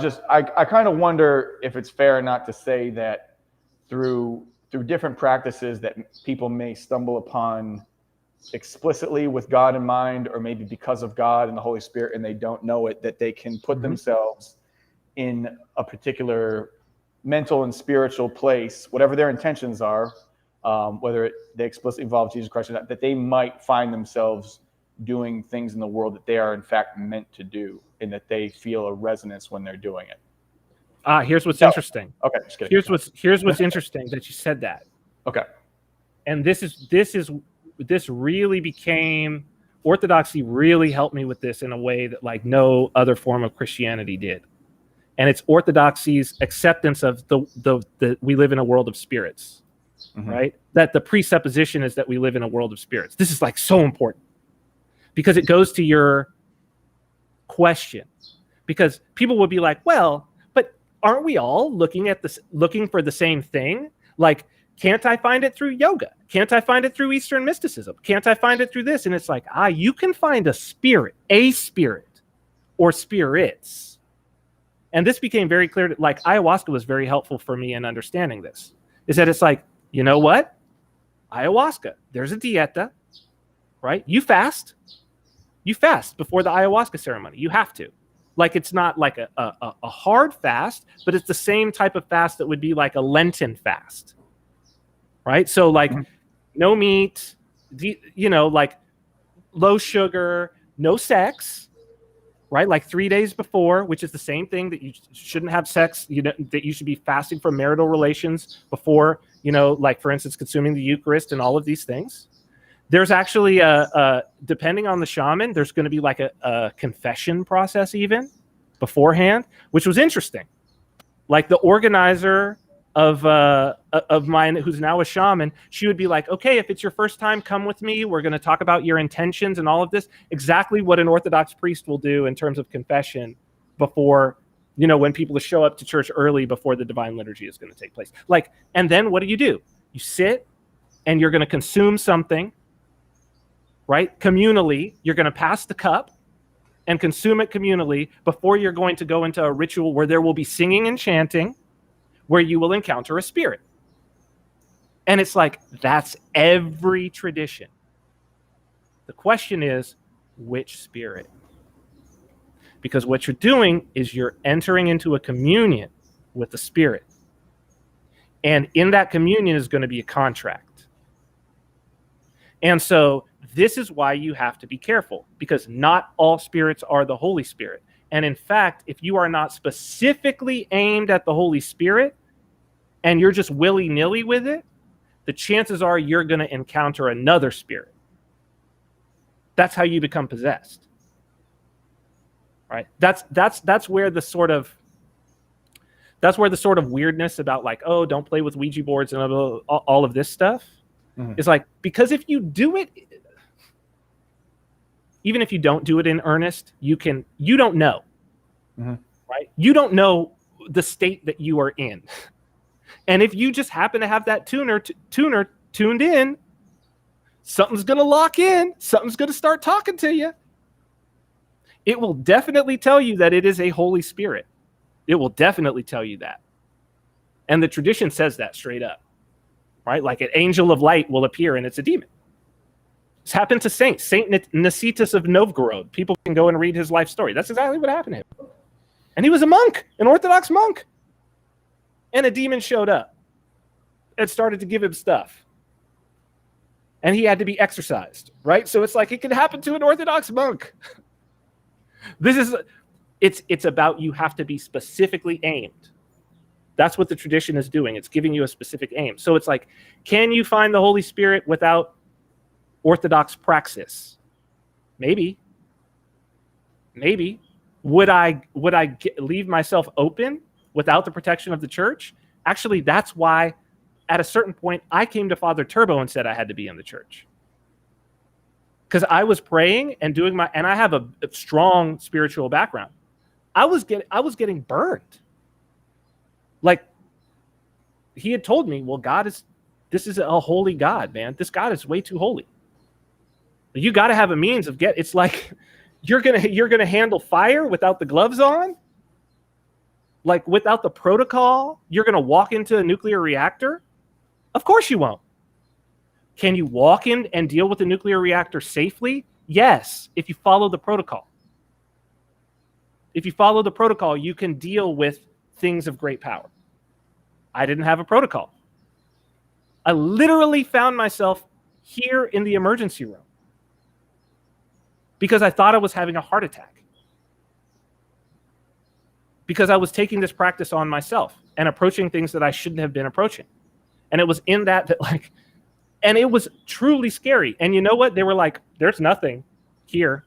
kind of wonder if it's fair not to say that through different practices that people may stumble upon explicitly with God in mind, or maybe because of God and the Holy Spirit and they don't know it, that they can put themselves in a particular mental and spiritual place, whatever their intentions are, whether they explicitly involve Jesus Christ or not, that they might find themselves doing things in the world that they are in fact meant to do, and that they feel a resonance when they're doing it. Here's what's interesting. Okay, just kidding. Here's what's interesting that you said that. Okay. And this really became, Orthodoxy really helped me with this in a way that like no other form of Christianity did. And it's Orthodoxy's acceptance of the we live in a world of spirits, right? That the presupposition is that we live in a world of spirits. This is like so important because it goes to your question. Because people would be like, well, but aren't we all looking for the same thing? Like, can't I find it through yoga? Can't I find it through Eastern mysticism? Can't I find it through this? And it's like, you can find a spirit, or spirits. And this became very clear. Like ayahuasca was very helpful for me in understanding this. Is that it's like, you know what? Ayahuasca, there's a dieta, right? You fast before the ayahuasca ceremony. You have to. Like it's not like a hard fast, but it's the same type of fast that would be like a Lenten fast. Right? So like no meat, like low sugar, no sex, right? Like 3 days before, which is the same thing that you shouldn't have sex, that you should be fasting from marital relations before, like for instance, consuming the Eucharist and all of these things. There's actually depending on the shaman, there's going to be like a confession process even beforehand, which was interesting. Like the organizer of mine, who's now a shaman, she would be like, okay, if it's your first time, come with me. We're going to talk about your intentions and all of this. Exactly what an Orthodox priest will do in terms of confession before, when people show up to church early before the divine liturgy is going to take place. Like, and then what do? You sit and you're going to consume something, right? Communally, you're going to pass the cup and consume it communally before you're going to go into a ritual where there will be singing and chanting, where you will encounter a spirit. And it's like, that's every tradition. The question is, which spirit? Because what you're doing is you're entering into a communion with the spirit. And in that communion is going to be a contract. And so this is why you have to be careful, because not all spirits are the Holy Spirit. And in fact, if you are not specifically aimed at the Holy Spirit and you're just willy-nilly with it, the chances are you're going to encounter another spirit. That's how you become possessed. Right? That's where the sort of weirdness about like, oh, don't play with Ouija boards and all of this stuff is like, because if you do it, even if you don't do it in earnest, you don't know, right? You don't know the state that you are in. And if you just happen to have that tuner tuned in, something's going to lock in. Something's going to start talking to you. It will definitely tell you that it is a Holy Spirit. It will definitely tell you that. And the tradition says that straight up, right? Like an angel of light will appear and it's a demon. This happened to Saint Nicetas of Novgorod. People can go and read his life story. That's exactly what happened to him. And he was a monk, an Orthodox monk. And a demon showed up and started to give him stuff. And he had to be exorcised, right? So it's like it could happen to an Orthodox monk. It's about, you have to be specifically aimed. That's what the tradition is doing. It's giving you a specific aim. So it's like, can you find the Holy Spirit without Orthodox praxis? Maybe. Would I leave myself open without the protection of the church? Actually, that's why at a certain point I came to Father Turbo and said I had to be in the church. Because I was praying and and I have a strong spiritual background. I was getting burned. Like, he had told me, well, this is a holy God, man. This God is way too holy. You got to have a means of it's like, you're gonna handle fire without the gloves on? Like, without the protocol, you're gonna walk into a nuclear reactor? Of course you won't. Can you walk in and deal with the nuclear reactor safely? Yes, if you follow the protocol. If you follow the protocol, you can deal with things of great power. I didn't have a protocol. I literally found myself here in the emergency room because I thought I was having a heart attack. Because I was taking this practice on myself and approaching things that I shouldn't have been approaching. And it was in that like, and it was truly scary. And you know what? They were like, there's nothing here.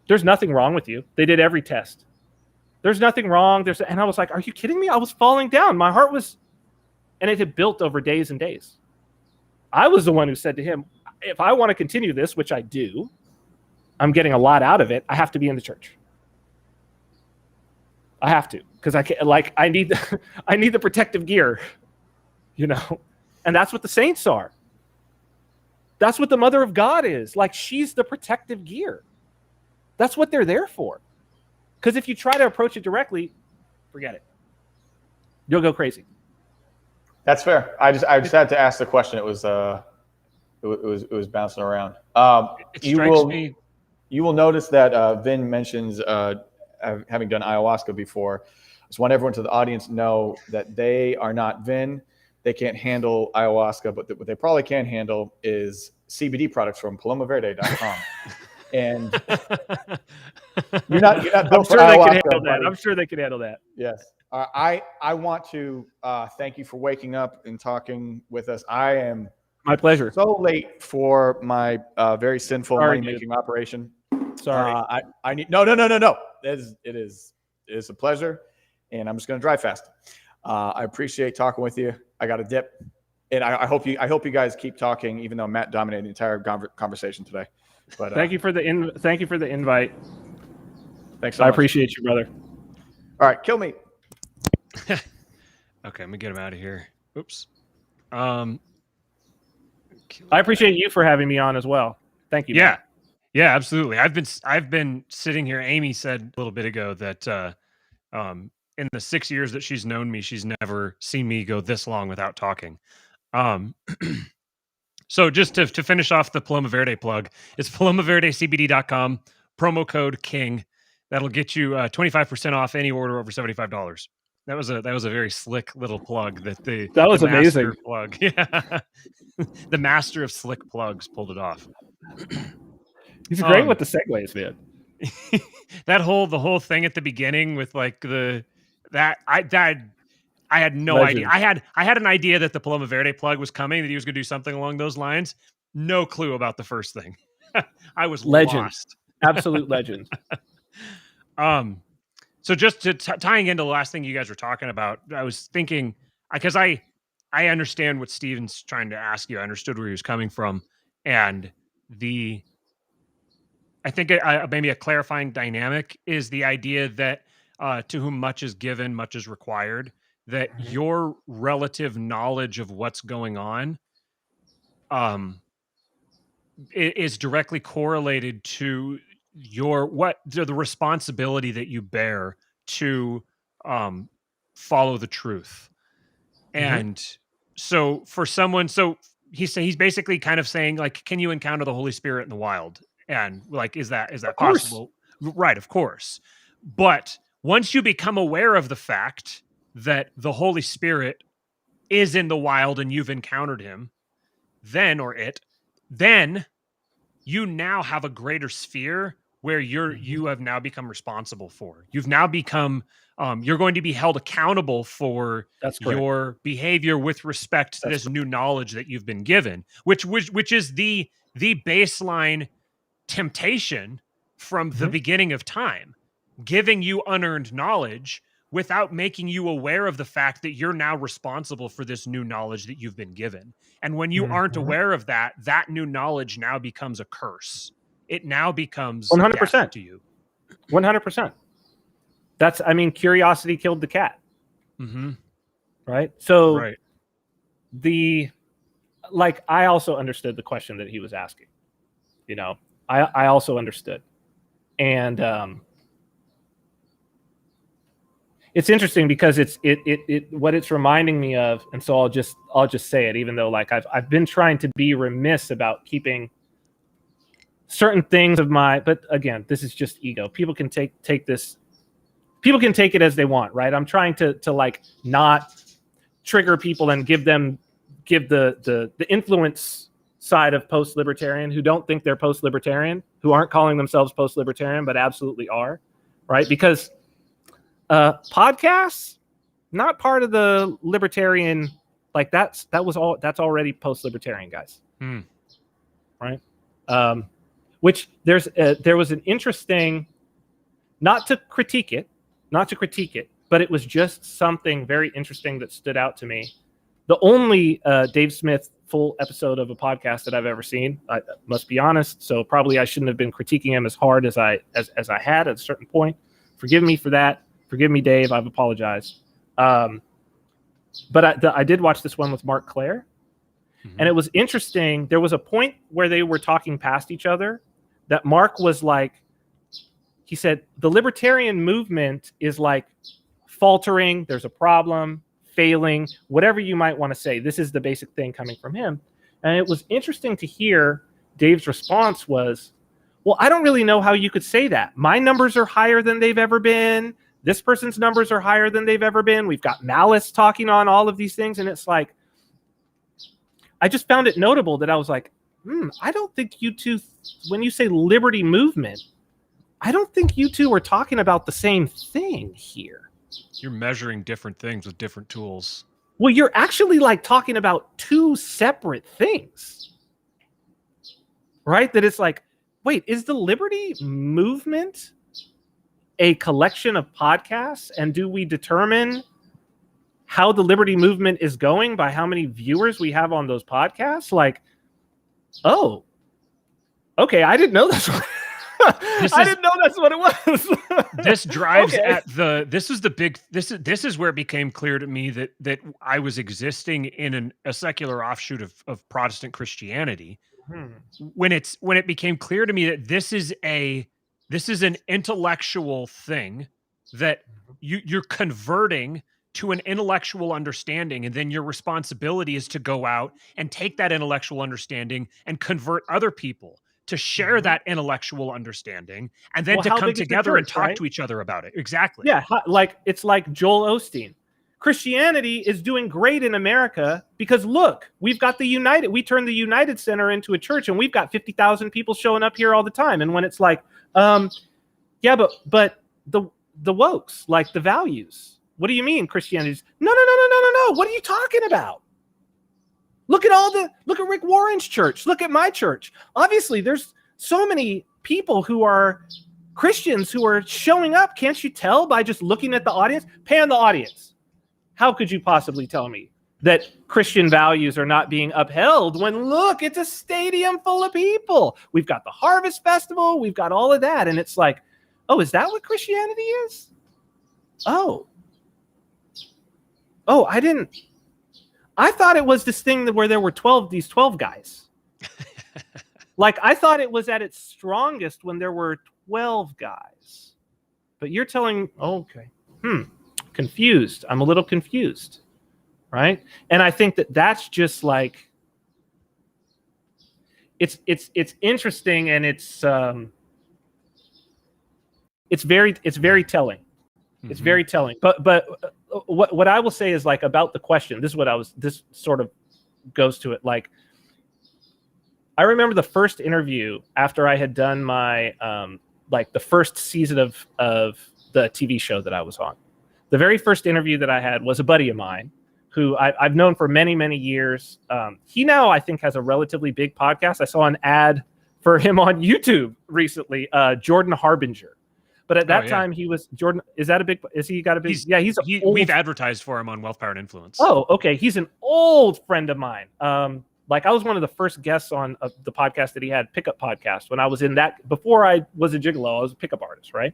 There's nothing wrong with you. They did every test. There's nothing wrong. And I was like, are you kidding me? I was falling down. My heart was, and it had built over days and days. I was the one who said to him, if I want to continue this, which I do, I'm getting a lot out of it, I have to be in the church. I have to, because I need the protective gear, you know? And that's what the saints are. That's what the Mother of God is. Like, she's the protective gear. That's what they're there for. Because if you try to approach it directly, forget it. You'll go crazy. That's fair. I just had to ask the question. It was bouncing around. You will notice that Vin mentions having done ayahuasca before. I just want everyone to the audience know that they are not Vin. They can't handle ayahuasca, but what they probably can handle is CBD products from palomaverde.com. And you're not built for ayahuasca. I'm sure they can handle that. Yes. I want to thank you for waking up and talking with us. I am my pleasure. So late for my very sinful money-making operation. Sorry. I need no. It is a pleasure, and I'm just going to drive fast. I appreciate talking with you. I got a dip, and I hope you guys keep talking, even though Matt dominated the entire conversation today. But thank you for the invite. Thanks so much. I appreciate you, brother. All right, kill me. Okay, let me get him out of here. Oops. I appreciate you for having me on as well. Thank you. Yeah. Yeah, absolutely. I've been sitting here. Amy said a little bit ago that in the 6 years that she's known me, she's never seen me go this long without talking. So just to finish off the Paloma Verde plug, it's palomaverdecbd.com, promo code KING. That'll get you 25% off any order over $75. That was a very slick little plug that that was the amazing master plug. Yeah. The master of slick plugs pulled it off. He's great with the segues, man. The whole thing at the beginning with like I had no idea. I had an idea that the Paloma Verde plug was coming, that he was going to do something along those lines. No clue about the first thing. I was lost. Absolute legend. So just to tying into the last thing you guys were talking about, I was thinking, because I understand what Steven's trying to ask you. I understood where he was coming from, and I think maybe a clarifying dynamic is the idea that to whom much is given, much is required. That your relative knowledge of what's going on is directly correlated to the responsibility that you bear to follow the truth. And so for someone, he's basically kind of saying, like, can you encounter the Holy Spirit in the wild? And like, is that possible? Right, of course. But once you become aware of the fact that the Holy Spirit is in the wild and you've encountered him, then you now have a greater sphere where you have now become responsible for. You've now become you're going to be held accountable for your behavior with respect to this new knowledge that you've been given, which is the baseline temptation from the beginning of time, giving you unearned knowledge without making you aware of the fact that you're now responsible for this new knowledge that you've been given. And when you aren't aware of that new knowledge now becomes a curse. It now becomes 100% to you. 100%. Curiosity killed the cat. Right? So I also understood the question that he was asking. You know, I also understood. And it's interesting because it what it's reminding me of, and so I'll just say it, even though like I've been trying to be remiss about keeping certain things of but again, this is just ego. People can take this. People can take it as they want, right? I'm trying to like not trigger people and give the influence side of post-libertarian who don't think they're post-libertarian, who aren't calling themselves post-libertarian, but absolutely are, right? Because podcasts, not part of the libertarian, like that's already post-libertarian, guys. Right? Which there was an interesting, not to critique it, but it was just something very interesting that stood out to me. The only Dave Smith full episode of a podcast that I've ever seen, I must be honest, so probably I shouldn't have been critiquing him as hard as I had at a certain point. Forgive me for that. Forgive me, Dave. I've apologized. But I did watch this one with Mark Claire, and it was interesting. There was a point where they were talking past each other that Mark was like, he said, the libertarian movement is like faltering. There's a problem, failing, whatever you might want to say. This is the basic thing coming from him. And it was interesting to hear Dave's response was, well, I don't really know how you could say that. My numbers are higher than they've ever been. This person's numbers are higher than they've ever been. We've got Malice talking on all of these things. And it's like, I just found it notable that I was like, I don't think you two, when you say liberty movement, I don't think you two are talking about the same thing here. You're measuring different things with different tools. Well, you're actually like talking about two separate things, right? That it's like, wait, is the liberty movement a collection of podcasts? And do we determine how the liberty movement is going by how many viewers we have on those podcasts? Like, oh, okay, I didn't know this. I didn't know that's what it was. This drives at this is where it became clear to me that I was existing in a secular offshoot of Protestant Christianity. When it became clear to me that this is an intellectual thing that you're converting to an intellectual understanding, and then your responsibility is to go out and take that intellectual understanding and convert other people to share that intellectual understanding, and then to come together and talk to each other about it. Exactly. Yeah, like it's like Joel Osteen. Christianity is doing great in America because look, we turned the United Center into a church, and we've got 50,000 people showing up here all the time. And when it's like, yeah, but the wokes, like the values, what do you mean Christianity's? No. What are you talking about? Look at Rick Warren's church. Look at my church. Obviously, there's so many people who are Christians who are showing up. Can't you tell by just looking at the audience? Pan the audience. How could you possibly tell me that Christian values are not being upheld when, look, it's a stadium full of people. We've got the Harvest Festival. We've got all of that. And it's like, oh, is that what Christianity is? Oh, I thought it was this thing where there were these 12 guys. Like, I thought it was at its strongest when there were 12 guys. But you're telling, okay, confused. I'm a little confused, right? And I think that's just like, it's interesting, and it's very telling. It's very telling. But what I will say is, like, about the question, this sort of goes to it. Like, I remember the first interview after I had done my like the first season of the TV show that I was on. The very first interview that I had was a buddy of mine who I've known for many, many years. He now, I think, has a relatively big podcast. I saw an ad for him on YouTube recently, Jordan Harbinger. But at that time, he was Jordan. Is that a big? Is he got a big? We've advertised for him on Wealth, Power, and Influence. Oh, okay. He's an old friend of mine. Like, I was one of the first guests on the podcast that he had, Pickup Podcast, when I was in that. Before I was a gigolo, I was a pickup artist, right?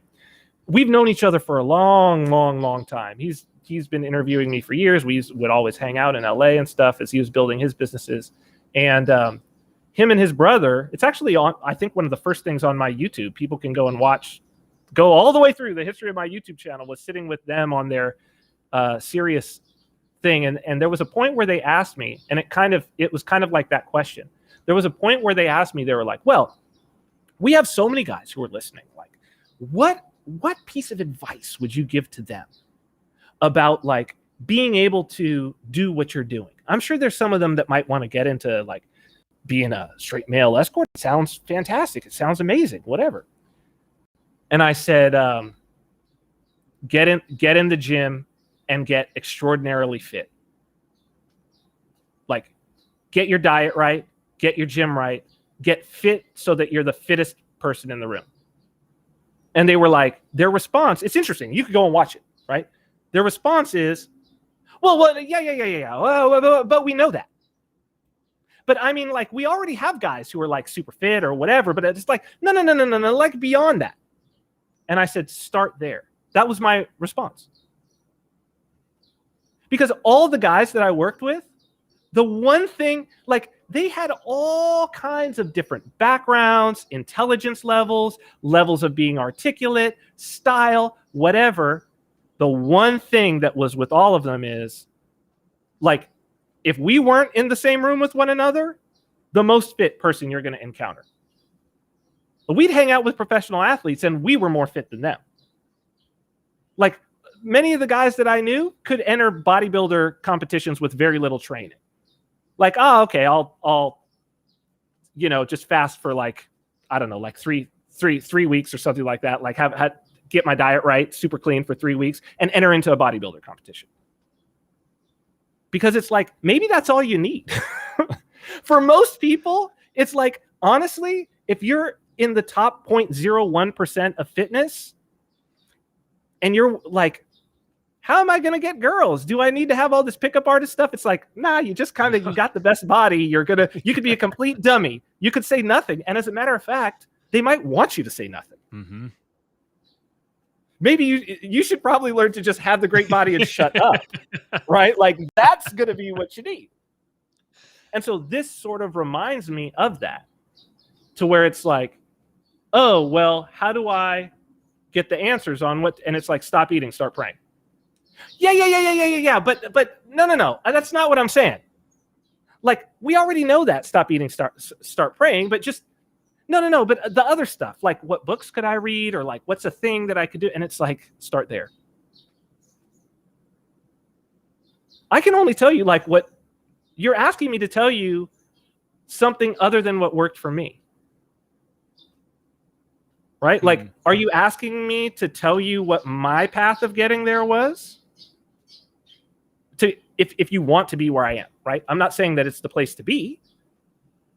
We've known each other for a long, long, long time. He's been interviewing me for years. We would always hang out in LA and stuff as he was building his businesses. And him and his brother, it's actually on, I think, one of the first things on my YouTube. People can go and watch. Go all the way through the history of my YouTube channel was sitting with them on their serious thing. And there was a point where they asked me, and it was kind of like that question. There was a point where they asked me, they were like, well, we have so many guys who are listening. Like, what piece of advice would you give to them about, like, being able to do what you're doing? I'm sure there's some of them that might want to get into, like, being a straight male escort. It sounds fantastic. It sounds amazing, whatever. And I said, get in the gym and get extraordinarily fit. Like, get your diet right, get your gym right, get fit so that you're the fittest person in the room. And they were like, their response, it's interesting. You could go and watch it, right? Their response is, well, yeah. Well, but we know that. But I mean, like, we already have guys who are, like, super fit or whatever, but it's like, no, like, beyond that. And I said, start there. That was my response. Because all the guys that I worked with, the one thing, like, they had all kinds of different backgrounds, intelligence levels of being articulate, style, whatever. The one thing that was with all of them is, like, if we weren't in the same room with one another, the most fit person you're going to encounter. But we'd hang out with professional athletes, and we were more fit than them. Like, many of the guys that I knew could enter bodybuilder competitions with very little training. Like, oh, okay, I'll just fast for, like, I don't know, like three weeks or something like that. Like, get my diet right, super clean for 3 weeks, and enter into a bodybuilder competition. Because it's like, maybe that's all you need. For most people, it's like, honestly, if you're in the top 0.01% of fitness, and you're like, how am I going to get girls? Do I need to have all this pickup artist stuff? It's like, nah, you just kind of, you got the best body. You could be a complete dummy. You could say nothing. And as a matter of fact, they might want you to say nothing. Mm-hmm. Maybe you should probably learn to just have the great body and shut up, right? Like, that's going to be what you need. And so this sort of reminds me of that, to where it's like, oh, well, how do I get the answers on what? And it's like, stop eating, start praying. Yeah. But no. That's not what I'm saying. Like, we already know that. Stop eating, start praying. But just no. But the other stuff, like, what books could I read, or like, what's a thing that I could do? And it's like, start there. I can only tell you like what you're asking me to tell you, something other than what worked for me. Right? Like, are you asking me to tell you what my path of getting there was? If you want to be where I am, right? I'm not saying that it's the place to be,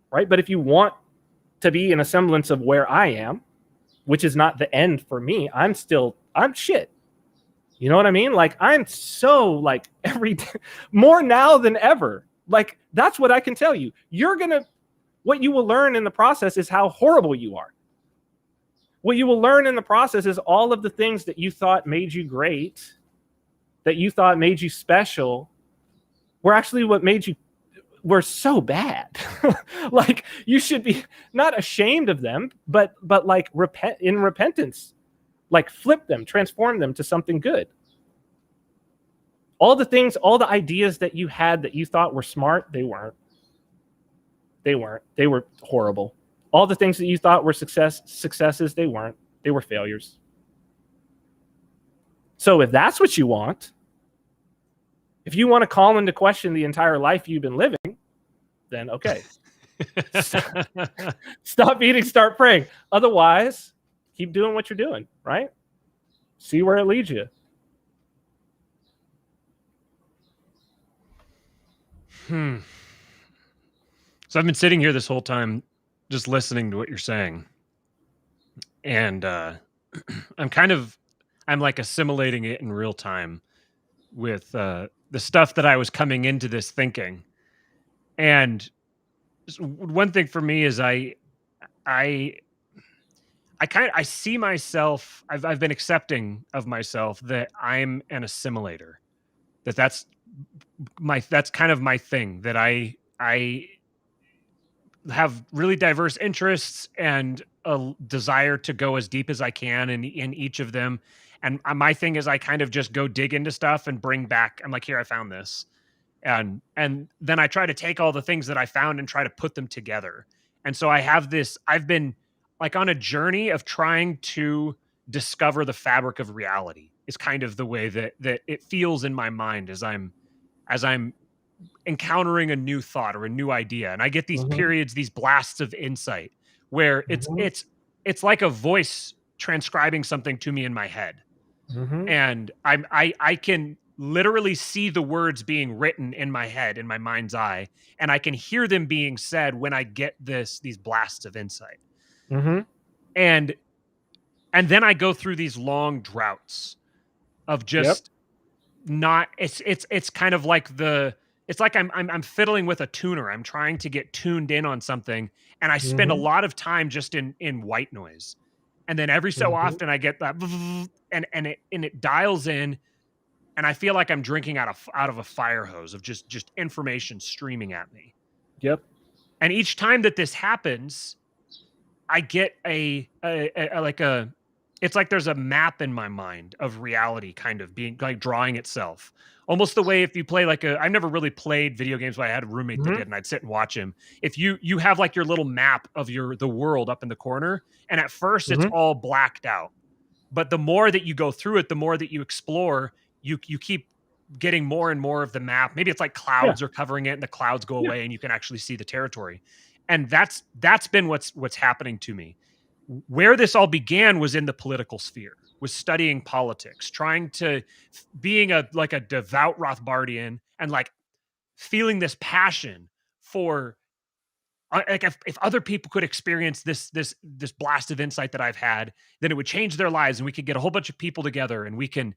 right? But if you want to be in a semblance of where I am, which is not the end for me, I'm shit. You know what I mean? Like, I'm so like more now than ever. Like, that's what I can tell you. What you will learn in the process is how horrible you are. What you will learn in the process is all of the things that you thought made you great, that you thought made you special, were actually what made you were so bad. Like, you should be not ashamed of them, but like in repentance, like flip them, transform them to something good. All the ideas that you had that you thought were smart, they weren't. They were horrible. All the things that you thought were successes, they weren't. They were failures. So if that's what you want, if you want to call into question the entire life you've been living, then okay. Stop eating, start praying. Otherwise, keep doing what you're doing, right? See where it leads you. So I've been sitting here this whole time just listening to what you're saying. And I'm like assimilating it in real time with the stuff that I was coming into this thinking. And one thing for me is I see myself, I've been accepting of myself that I'm an assimilator. That's kind of my thing, that I have really diverse interests and a desire to go as deep as I can in each of them. And my thing is I kind of just go dig into stuff and bring back, I'm like, here, I found this. And then I try to take all the things that I found and try to put them together. And so I've been like on a journey of trying to discover the fabric of reality is kind of the way that it feels in my mind as I'm encountering a new thought or a new idea. And I get these periods, these blasts of insight where it's like a voice transcribing something to me in my head. And I can literally see the words being written in my head, in my mind's eye, and I can hear them being said when I get these blasts of insight. And then I go through these long droughts of just not, it's kind of like it's like I'm fiddling with a tuner. I'm trying to get tuned in on something, and I spend a lot of time just in white noise. And then every so often I get that and it dials in, and I feel like I'm drinking out of a fire hose of just information streaming at me. And each time that this happens, I get it's like there's a map in my mind of reality kind of being like drawing itself. Almost the way if you play I've never really played video games, but I had a roommate that did, and I'd sit and watch him. If you have like your little map of the world up in the corner, and at first it's all blacked out. But the more that you go through it, the more that you explore, you keep getting more and more of the map. Maybe it's like clouds are covering it and the clouds go away and you can actually see the territory. And that's been what's happening to me. Where this all began was in the political sphere, was studying politics, trying to being a devout Rothbardian and like feeling this passion for like if other people could experience this blast of insight that I've had, then it would change their lives, and we could get a whole bunch of people together, and we could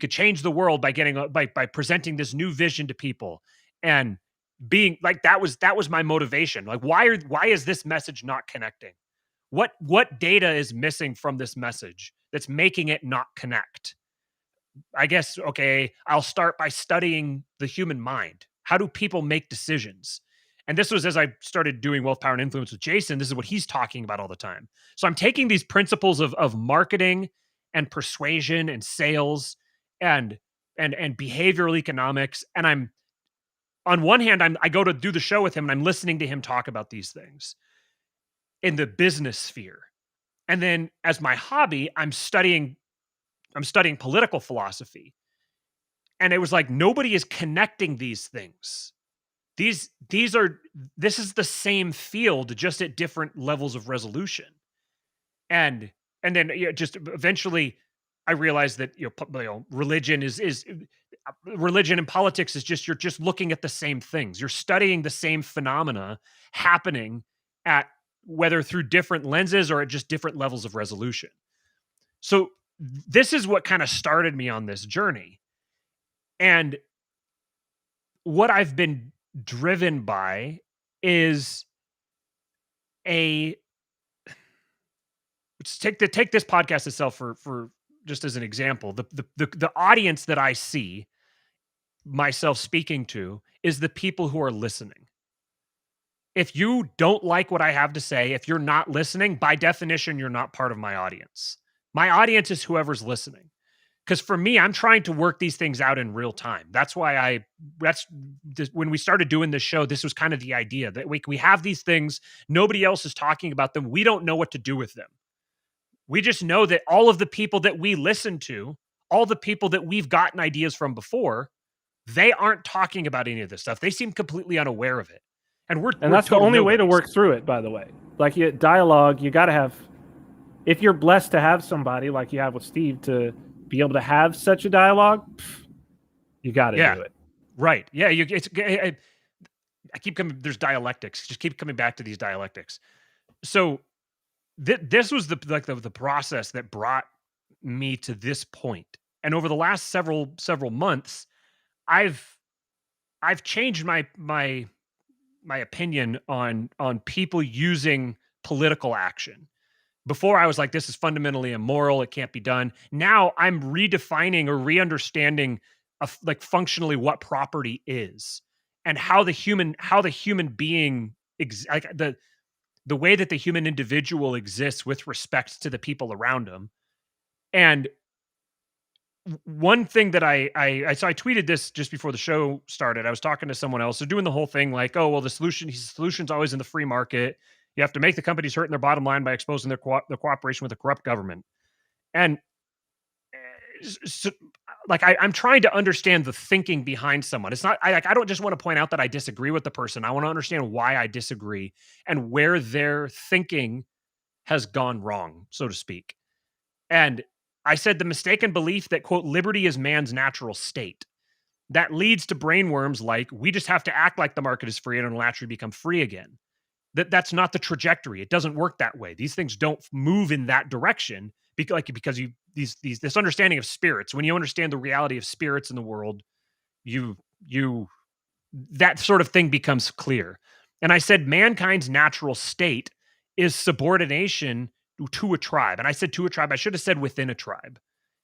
change the world by getting by presenting this new vision to people. And being like that was my motivation. Like, why is this message not connecting? What data is missing from this message that's making it not connect? I guess, okay, I'll start by studying the human mind. How do people make decisions? And this was as I started doing Wealth, Power, and Influence with Jason. This is what he's talking about all the time. So I'm taking these principles of marketing and persuasion and sales and behavioral economics. And I'm, on one hand, I go to do the show with him, and I'm listening to him talk about these things in the business sphere. And then as my hobby, I'm studying political philosophy. And it was like, nobody is connecting these things. This is the same field, just at different levels of resolution. And then just eventually I realized that, religion religion and politics is just, you're just looking at the same things. You're studying the same phenomena happening at, whether through different lenses or at just different levels of resolution. So this is what kind of started me on this journey. And what I've been driven by is take this podcast itself for just as an example. The audience that I see myself speaking to is the people who are listening. If you don't like what I have to say, if you're not listening, by definition, you're not part of my audience. My audience is whoever's listening. Because for me, I'm trying to work these things out in real time. That's why when we started doing this show, this was kind of the idea that we have these things. Nobody else is talking about them. We don't know what to do with them. We just know that all of the people that we listen to, all the people that we've gotten ideas from before, they aren't talking about any of this stuff. They seem completely unaware of it. And that's the only way to work through it, by the way. Like, dialogue, you got to have, if you're blessed to have somebody like you have with Steve to be able to have such a dialogue, you got to do it. Right. Yeah. I keep coming, there's dialectics. Just keep coming back to these dialectics. So this was the process that brought me to this point. And over the last several months, I've changed my opinion on people using political action. Before I was like, this is fundamentally immoral. It can't be done. Now I'm redefining or re-understanding functionally what property is and how the human being, the way that the human individual exists with respect to the people around him. And one thing that I tweeted this just before the show started. I was talking to someone else. They're doing the whole thing like, oh, well, the solution's always in the free market. You have to make the companies hurt in their bottom line by exposing their cooperation with a corrupt government. And so, I'm trying to understand the thinking behind someone. It's not, I don't just want to point out that I disagree with the person. I want to understand why I disagree and where their thinking has gone wrong, so to speak. And I said the mistaken belief that, quote, liberty is man's natural state. That leads to brainworms like, we just have to act like the market is free and it'll naturally become free again. That's not the trajectory. It doesn't work that way. These things don't move in that direction because this understanding of spirits. When you understand the reality of spirits in the world, that sort of thing becomes clear. And I said mankind's natural state is subordination to a tribe. And I said to a tribe. I should have said within a tribe.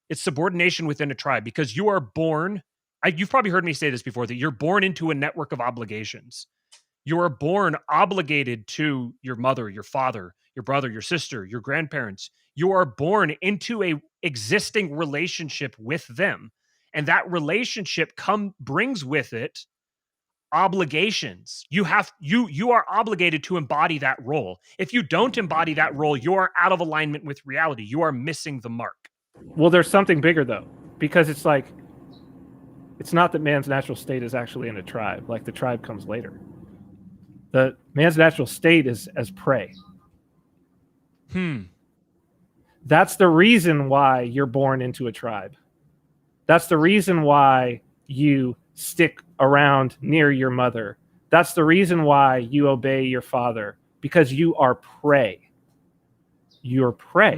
It's subordination within a tribe because you are born. You've probably heard me say this before, that you're born into a network of obligations. You are born obligated to your mother, your father, your brother, your sister, your grandparents. You are born into a existing relationship with them. And that relationship brings with it obligations. You are obligated to embody that role. If you don't embody that role, you are out of alignment with reality. You are missing the mark. Well, there's something bigger though, because it's like, it's not that man's natural state is actually in a tribe. Like, the tribe comes later. The man's natural state is as prey. That's the reason why you're born into a tribe. That's the reason why you stick around near your mother. That's the reason why you obey your father, because you are prey. You're prey.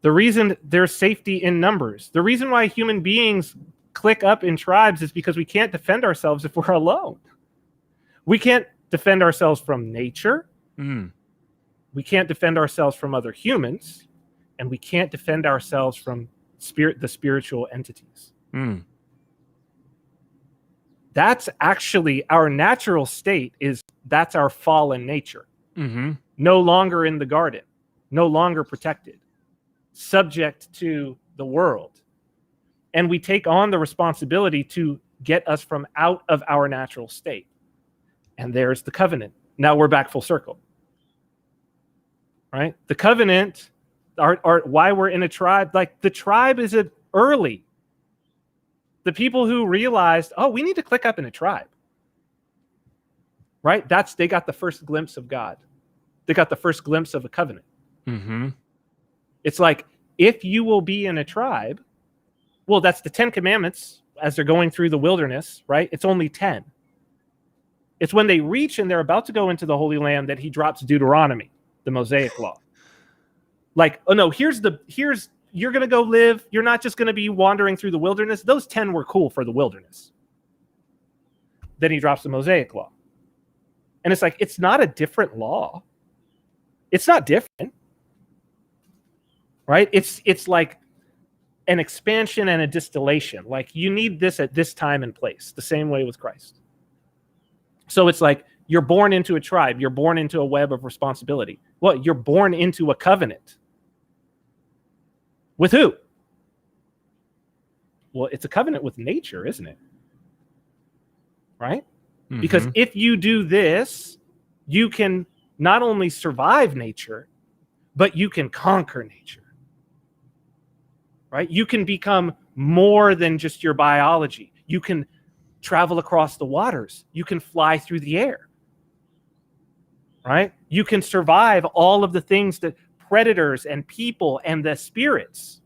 The reason there's safety in numbers, the reason why human beings click up in tribes is because we can't defend ourselves if we're alone. We can't defend ourselves from nature. We can't defend ourselves from other humans. And we can't defend ourselves from the spiritual entities. That's actually our natural state. That's our fallen nature. No longer in the garden, no longer protected, subject to the world. And we take on the responsibility to get us from out of our natural state. And there's the covenant. Now we're back full circle. Right? The covenant, why we're in a tribe, like the tribe is early. The people who realized, oh, we need to click up in a tribe. Right? They got the first glimpse of God. They got the first glimpse of a covenant. Mm-hmm. It's like, if you will be in a tribe, well, that's the 10 commandments as they're going through the wilderness, right? It's only 10. It's when they reach and they're about to go into the Holy Land that he drops Deuteronomy, the Mosaic law. Like, oh no, here's you're going to go live. You're not just going to be wandering through the wilderness. Those 10 were cool for the wilderness. Then he drops the Mosaic law. And it's like, it's not a different law. It's not different. Right? It's like an expansion and a distillation. Like, you need this at this time and place, the same way with Christ. So it's like, you're born into a tribe. You're born into a web of responsibility. Well, you're born into a covenant. With who? Well, it's a covenant with nature, isn't it? Right? Mm-hmm. Because if you do this, you can not only survive nature, but you can conquer nature. Right? You can become more than just your biology. You can travel across the waters. You can fly through the air. Right? You can survive all of the things that predators and people and the spirits.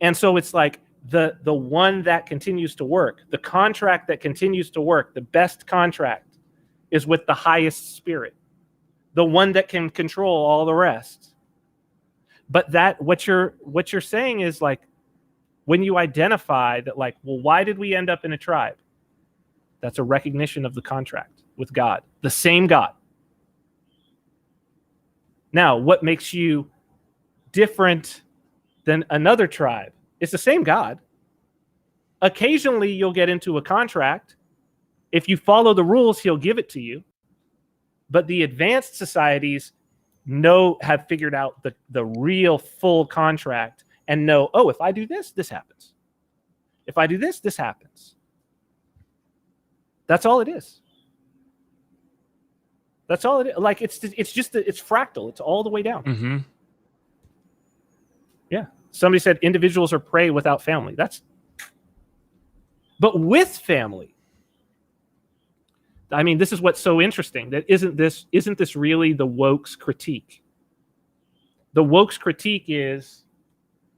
And so it's like the one that continues to work, the contract that continues to work, the best contract is with the highest spirit, the one that can control all the rest. But that what you're saying is like, when you identify that, like, well, why did we end up in a tribe? That's a recognition of the contract with God, the same God. Now, what makes you different than another tribe? It's the same God. Occasionally, you'll get into a contract. If you follow the rules, he'll give it to you. But the advanced societies have figured out the real full contract and know, oh, if I do this, this happens. If I do this, this happens. That's all it is. That's all it is. Like, it's fractal. It's all the way down. Mm-hmm. Yeah. Somebody said individuals are prey without family. But with family. I mean, this is what's so interesting. That isn't this really the woke's critique? The woke's critique is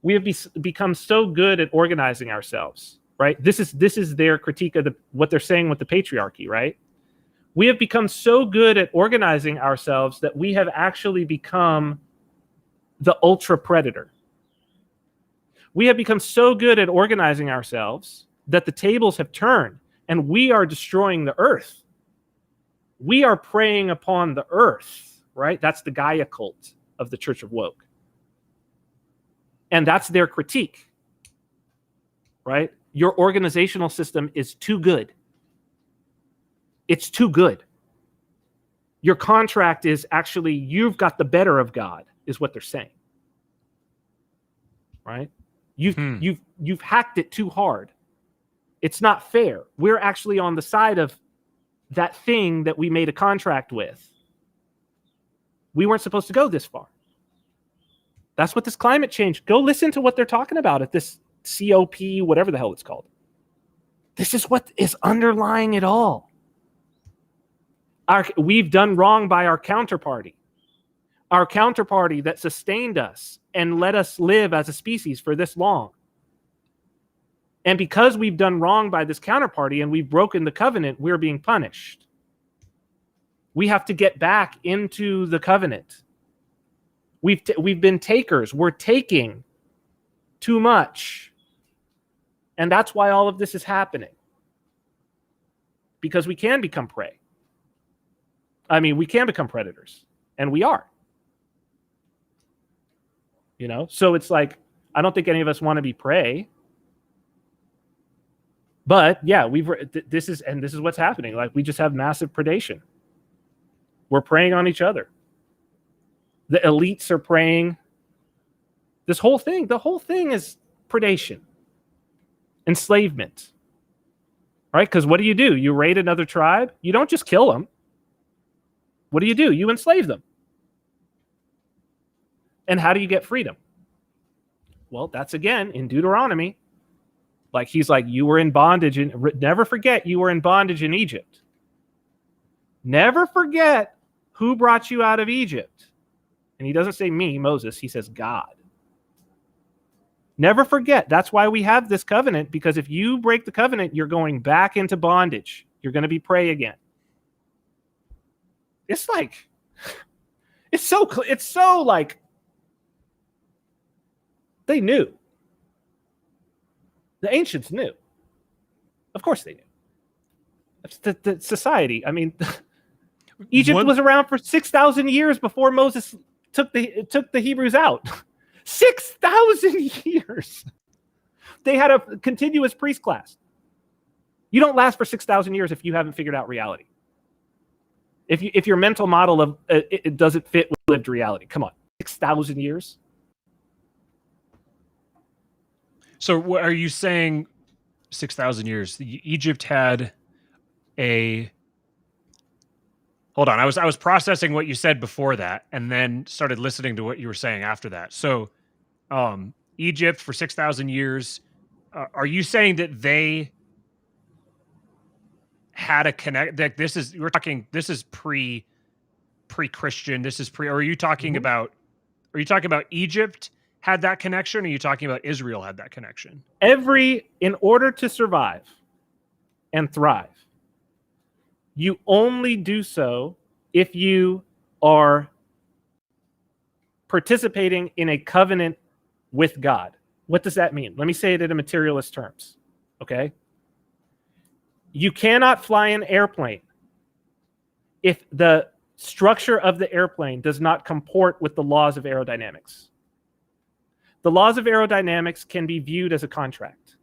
we have become so good at organizing ourselves, right? This is their critique of what they're saying with the patriarchy, right? We have become so good at organizing ourselves that we have actually become the ultra predator. We have become so good at organizing ourselves that the tables have turned and we are destroying the earth. We are preying upon the earth, right? That's the Gaia cult of the Church of Woke. And that's their critique, right? Your organizational system is too good. It's too good. Your contract is actually, you've got the better of God, is what they're saying. Right? You've hacked it too hard. It's not fair. We're actually on the side of that thing that we made a contract with. We weren't supposed to go this far. That's what this climate change. Go listen to what they're talking about at this COP, whatever the hell it's called. This is what is underlying it all. We've done wrong by our counterparty. Our counterparty that sustained us and let us live as a species for this long. And because we've done wrong by this counterparty and we've broken the covenant, we're being punished. We have to get back into the covenant. We've been takers. We're taking too much. And that's why all of this is happening. Because we can become prey. I mean, we can become predators. And we are. You know? So it's like, I don't think any of us want to be prey. But yeah, this is what's happening. Like, we just have massive predation. We're preying on each other. The elites are preying. The whole thing is predation, enslavement. Right? Because what do? You raid another tribe. You don't just kill them. What do? You enslave them. And how do you get freedom? Well, that's again in Deuteronomy. Like he's like, you were in bondage, and never forget you were in bondage in Egypt. Never forget who brought you out of Egypt. And he doesn't say me, Moses. He says God. Never forget. That's why we have this covenant, because if you break the covenant, you're going back into bondage. You're going to be prey again. It's like, it's so like, they knew. The ancients knew. Of course they knew. The society, I mean, Egypt was around for 6,000 years before Moses took the Hebrews out. 6,000 years. They had a continuous priest class. You don't last for 6,000 years if you haven't figured out reality. If your mental model of it doesn't fit with lived reality. Come on, 6,000 years. So are you saying 6,000 years? Egypt had a... Hold on, I was processing what you said before that, and then started listening to what you were saying after that. So, Egypt for 6,000 years. Are you saying that they had a connect? That this is pre-Christian. This is pre. Or are you talking about? Are you talking about Egypt had that connection? Or are you talking about Israel had that connection? In order to survive and thrive, you only do so if you are participating in a covenant with God. What does that mean? Let me say it in materialist terms, okay? You cannot fly an airplane if the structure of the airplane does not comport with the laws of aerodynamics. The laws of aerodynamics can be viewed as a contract.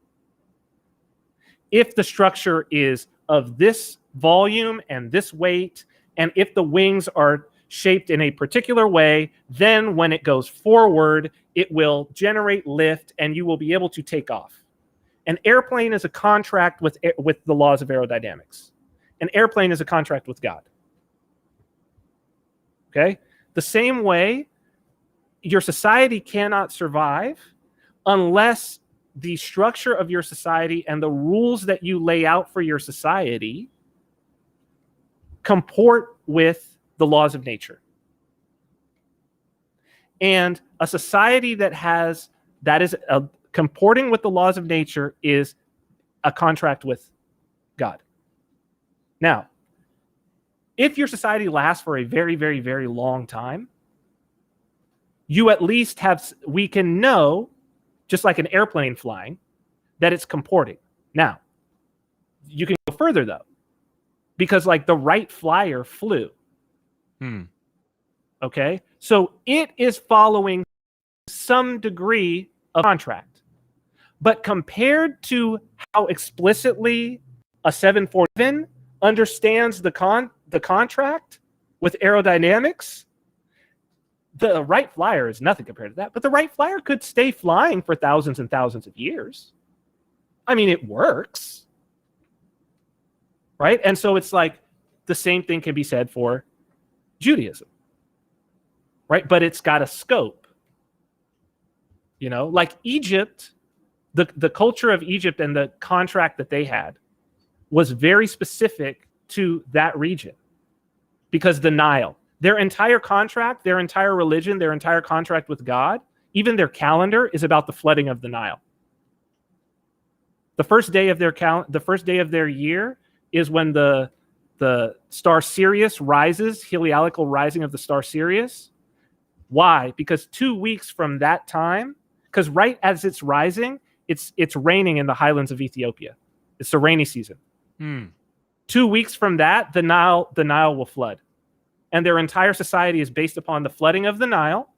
If the structure is of this volume and this weight, and if the wings are shaped in a particular way, then when it goes forward, it will generate lift and you will be able to take off. An airplane is a contract with the laws of aerodynamics. An airplane is a contract with God. Okay? The same way, your society cannot survive unless the structure of your society and the rules that you lay out for your society comport with the laws of nature. And a society that is comporting with the laws of nature is a contract with God. Now, if your society lasts for a very, very, very long time, you at least we can know, just like an airplane flying, that it's comporting. Now, you can go further though, because like the Wright Flyer flew. Okay, so it is following some degree of contract, but compared to how explicitly a 747 understands the contract with aerodynamics, the Wright Flyer is nothing compared to that. But the Wright Flyer could stay flying for thousands and thousands of years. I mean, it works, right? And so it's like the same thing can be said for Judaism, right? But it's got a scope. You know, like Egypt, the culture of Egypt and the contract that they had was very specific to that region, because the Nile, their entire contract, their entire religion, their entire contract with God, even their calendar is about the flooding of the Nile. The first day of their year is when the star Sirius rises, heliacal rising of the star Sirius. Why? Because 2 weeks from that time, because right as it's rising, it's raining in the highlands of Ethiopia. It's the rainy season. 2 weeks from that, the Nile will flood. And their entire society is based upon the flooding of the Nile,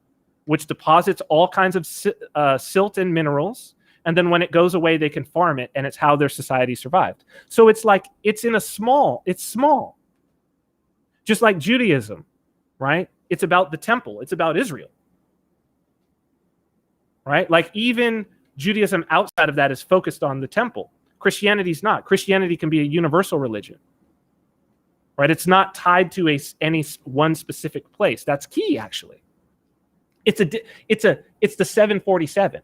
which deposits all kinds of silt and minerals. And then when it goes away, they can farm it, and it's how their society survived. So it's like, it's small. Just like Judaism, right? It's about the temple. It's about Israel, right? Like even Judaism outside of that is focused on the temple. Christianity's not. Christianity can be a universal religion, right? It's not tied to any one specific place. That's key, actually. It's the 747.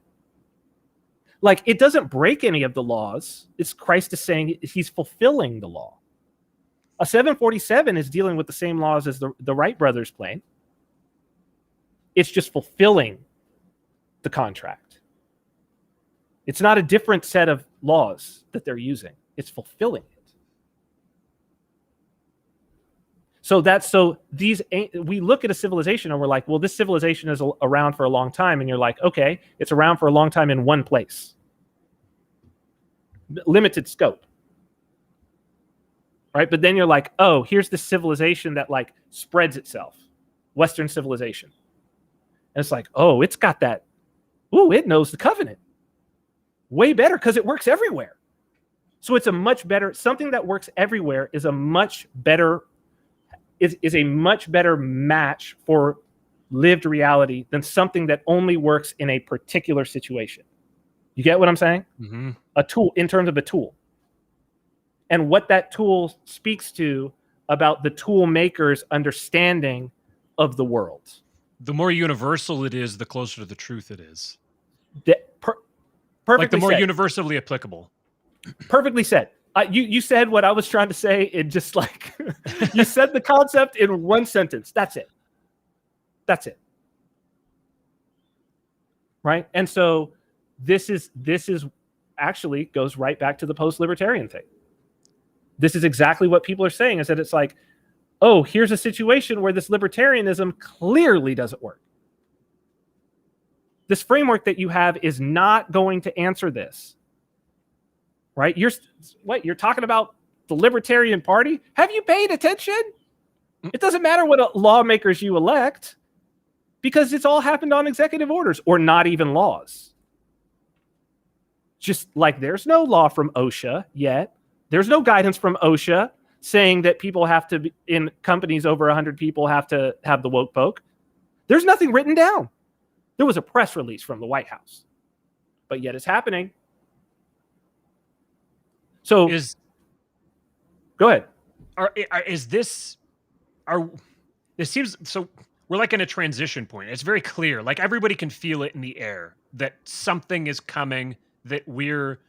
Like, it doesn't break any of the laws. It's Christ is saying he's fulfilling the law. A 747 is dealing with the same laws as the Wright brothers plane. It's just fulfilling the contract. It's not a different set of laws that they're using. It's fulfilling it. So we look at a civilization and we're like, well, this civilization is around for a long time. And you're like, okay, it's around for a long time in one place. Limited scope. Right? But then you're like, oh, here's the civilization that like spreads itself. Western civilization. And it's like, oh, it's got that. Ooh, it knows the covenant. Way better because it works everywhere. So it's a much better, something that works everywhere is a much better is a much better match for lived reality than something that only works in a particular situation. You get what I'm saying? Mm-hmm. A tool, in terms of a tool. And what that tool speaks to about the tool maker's understanding of the world. The more universal it is, the closer to the truth it is. Perfectly like the more said. universally applicable. Perfectly said. You said what I was trying to say in just like you said the concept in one sentence. That's it. That's it. Right? And so this is actually goes right back to the post-libertarian thing. This is exactly what people are saying, is that it's like, oh, here's a situation where this libertarianism clearly doesn't work. This framework that you have is not going to answer this. Right? You're talking about the Libertarian Party? Have you paid attention? It doesn't matter what lawmakers you elect, because it's all happened on executive orders or not even laws. Just like there's no law from OSHA yet. There's no guidance from OSHA saying that people have to be, in companies over 100 people, have to have the woke poke. There's nothing written down. There was a press release from the White House, but yet it's happening. So go ahead. This seems so we're like in a transition point. It's very clear. Like everybody can feel it in the air that something is coming, that we're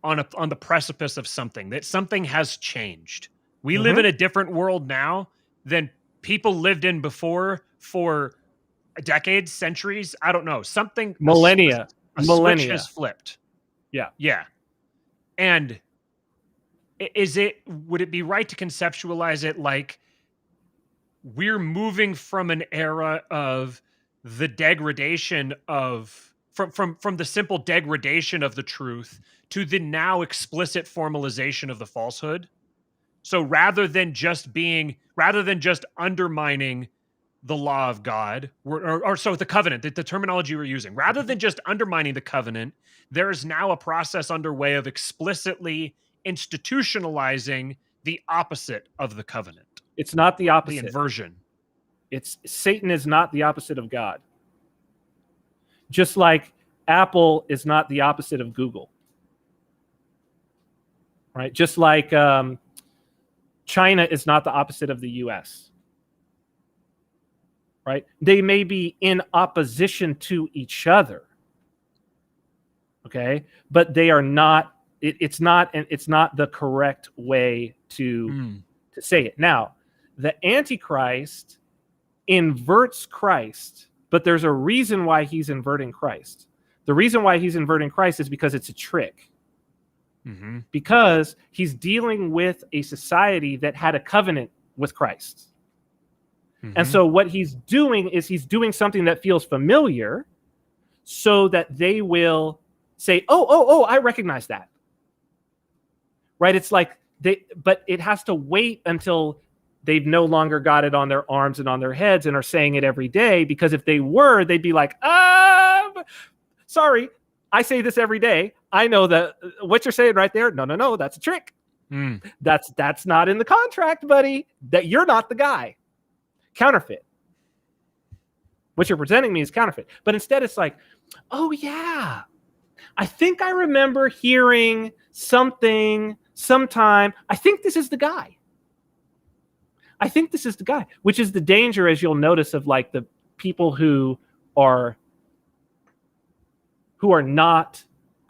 on the precipice of something, that something has changed. We live in a different world now than people lived in before for decades, centuries. I don't know. Something millennia. A switch has flipped. Yeah. Yeah. And would it be right to conceptualize it like we're moving from an era of the degradation of from the simple degradation of the truth to the now explicit formalization of the falsehood? So rather than just undermining the law of God, or the covenant, the terminology we're using, rather than just undermining the covenant, there is now a process underway of explicitly institutionalizing the opposite of the covenant. It's not the opposite. The inversion. Satan is not the opposite of God. Just like Apple is not the opposite of Google. Right? Just like China is not the opposite of the US. Right? They may be in opposition to each other. Okay? But they are not. It's not the correct way to say it. Now, the Antichrist inverts Christ, but there's a reason why he's inverting Christ. The reason why he's inverting Christ is because it's a trick. Mm-hmm. Because he's dealing with a society that had a covenant with Christ. Mm-hmm. And so what he's doing is he's doing something that feels familiar so that they will say, oh, I recognize that. Right? It's like but it has to wait until they've no longer got it on their arms and on their heads and are saying it every day, because if they were, they'd be like, sorry, I say this every day. I know that what you're saying right there. No, that's a trick. That's not in the contract, buddy. That you're not the guy. Counterfeit. What you're presenting me is counterfeit. But instead it's like, oh yeah, I think I remember hearing something sometime. I think this is the guy. Which is the danger, as you'll notice, of like the people who are not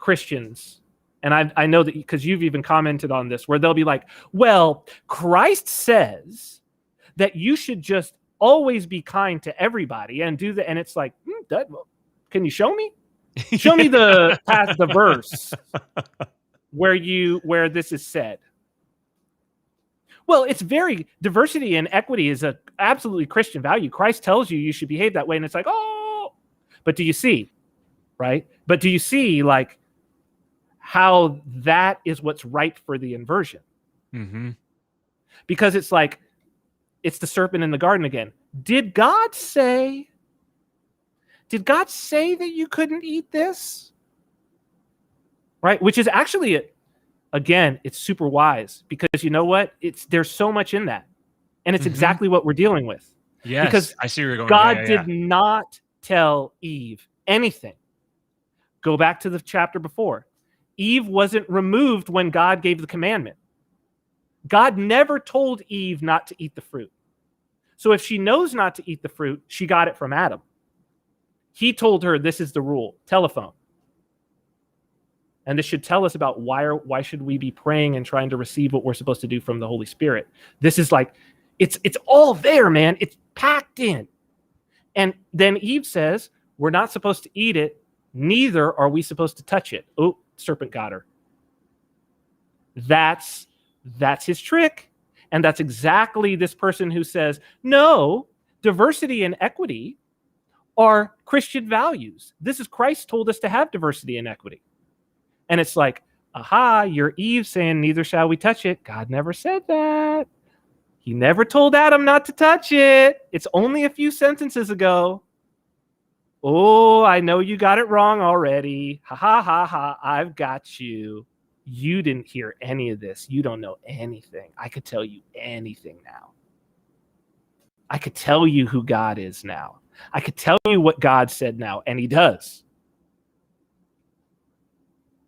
Christians, and I know that because you've even commented on this, where they'll be like, well, Christ says that you should just always be kind to everybody and do that. And it's like, can you show me? Show me the verse where this is said. Well, it's very diversity and equity is a absolutely Christian value. Christ tells you should behave that way, and it's like, oh, but do you see, right? But do you see like how that is what's right for the inversion? Mm-hmm. Because it's like, it's the serpent in the garden again. Did God say that you couldn't eat this? Right? Which is actually, again, it's super wise, because you know what? There's so much in that. And it's exactly what we're dealing with. Yes, because I see where you're going. God did not tell Eve anything. Go back to the chapter before. Eve wasn't removed when God gave the commandment. God never told Eve not to eat the fruit. So if she knows not to eat the fruit, she got it from Adam. He told her, this is the rule, telephone. And this should tell us about why should we be praying and trying to receive what we're supposed to do from the Holy Spirit. This is like, it's all there, man. It's packed in. And then Eve says, we're not supposed to eat it. Neither are we supposed to touch it. Oh, serpent got her. That's his trick. And that's exactly this person who says, no, diversity and equity are Christian values. This is Christ told us to have diversity and equity. And it's like, aha, you're Eve saying neither shall we touch it. God never said that. He never told Adam not to touch it. It's only a few sentences ago. Oh, I know you got it wrong already. Ha ha ha ha, I've got you. You didn't hear any of this. You don't know anything. I could tell you anything now. I could tell you who God is now. I could tell you what God said now, and he does.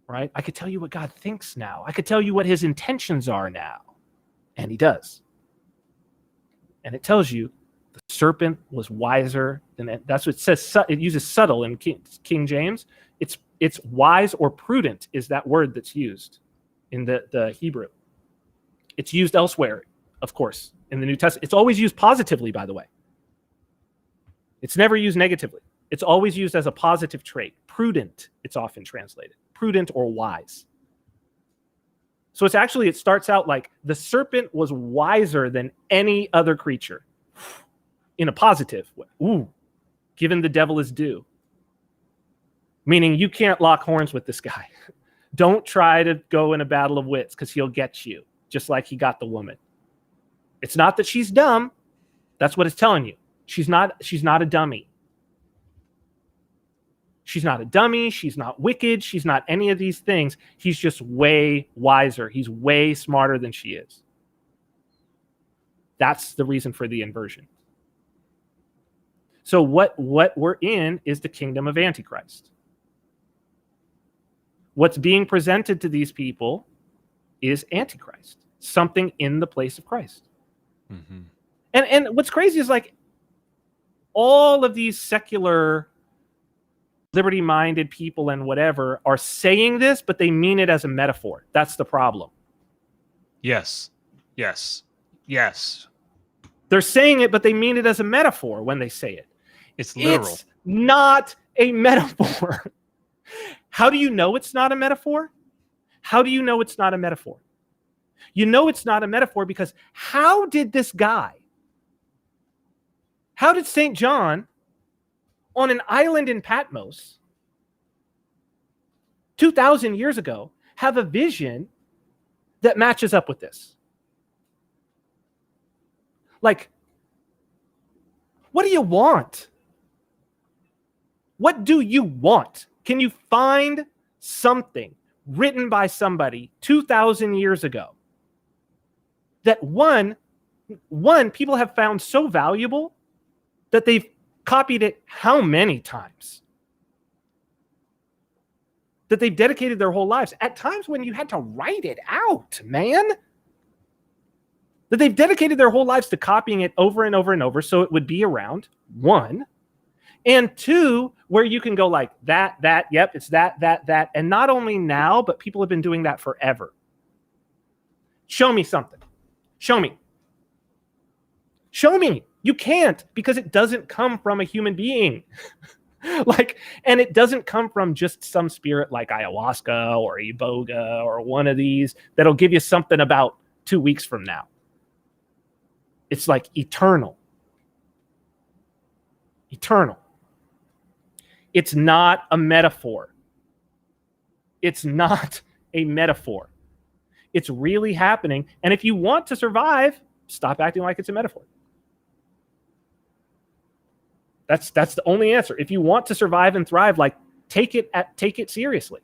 Right? I could tell you what God thinks now. I could tell you what his intentions are now, and he does. And it tells you the serpent was wiser than it. That's what it says. It uses subtle in King James. It's wise or prudent is that word that's used in the Hebrew. It's used elsewhere, of course, in the New Testament. It's always used positively, by the way. It's never used negatively. It's always used as a positive trait. Prudent, it's often translated. Prudent or wise. So it starts out like the serpent was wiser than any other creature in a positive way. Ooh, given the devil his due. Meaning you can't lock horns with this guy. Don't try to go in a battle of wits because he'll get you, just like he got the woman. It's not that she's dumb. That's what it's telling you. She's not a dummy. She's not a dummy. She's not wicked. She's not any of these things. He's just way wiser. He's way smarter than she is. That's the reason for the inversion. So what we're in is the kingdom of Antichrist. What's being presented to these people is Antichrist, something in the place of Christ. Mm-hmm. And what's crazy is like all of these secular, liberty-minded people and whatever are saying this, but they mean it as a metaphor. That's the problem. Yes. They're saying it, but they mean it as a metaphor when they say it. It's literal. It's not a metaphor. How do you know it's not a metaphor? How do you know it's not a metaphor? You know it's not a metaphor because how did St. John on an island in Patmos 2,000 years ago have a vision that matches up with this? Like, what do you want? What do you want? Can you find something written by somebody 2,000 years ago that one people have found so valuable that they've copied it how many times? That they've dedicated their whole lives. At times when you had to write it out, man. That they've dedicated their whole lives to copying it over and over and over so it would be around, one. And two, where you can go like that, yep, it's that. And not only now, but people have been doing that forever. Show me something. Show me. You can't, because it doesn't come from a human being. And it doesn't come from just some spirit like ayahuasca or iboga or one of these that'll give you something about 2 weeks from now. It's like eternal. Eternal. It's not a metaphor. It's not a metaphor. It's really happening. And if you want to survive, stop acting like it's a metaphor. That's the only answer. If you want to survive and thrive, like take it seriously.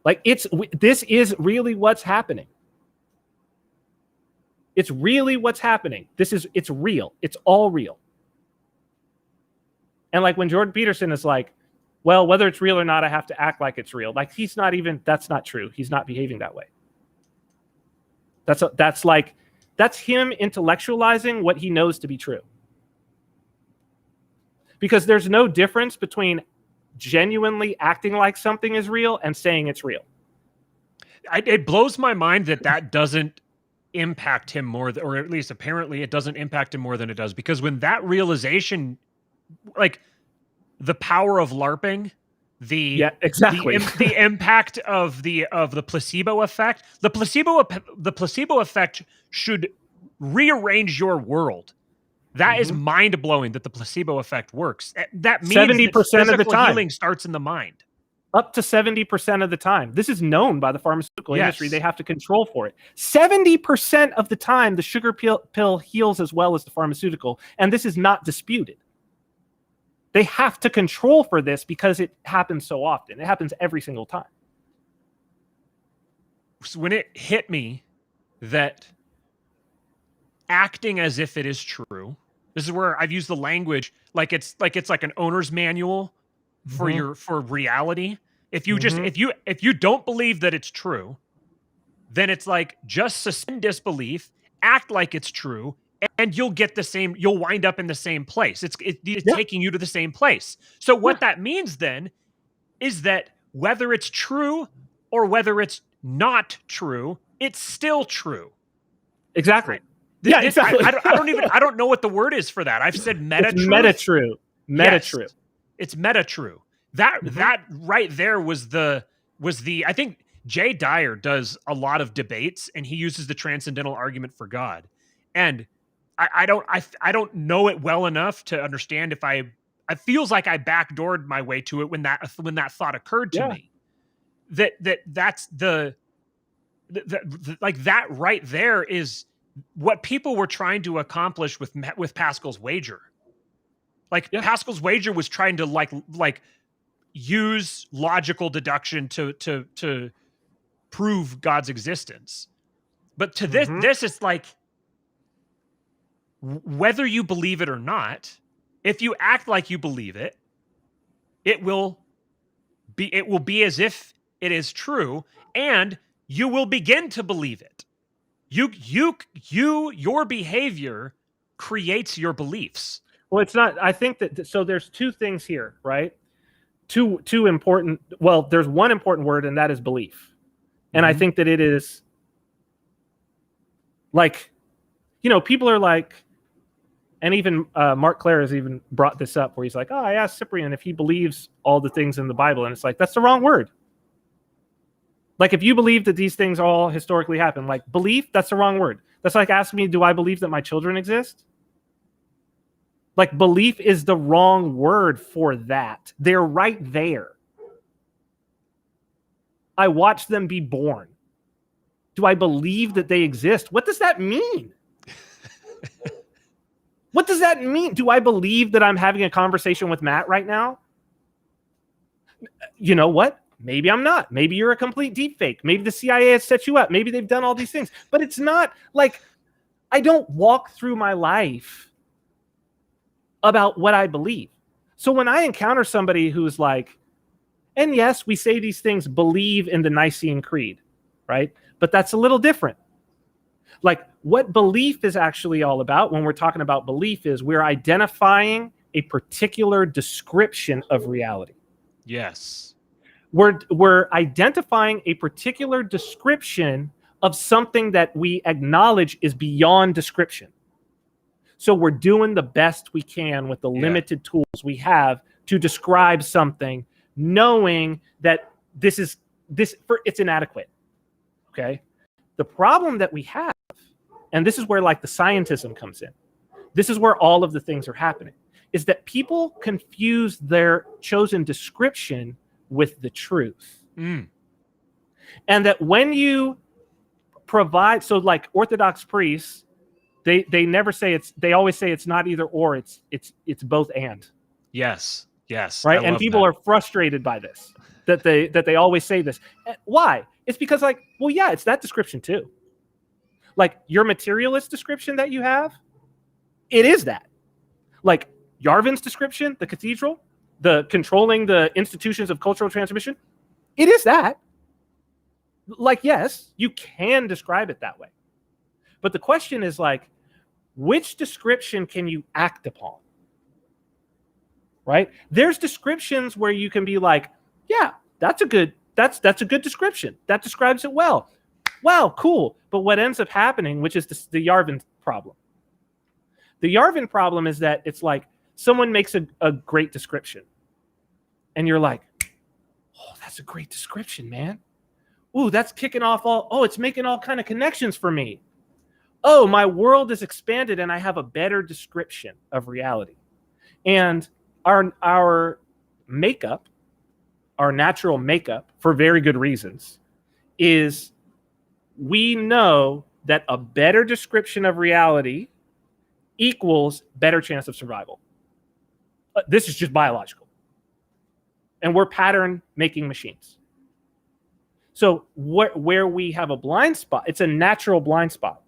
Like this is really what's happening. It's really what's happening. It's real. It's all real. And like when Jordan Peterson is like, well, whether it's real or not, I have to act like it's real. Like that's not true. He's not behaving that way. That's him intellectualizing what he knows to be true. Because there's no difference between genuinely acting like something is real and saying it's real. It blows my mind that doesn't impact him more, or at least apparently it doesn't impact him more than it does. Because when that realization, like the power of LARPing, the impact of the placebo effect, the placebo effect should rearrange your world. That is mind-blowing that the placebo effect works. That means 70% of the time healing starts in the mind. Up to 70% of the time. This is known by the pharmaceutical industry. They have to control for it. 70% of the time, the sugar pill heals as well as the pharmaceutical, and this is not disputed. They have to control for this because it happens so often. It happens every single time. So when it hit me that acting as if it is true, this is where I've used the language like it's like an owner's manual for reality. If you just if you don't believe that it's true, then it's like just suspend disbelief, act like it's true, and you'll wind up in the same place. It's taking you to the same place. So what that means then is that whether it's true or whether it's not true, it's still true. Exactly. Exactly. I don't know what the word is for that. I've said meta-true. Meta-true. It's meta-true. That right there was the I think Jay Dyer does a lot of debates and he uses the transcendental argument for God. And I don't know it well enough to understand if it feels like I backdoored my way to it when that thought occurred to me. That's like that right there is what people were trying to accomplish with Pascal's wager. Pascal's wager was trying to like use logical deduction to prove God's existence. But to this is like, whether you believe it or not, if you act like you believe it, it will be as if it is true, and you will begin to believe it. Your behavior creates your beliefs. Well, it's not. I think that so. There's two things here, right? Two important. Well, there's one important word, and that is belief. And I think that it is like, people are like, and even Mark Clare has even brought this up where he's like, I asked Cyprian if he believes all the things in the Bible, and it's like that's the wrong word. Like, if you believe that these things all historically happen, like belief, that's the wrong word. That's like asking me, do I believe that my children exist? Like, belief is the wrong word for that. They're right there. I watched them be born. Do I believe that they exist? What does that mean? What does that mean? Do I believe that I'm having a conversation with Matt right now? You know what? Maybe I'm not. Maybe you're a complete deepfake. Maybe the CIA has set you up. Maybe they've done all these things. But it's not like I don't walk through my life about what I believe. So when I encounter somebody who's like, and yes, we say these things, believe in the Nicene Creed, right? But that's a little different. Like, what belief is actually all about when we're talking about belief is we're identifying a particular description of reality. Yes. We're identifying a particular description of something that we acknowledge is beyond description. So we're doing the best we can with the limited tools we have to describe something, knowing that it's inadequate. Okay. The problem that we have, and this is where like the scientism comes in, this is where all of the things are happening, is that people confuse their chosen description with the truth. And that when you provide, so like Orthodox priests, they never say they always say it's not either or, it's both and. Yes. Right. And people are frustrated by this, that they always say this. Why? It's because like, well, yeah, it's that description too. Like your materialist description that you have, it is that. Like Yarvin's description, the cathedral, the controlling the institutions of cultural transmission, it is that. Like, yes, you can describe it that way. But the question is like, which description can you act upon? Right? There's descriptions where you can be like, yeah, that's a good description. That describes it well. Wow, cool. But what ends up happening, which is the Yarvin problem. The Yarvin problem is that it's like someone makes a great description. And you're like, oh, that's a great description, man. Ooh, that's kicking off it's making all kind of connections for me. Oh, my world is expanded and I have a better description of reality. And our makeup, our natural makeup, for very good reasons, is we know that a better description of reality equals better chance of survival. This is just biological. And we're pattern making machines. So where we have a blind spot, it's a natural blind spot.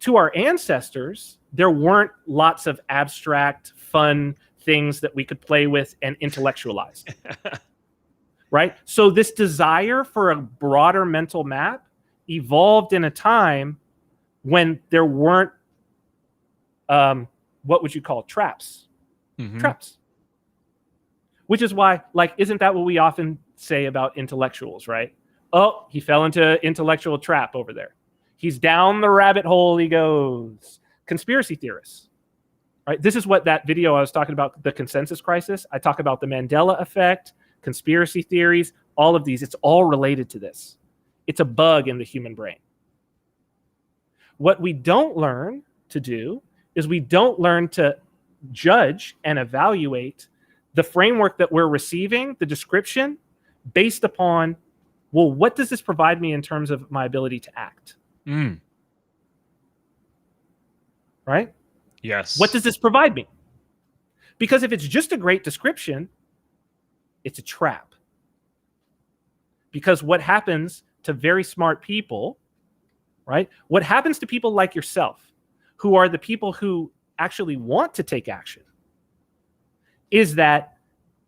To our ancestors, there weren't lots of abstract, fun things that we could play with and intellectualize. Right? So this desire for a broader mental map evolved in a time when there weren't, what would you call traps? Traps. Which is why, like, isn't that what we often say about intellectuals, right? Oh, he fell into intellectual trap over there. He's down the rabbit hole he goes. Conspiracy theorists, right? This is what that video I was talking about, the consensus crisis. I talk about the Mandela effect, conspiracy theories, all of these. It's all related to this. It's a bug in the human brain. What we don't learn to do is we don't learn to judge and evaluate the framework that we're receiving, the description, based upon, well, what does this provide me in terms of my ability to act? Right? Yes. What does this provide me? Because if it's just a great description, it's a trap. Because what happens to very smart people, right? What happens to people like yourself, who are the people who actually want to take action, is that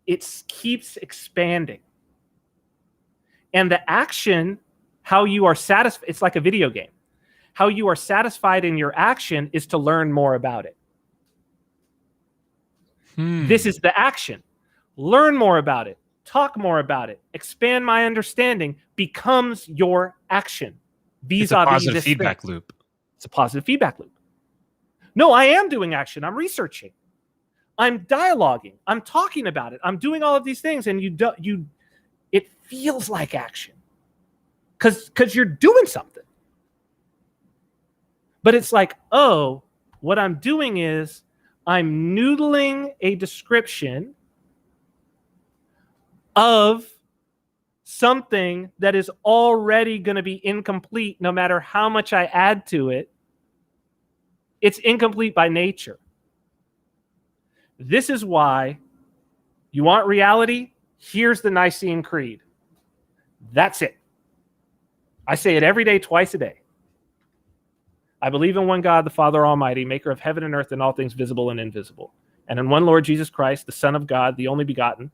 it keeps expanding. And the action, how you are satisfied, it's like a video game. How you are satisfied in your action is to learn more about it. This is the action. Learn more about it. Talk more about it. Expand my understanding becomes your action. It's a positive feedback loop. It's a positive feedback loop. No, I am doing action. I'm researching. I'm dialoguing. I'm talking about it. I'm doing all of these things, and it feels like action because you're doing something. But it's like, oh, what I'm doing is I'm noodling a description of something that is already going to be incomplete no matter how much I add to it. It's incomplete by nature. This is why you want reality? Here's the Nicene Creed. That's it. I say it every day, twice a day. I believe in one God, the Father Almighty, maker of heaven and earth and all things visible and invisible. And in one Lord Jesus Christ, the Son of God, the only begotten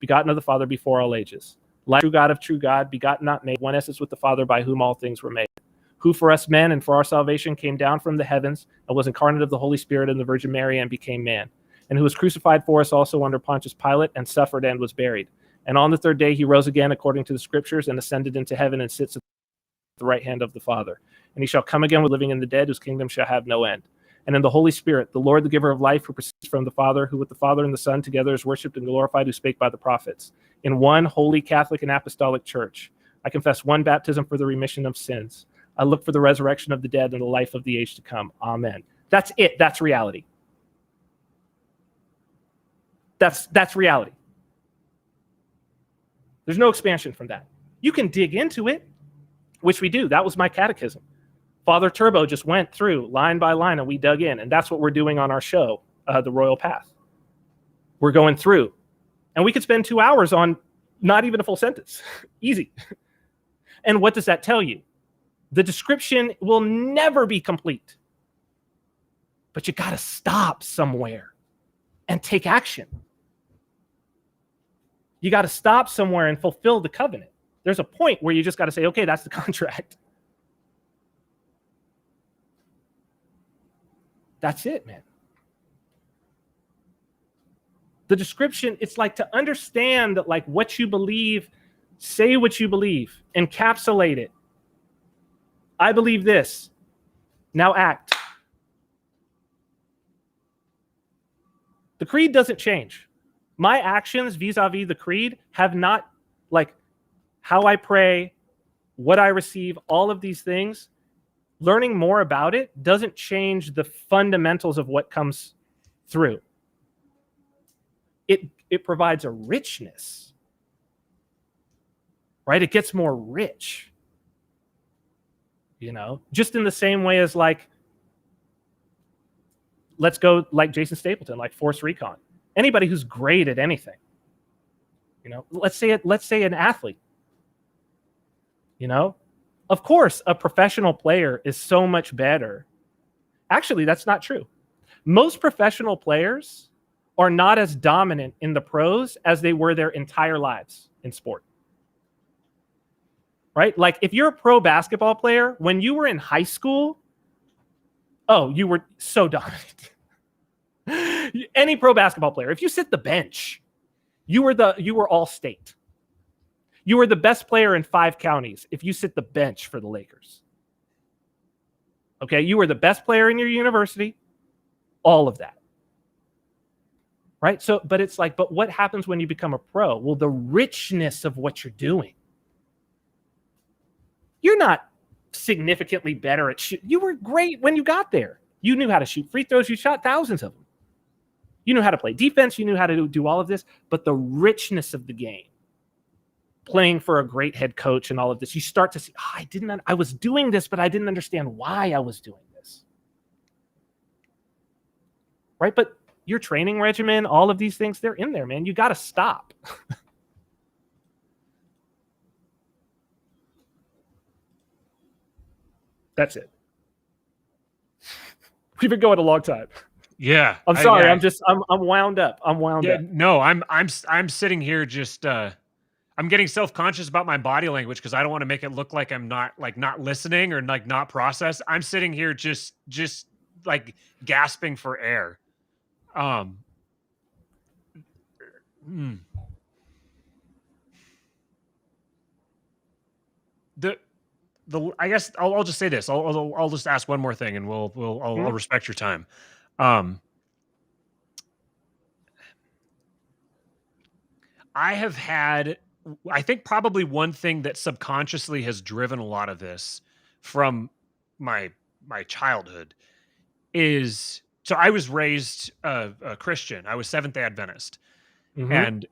of the Father before all ages. Like true God of true God, begotten not made, one essence with the Father, by whom all things were made. Who for us men and for our salvation came down from the heavens and was incarnate of the Holy Spirit and the Virgin Mary and became man. and who was crucified for us also under Pontius Pilate, and suffered and was buried. And on the third day he rose again according to the scriptures, and ascended into heaven, and sits at the right hand of the Father. And he shall come again with living in the dead, whose kingdom shall have no end. And in the Holy Spirit, the Lord, the giver of life, who proceeds from the Father, who with the Father and the Son together is worshipped and glorified, who spake by the prophets, in one holy Catholic and apostolic church. I confess one baptism for the remission of sins. I look for the resurrection of the dead and the life of the age to come. Amen. That's it. That's reality. That's reality. There's no expansion from that. You can dig into it, which we do. That was my catechism. Father Turbo just went through line by line, and we dug in. And that's what we're doing on our show, The Royal Path. We're going through. And we could spend 2 hours on not even a full sentence. Easy. And what does that tell you? The description will never be complete. But you got to stop somewhere and take action. You got to stop somewhere and fulfill the covenant. There's a point where you just got to say, okay, that's the contract. That's it, man. The description, it's like to understand like what you believe, say what you believe, encapsulate it. I believe this. Now act. The creed doesn't change. My actions vis-a-vis the creed have not, like how I pray, what I receive, all of these things. Learning more about it doesn't change the fundamentals of what comes through. It provides a richness, right? It gets more rich, you know, just in the same way as like, let's go like Jason Stapleton, like Force Recon. Anybody who's great at anything, you know, let's say an athlete, you know, of course, a professional player is so much better. Actually, that's not true. Most professional players are not as dominant in the pros as they were their entire lives in sport. Right? Like if you're a pro basketball player, when you were in high school, oh, you were so dominant. Any pro basketball player, if you sit the bench, you were all state. You were the best player in 5 counties if you sit the bench for the Lakers. Okay, you were the best player in your university, all of that. Right? So, but it's like, but what happens when you become a pro? Well, the richness of what you're doing. You're not significantly better at shoot. You were great when you got there. You knew how to shoot free throws. You shot thousands of them. You knew how to play defense. You knew how to do all of this. But the richness of the game, playing for a great head coach and all of this, you start to see, I was doing this, but I didn't understand why I was doing this. Right? But your training regimen, all of these things, they're in there, man. You got to stop. That's it. We've been going a long time. Yeah. I'm sorry. I'm wound up. I'm wound up. No, I'm sitting here just I'm getting self-conscious about my body language because I don't want to make it look like I'm not listening or like not processed. I'm sitting here just like gasping for air. I guess I'll just say this. I'll just ask one more thing, and I'll respect your time. I have had, I think probably one thing that subconsciously has driven a lot of this from my childhood is, so I was raised a Christian. I was Seventh-day Adventist, and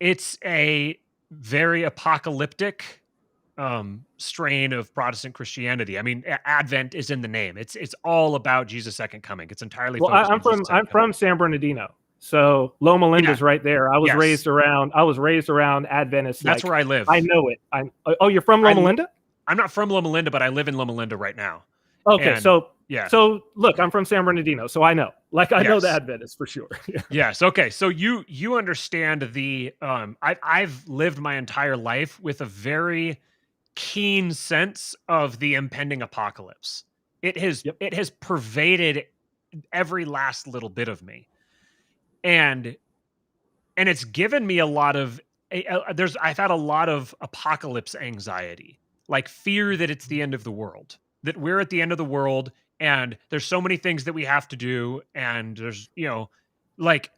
it's a very apocalyptic strain of Protestant Christianity. I mean, Advent is in the name. It's all about Jesus' second coming. It's entirely. Well, I'm from San Bernardino, so Loma Linda's right there. I was raised around Adventist. That's where I live. I know it. Oh, you're from Loma Linda? I'm not from Loma Linda, but I live in Loma Linda right now. Okay, so look, I'm from San Bernardino, so I know. Like I know the Adventist for sure. Yes. Okay. So you understand the I've lived my entire life with a very keen sense of the impending apocalypse. It has pervaded every last little bit of me. and it's given me a lot of I've had a lot of apocalypse anxiety, like fear that it's the end of the world, that we're at the end of the world, and there's so many things that we have to do, and there's, like,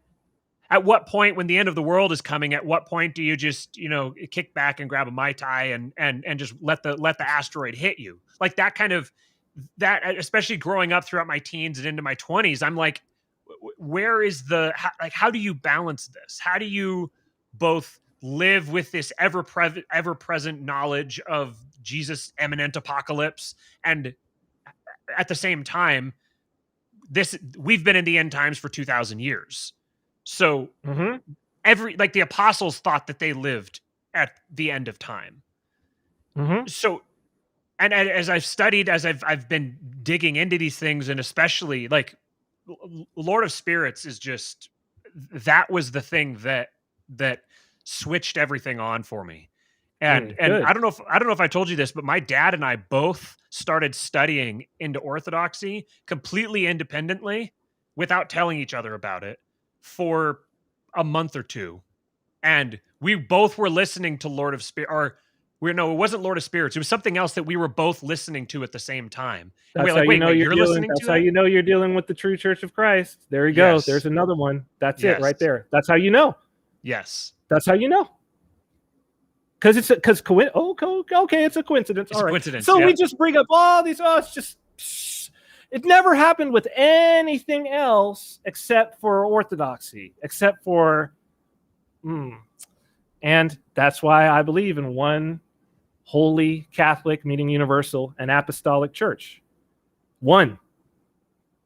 at what point, when the end of the world is coming, at what point do you just, kick back and grab a Mai Tai and just let the asteroid hit you? Like that kind of, that, especially growing up throughout my teens and into my 20s, I'm like, where is how do you balance this? How do you both live with this ever-present knowledge of Jesus' imminent apocalypse, and at the same time, we've been in the end times for 2,000 years. So the apostles thought that they lived at the end of time. So, and as I've studied, as I've been digging into these things, and especially like Lord of Spirits is just, that was the thing that switched everything on for me. And I don't know if I told you this, but my dad and I both started studying into Orthodoxy completely independently without telling each other about it for a month or two. And we both were listening to Lord of Spirit, it wasn't Lord of Spirits. It was something else that we were both listening to at the same time. And That's we were like, how wait, you know you're listening that's to how that? you know you're dealing with the true Church of Christ. There you go. Yes. There's another one. That's Yes. it right there. That's how you know. Yes. That's how you know. Because it's okay, it's a coincidence. It's all a right. coincidence. So yeah. we just bring up all these. It's just, it never happened with anything else except for Orthodoxy, except for, and that's why I believe in one holy Catholic, meaning universal, and apostolic church. One,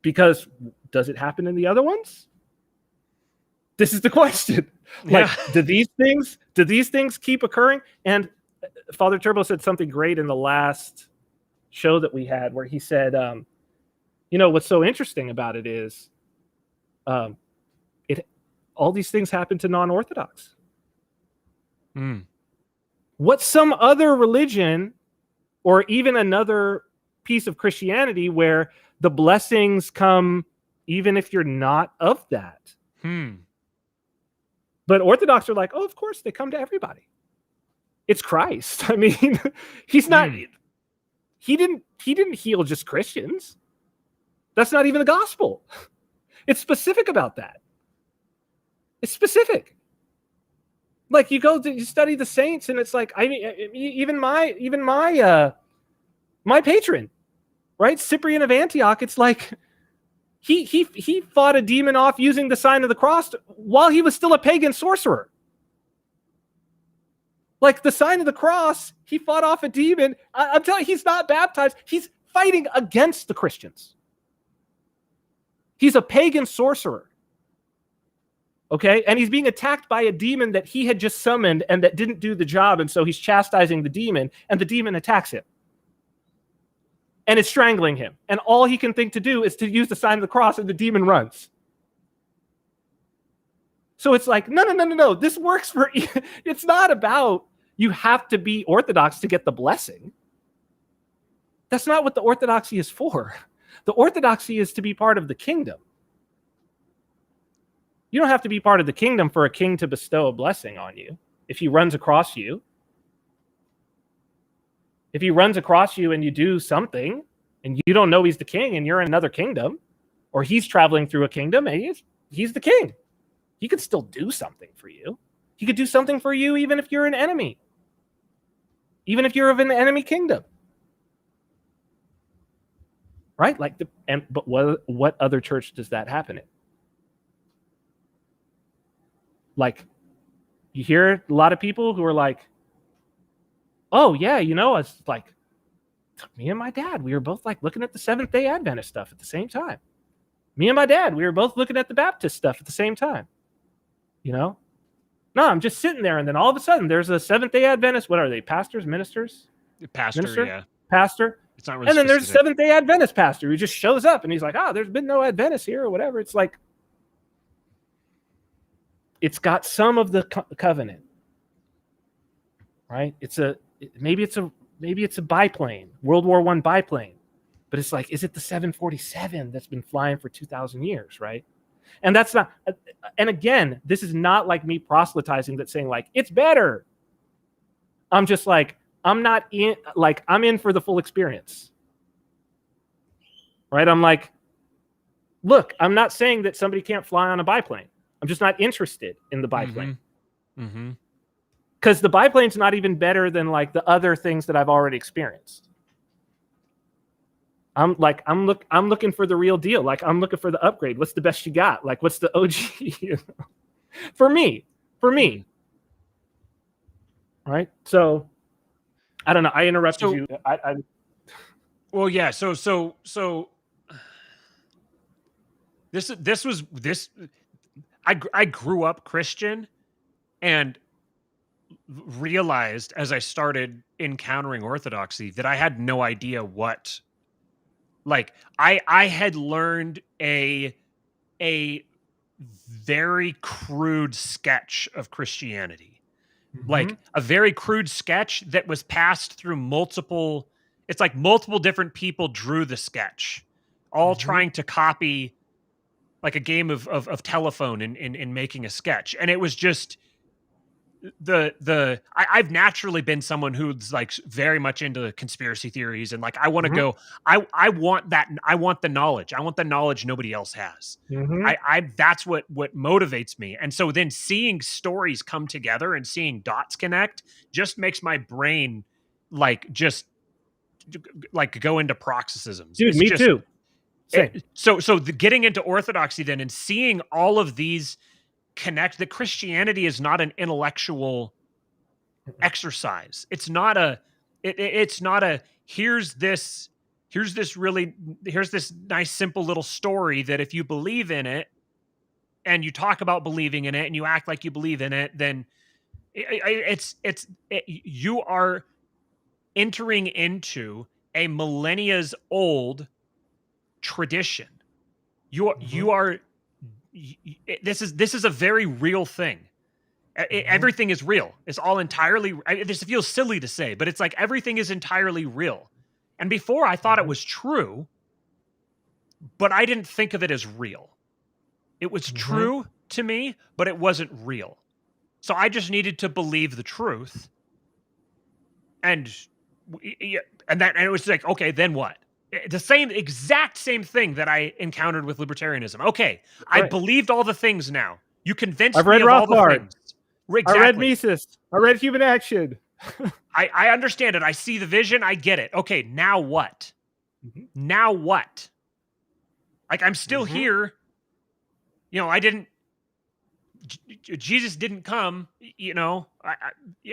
because does it happen in the other ones? This is the question. Like, do these things keep occurring? And Father Turbo said something great in the last show that we had, where he said, what's so interesting about it is, all these things happen to non-Orthodox. What's some other religion, or even another piece of Christianity, where the blessings come even if you're not of that? But Orthodox are like, oh, of course, they come to everybody. It's Christ. I mean, he's not. He didn't heal just Christians. That's not even the gospel. It's specific about that. It's specific. Like, you study the saints, and it's like, I mean, even my patron, right, Cyprian of Antioch. It's like, he fought a demon off using the sign of the cross while he was still a pagan sorcerer. Like, the sign of the cross, he fought off a demon. I'm telling you, he's not baptized. He's fighting against the Christians. He's a pagan sorcerer. Okay? And he's being attacked by a demon that he had just summoned and that didn't do the job. And so he's chastising the demon, and the demon attacks him. And it's strangling him. And all he can think to do is to use the sign of the cross, and the demon runs. So it's like, no. This works for, it's not about you have to be Orthodox to get the blessing. That's not what the Orthodoxy is for. The Orthodoxy is to be part of the kingdom. You don't have to be part of the kingdom for a king to bestow a blessing on you. If he runs across you, and you do something, and you don't know he's the king, and you're in another kingdom, or he's traveling through a kingdom, and he's the king, he could still do something for you. He could do something for you even if you're an enemy, even if you're of an enemy kingdom, right? Like, but what other church does that happen in? Like, you hear a lot of people who are like, oh yeah, it's like, me and my dad, we were both like looking at the Seventh-day Adventist stuff at the same time. Me and my dad, we were both looking at the Baptist stuff at the same time. No, I'm just sitting there, and then all of a sudden there's a Seventh-day Adventist. What are they? Pastors, ministers? Pastor, yeah. Pastor. It's not really. And then specific. there's a Seventh-day Adventist pastor who just shows up, and he's like, there's been no Adventists here or whatever. It's like, it's got some of the covenant, right? Maybe it's a biplane, World War I biplane, but it's like, is it the 747 that's been flying for 2,000 years, right? And that's not, and again, this is not like me proselytizing that saying like, it's better. I'm just like, I'm in for the full experience. Right? I'm like, look, I'm not saying that somebody can't fly on a biplane. I'm just not interested in the biplane. Because the biplane's not even better than like the other things that I've already experienced. I'm looking for the real deal. Like, I'm looking for the upgrade. What's the best you got? Like, what's the OG? For me. Right. So I don't know. I interrupted you. Well, yeah. So I grew up Christian and realized as I started encountering orthodoxy that I had no idea what, like, I had learned a very crude sketch of Christianity, like a very crude sketch that was passed through multiple different people drew the sketch, all trying to copy like a game of telephone in making a sketch. And it was just I've naturally been someone who's like very much into conspiracy theories, and like I want to go, I want the knowledge. I want the knowledge nobody else has. That's what motivates me. And so then seeing stories come together and seeing dots connect just makes my brain like just like go into paroxysms. Dude, me too. So getting into orthodoxy then and seeing all of these connect, that Christianity is not an intellectual exercise. It's not a here's this nice simple little story that if you believe in it and you talk about believing in it and you act like you believe in it, then you are entering into a millennia's old tradition. This is a very real thing. Everything is real. It's all entirely. This feels silly to say, but it's like everything is entirely real. And before I thought it was true, but I didn't think of it as real. It was true to me, but it wasn't real. So I just needed to believe the truth. And it was like, okay, then what? The exact same thing that I encountered with libertarianism. Okay, right. I believed all the things now. You convinced me of all the things. Exactly. I read Mises. I read Human Action. I understand it. I see the vision. I get it. Okay, now what? Now what? Like, I'm still here. You know, Jesus didn't come. You know,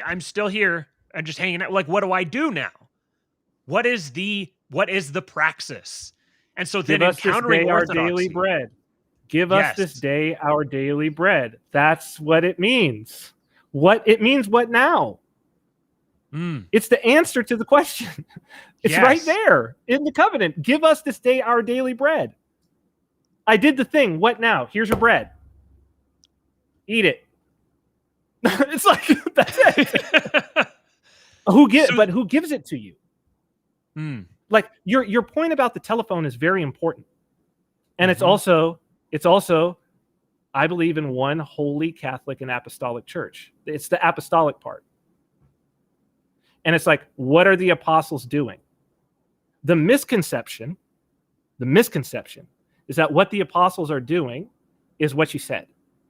I'm still here. I'm just hanging out. Like, what do I do now? What is the praxis? And so then encountering our daily bread. Give us this day our daily bread. That's what it means. What now? It's the answer to the question. It's right there in the covenant. Give us this day our daily bread. I did the thing. What now? Here's your bread. Eat it. It's like, that's it. But who gives it to you? Like your point about the telephone is very important. And it's also, I believe in one holy Catholic and apostolic church. It's the apostolic part. And it's like, what are the apostles doing? The misconception is that what the apostles are doing is what you said.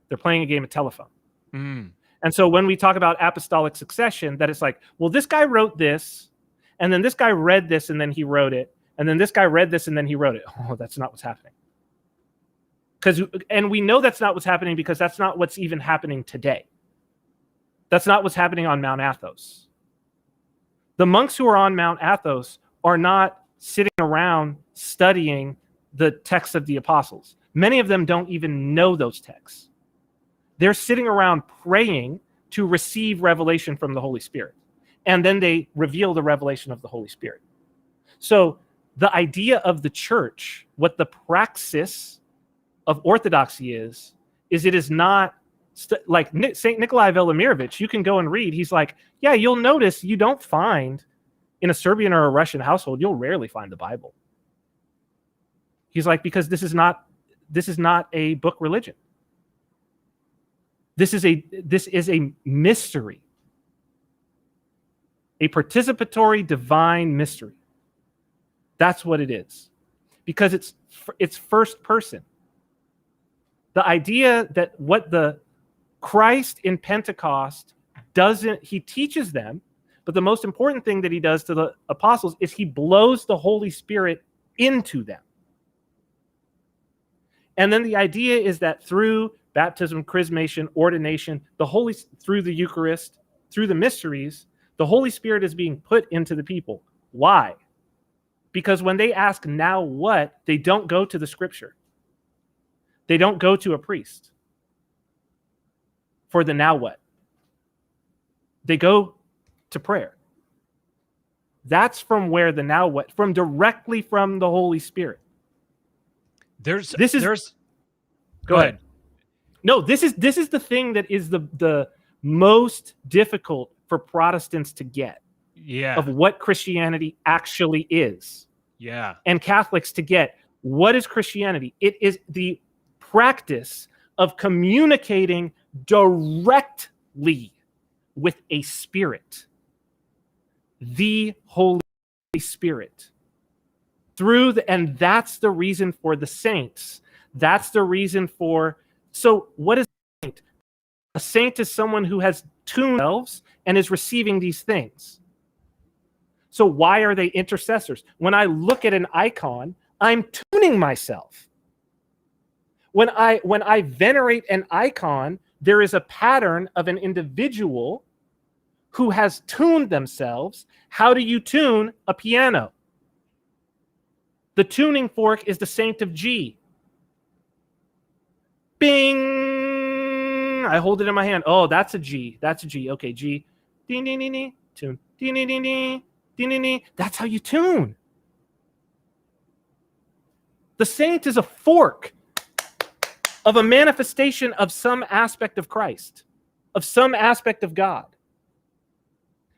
They're playing a game of telephone. And so when we talk about apostolic succession, that it's like, well, this guy wrote this, and then this guy read this, and then he wrote it, and then this guy read this, and then he wrote it. Oh, that's not what's happening. And we know that's not what's happening because that's not what's even happening today. That's not what's happening on Mount Athos. The monks who are on Mount Athos are not sitting around studying the texts of the apostles. Many of them don't even know those texts. They're sitting around praying to receive revelation from the Holy Spirit. And then they reveal the revelation of the Holy Spirit. So the idea of the church, what the praxis of orthodoxy is it is not like St. Nikolai Velimirovich. You can go and read. He's like, yeah, you'll notice you don't find in a Serbian or a Russian household, you'll rarely find the Bible. He's like, because this is not a book religion. This is a mystery, a participatory divine mystery. That's what it is, because it's first person. The idea that what the Christ in Pentecost doesn't, he teaches them, but the most important thing that he does to the apostles is he blows the Holy Spirit into them. And then the idea is that through baptism, chrismation, ordination, through the Eucharist, through the mysteries, the Holy Spirit is being put into the people. Why? Because when they ask, now what, they don't go to the scripture. They don't go to a priest for the now what. They go to prayer. That's from where the now what, directly from the Holy Spirit. Go ahead. No, this is the thing that is the most difficult for Protestants to get. Yeah. Of what Christianity actually is. Yeah. And Catholics to get, what is Christianity? It is the practice of communicating directly with a spirit, the Holy Spirit. And that's the reason for the saints. That's the reason for. So what is a saint? A saint is someone who has tuned themselves and is receiving these things. So why are they intercessors? When I look at an icon, I'm tuning myself. When I venerate an icon, there is a pattern of an individual who has tuned themselves. How do you tune a piano? The tuning fork is the Saint of G. Bing! I hold it in my hand. Oh, that's a G. That's a G. Okay, G. Ding, ding, ding, ding. Tune. Ding, ding, ding, ding. Ding, ding, ding. That's how you tune. The saint is a fork of a manifestation of some aspect of Christ, of some aspect of God.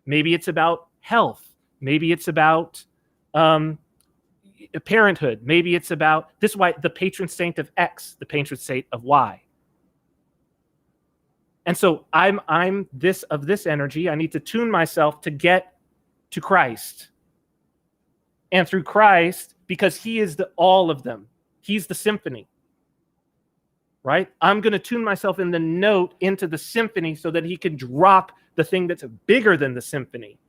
Maybe it's about health. Maybe it's about parenthood. Maybe it's about this. Why the patron saint of X, the patron saint of Y. And so I'm this of this energy. I need to tune myself to get to Christ. And through Christ, because he is all of them. He's the symphony. Right? I'm going to tune myself in the note into the symphony so that he can drop the thing that's bigger than the symphony.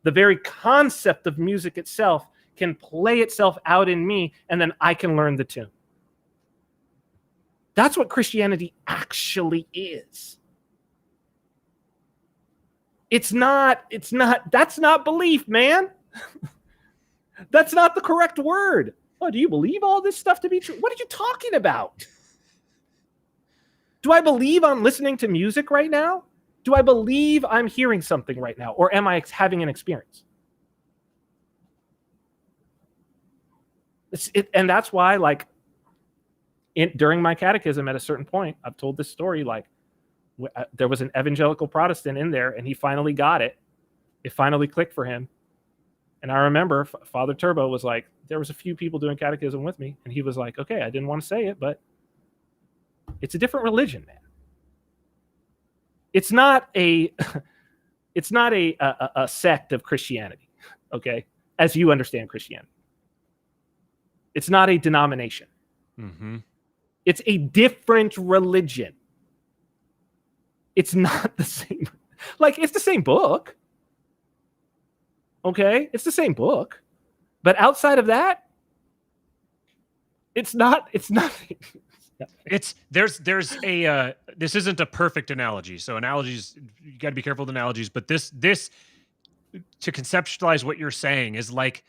The very concept of music itself can play itself out in me, and then I can learn the tune. That's what Christianity actually is. That's not belief, man. That's not the correct word. Oh, do you believe all this stuff to be true? What are you talking about? Do I believe I'm listening to music right now? Do I believe I'm hearing something right now? Or am I having an experience? And that's why, during my catechism at a certain point, I've told this story, there was an evangelical Protestant in there, and he finally got it. It finally clicked for him. And I remember Father Turbo was like, there was a few people doing catechism with me, and he was like, okay, I didn't want to say it, but it's a different religion, man. It's not a sect of Christianity, okay, as you understand Christianity. It's not a denomination. Mm-hmm. It's a different religion. It's not the same. It's the same book. Okay? It's the same book. But outside of that, it's nothing. This isn't a perfect analogy. So analogies, you got to be careful with analogies, but this to conceptualize what you're saying is like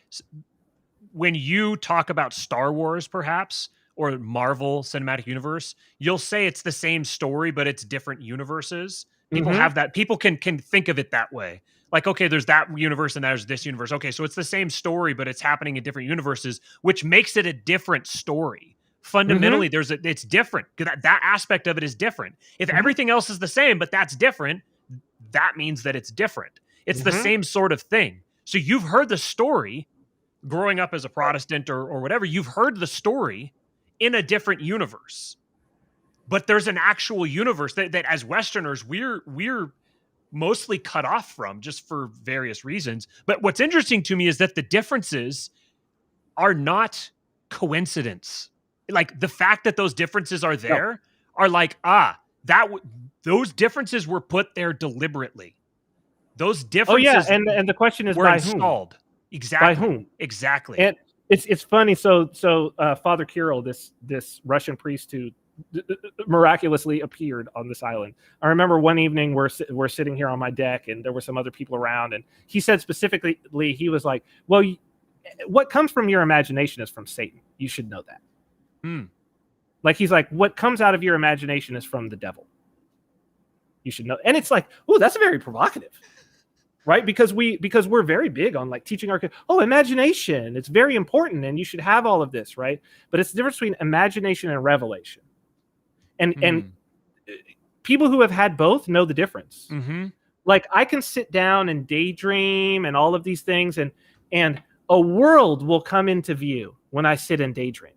when you talk about Star Wars, perhaps, or Marvel Cinematic Universe, you'll say it's the same story, but it's different universes. People have that. People can think of it that way. Like, okay, there's that universe and there's this universe. Okay, so it's the same story, but it's happening in different universes, which makes it a different story. Fundamentally, it's different. That aspect of it is different. If everything else is the same, but that's different, that means that it's different. It's the same sort of thing. So you've heard the story growing up as a Protestant or whatever. You've heard the story. in a different universe. But there's an actual universe that as Westerners, we're mostly cut off from, just for various reasons. But what's interesting to me is that the differences are not coincidence. Like, the fact that those differences are there are like, those differences were put there deliberately. Those differences. And the question is, were by installed. whom? Exactly. By whom? Exactly. And it's funny. So Father Kirill, this Russian priest who miraculously appeared on this island. I remember one evening we're sitting here on my deck, and there were some other people around, and he said specifically, he was like, well, what comes from your imagination is from Satan. You should know that. Like, he's like, what comes out of your imagination is from the devil. You should know. And it's like, oh, that's very provocative, right? Because we're very big on, like, teaching our kids, imagination, it's very important, and you should have all of this, right? But it's the difference between imagination and revelation. And people who have had both know the difference. Like, I can sit down and daydream and all of these things, and a world will come into view when I sit and daydream.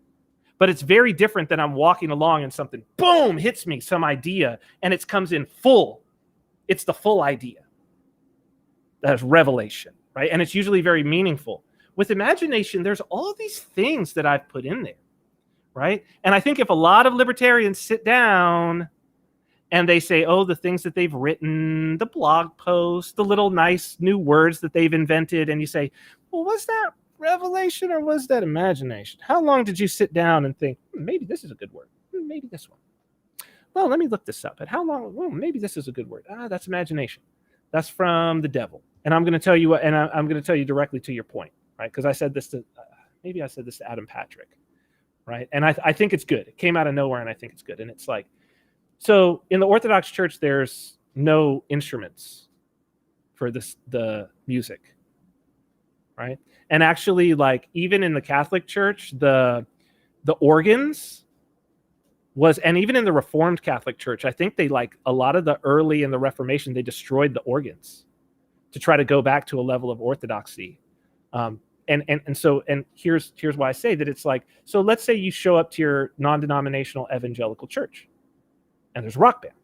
But it's very different than I'm walking along and something, boom, hits me, some idea, and it comes in full. It's the full idea. That's revelation, right? And it's usually very meaningful. With imagination, there's all these things that I've put in there, right? And I think if a lot of libertarians sit down and they say, the things that they've written, the blog posts, the little nice new words that they've invented, and you say, well, was that revelation or was that imagination? How long did you sit down and think, maybe this is a good word, maybe this one? Well, let me look this up. At how long? Well, maybe this is a good word. That's imagination. That's from the devil. And I'm going to tell you what, and I'm going to tell you directly to your point, right? Because I said this to Adam Patrick, right? And I think it's good. It came out of nowhere, and I think it's good. And it's like, so in the Orthodox Church, there's no instruments for the music, right? And actually, like, even in the Catholic Church, the organs and even in the Reformed Catholic Church, I think they, like, a lot of the early in the Reformation, they destroyed the organs to try to go back to a level of orthodoxy. And here's why I say that. It's like, so let's say you show up to your non-denominational evangelical church, and there's a rock band,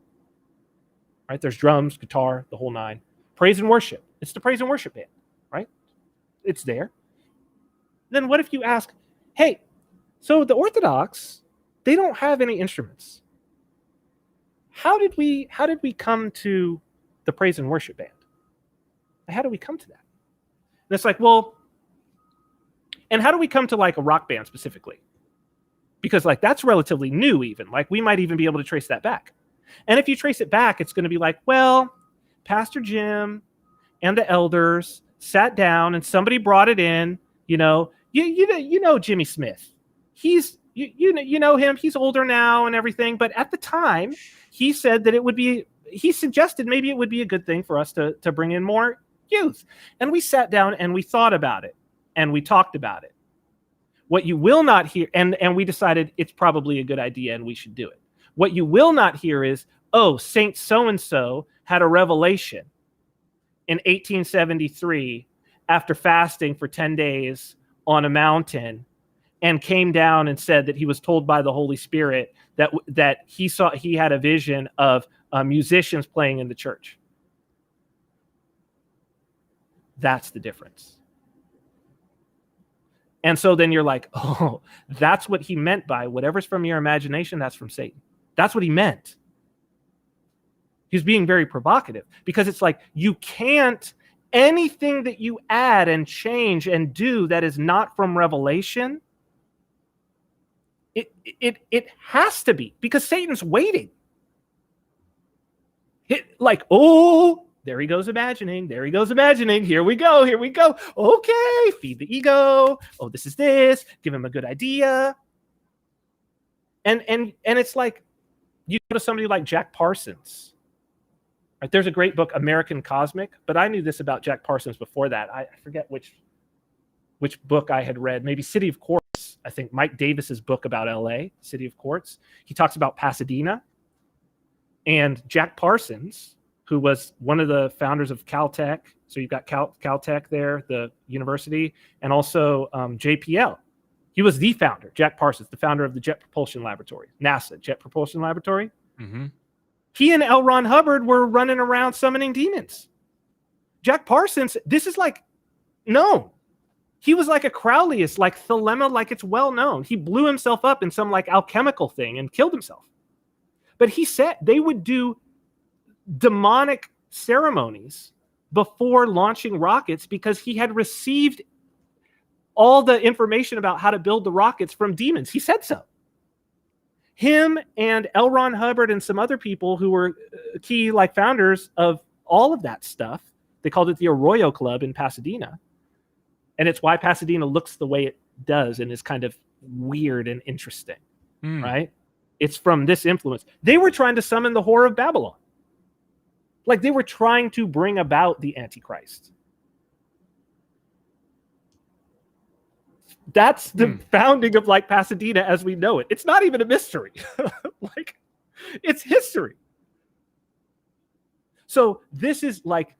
right? There's drums, guitar, the whole nine. Praise and worship. It's the praise and worship band, right? It's there. Then what if you ask, hey, so the Orthodox, they don't have any instruments. How did we come to the praise and worship band? How do we come to that? And it's like, well, and how do we come to, like, a rock band specifically? Because, like, that's relatively new even. Like, we might even be able to trace that back. And if you trace it back, it's going to be like, well, Pastor Jim and the elders sat down and somebody brought it in, you know Jimmy Smith. He's you know him, he's older now and everything, but at the time he said that he suggested maybe it would be a good thing for us to bring in more youth. And we sat down and we thought about it and we talked about it. What you will not hear, and we decided it's probably a good idea and we should do it. What you will not hear is, Saint so-and-so had a revelation in 1873 after fasting for 10 days on a mountain and came down and said that he was told by the Holy Spirit that he had a vision of musicians playing in the church. That's the difference. And so then you're like, that's what he meant by whatever's from your imagination, that's from Satan. That's what he meant. He's being very provocative because it's like, you can't, anything that you add and change and do that is not from revelation, it has to be, because Satan's waiting. There he goes imagining. There he goes imagining. Here we go. Okay, feed the ego. This is this. Give him a good idea. And it's like, you go to somebody like Jack Parsons. Right? There's a great book, American Cosmic, but I knew this about Jack Parsons before that. I forget which book I had read. Maybe City of Quartz. I think Mike Davis's book about LA, City of Quartz. He talks about Pasadena. And Jack Parsons, who was one of the founders of Caltech. So you've got Caltech there, the university, and also JPL, He was the founder, Jack Parsons, the founder of the Jet Propulsion Laboratory, NASA Jet Propulsion Laboratory. Mm-hmm. He and L. Ron Hubbard were running around summoning demons. Jack Parsons, this is like known. He was like a Crowleyist, like Thelema, like it's well known. He blew himself up in some like alchemical thing and killed himself. But he said they would do demonic ceremonies before launching rockets because he had received all the information about how to build the rockets from demons. He said so. Him and L. Ron Hubbard and some other people who were key like founders of all of that stuff. They called it the Arroyo Club in Pasadena. And it's why Pasadena looks the way it does and is kind of weird and interesting, right? It's from this influence. They were trying to summon the Whore of Babylon. Like they were trying to bring about the Antichrist. That's the founding of like Pasadena as we know it. It's not even a mystery. Like it's history. So this is like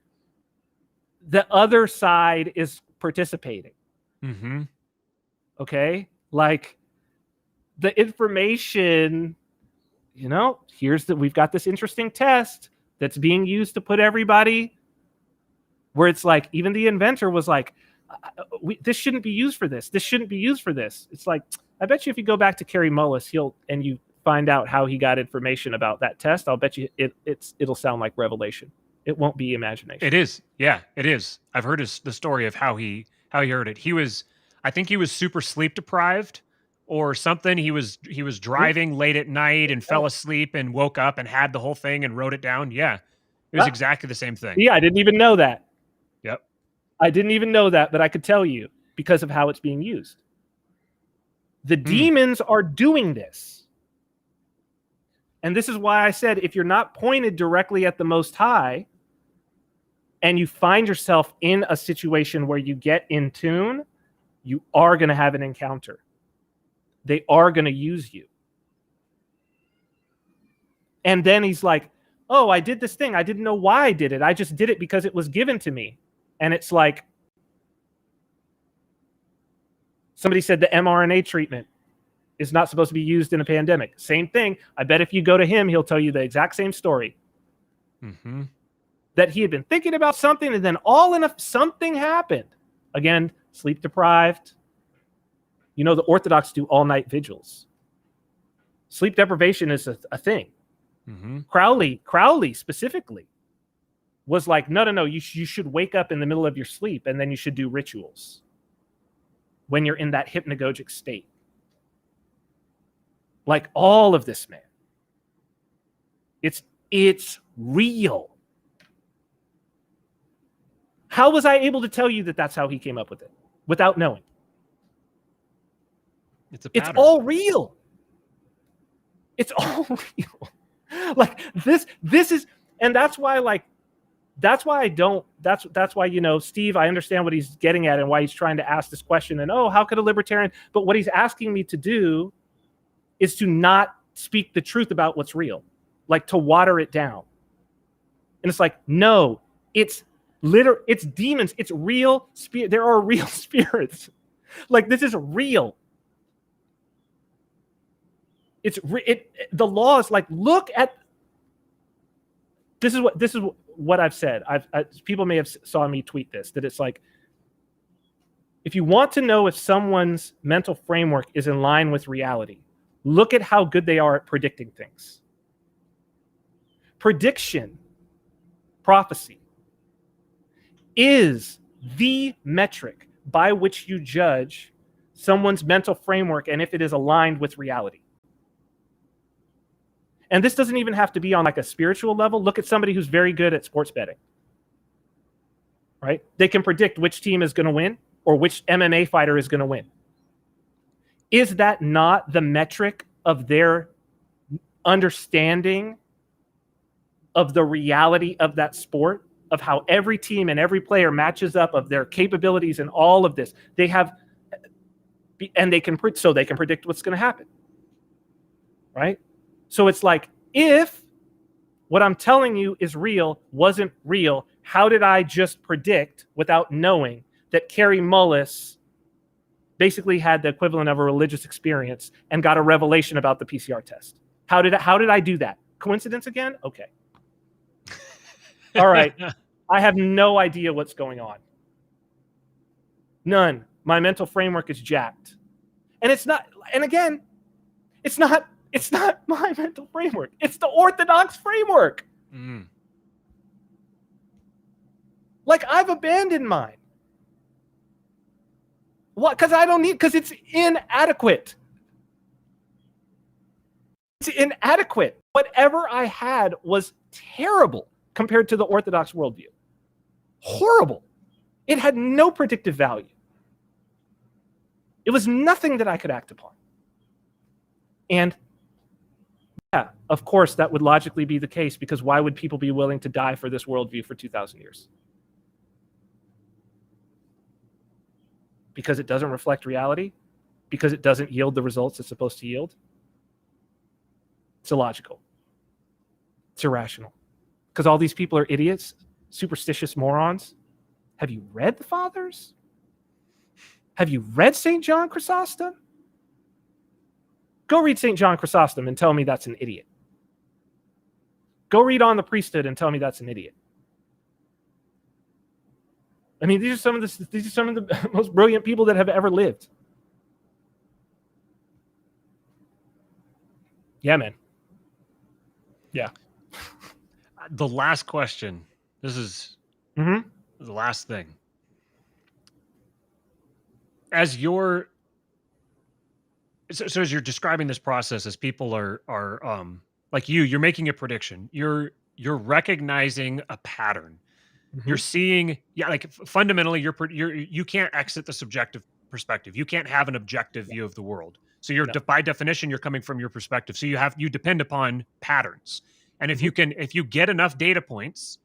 the other side is participating. Mm-hmm. Okay? Like the information, you know, we've got this interesting test that's being used to put everybody where it's like, even the inventor was like, this shouldn't be used for this. This shouldn't be used for this. It's like, I bet you if you go back to Kerry Mullis, and you find out how he got information about that test, I'll bet you it'll sound like revelation. It won't be imagination. It is. Yeah, it is. I've heard the story of how he heard it. I think he was super sleep deprived or something. He was driving late at night and fell asleep and woke up and had the whole thing and wrote it down. Yeah. It was exactly the same thing. Yeah, I didn't even know that. Yep. I didn't even know that, but I could tell you because of how it's being used. The demons are doing this. And this is why I said, if you're not pointed directly at the Most High and you find yourself in a situation where you get in tune, you are going to have an encounter. They are going to use you. And then he's like, oh, I did this thing. I didn't know why I did it. I just did it because it was given to me. And it's like, somebody said the mRNA treatment is not supposed to be used in a pandemic. Same thing. I bet if you go to him, he'll tell you the exact same story. Mm-hmm. That he had been thinking about something and then something happened. Again, sleep deprived. You know, the Orthodox do all-night vigils. Sleep deprivation is a thing. Mm-hmm. Crowley specifically was like, no, you should wake up in the middle of your sleep and then you should do rituals when you're in that hypnagogic state. Like all of this, man. It's real. How was I able to tell you that that's how he came up with it without knowing? It's all real. It's all real. Like this is, and that's why, you know, Steve, I understand what he's getting at and why he's trying to ask this question. And, how could a libertarian, but what he's asking me to do is to not speak the truth about what's real, like to water it down. And it's like, no, it's demons. It's real spirit. There are real spirits. Like this is real. The law is like, look at, this is what I've said. People may have saw me tweet this, that it's like, if you want to know if someone's mental framework is in line with reality, look at how good they are at predicting things. Prediction, prophecy, is the metric by which you judge someone's mental framework and if it is aligned with reality. And this doesn't even have to be on like a spiritual level. Look at somebody who's very good at sports betting, right? They can predict which team is going to win or which MMA fighter is going to win. Is that not the metric of their understanding of the reality of that sport, of how every team and every player matches up, of their capabilities and all of this? They have, and they can predict what's going to happen, right? So it's like, if what I'm telling you is real wasn't real, how did I just predict without knowing that Kerry Mullis basically had the equivalent of a religious experience and got a revelation about the PCR test. How did I do that? Coincidence again? Okay. All right. I have no idea what's going on. None. My mental framework is jacked. And it's not, and again, it's not my mental framework. It's the Orthodox framework. Mm. Like, I've abandoned mine. What? Because it's inadequate. It's inadequate. Whatever I had was terrible compared to the Orthodox worldview. Horrible. It had no predictive value. It was nothing that I could act upon. And yeah, of course, that would logically be the case, because why would people be willing to die for this worldview for 2,000 years? Because it doesn't reflect reality? Because it doesn't yield the results it's supposed to yield? It's illogical. It's irrational. Because all these people are idiots, superstitious morons. Have you read the Fathers? Have you read St. John Chrysostom? Go read St. John Chrysostom and tell me that's an idiot. Go read On the Priesthood and tell me that's an idiot. I mean, these are some of the most brilliant people that have ever lived. Yeah, man. Yeah. The last question. This is the last thing. As you're as you're describing this process, as people are like you're making a prediction. You're recognizing a pattern. You're seeing, like fundamentally, you can't exit the subjective perspective. You can't have an objective view of the world. So you're by definition, you're coming from your perspective. So you depend upon patterns. And if you get enough data points,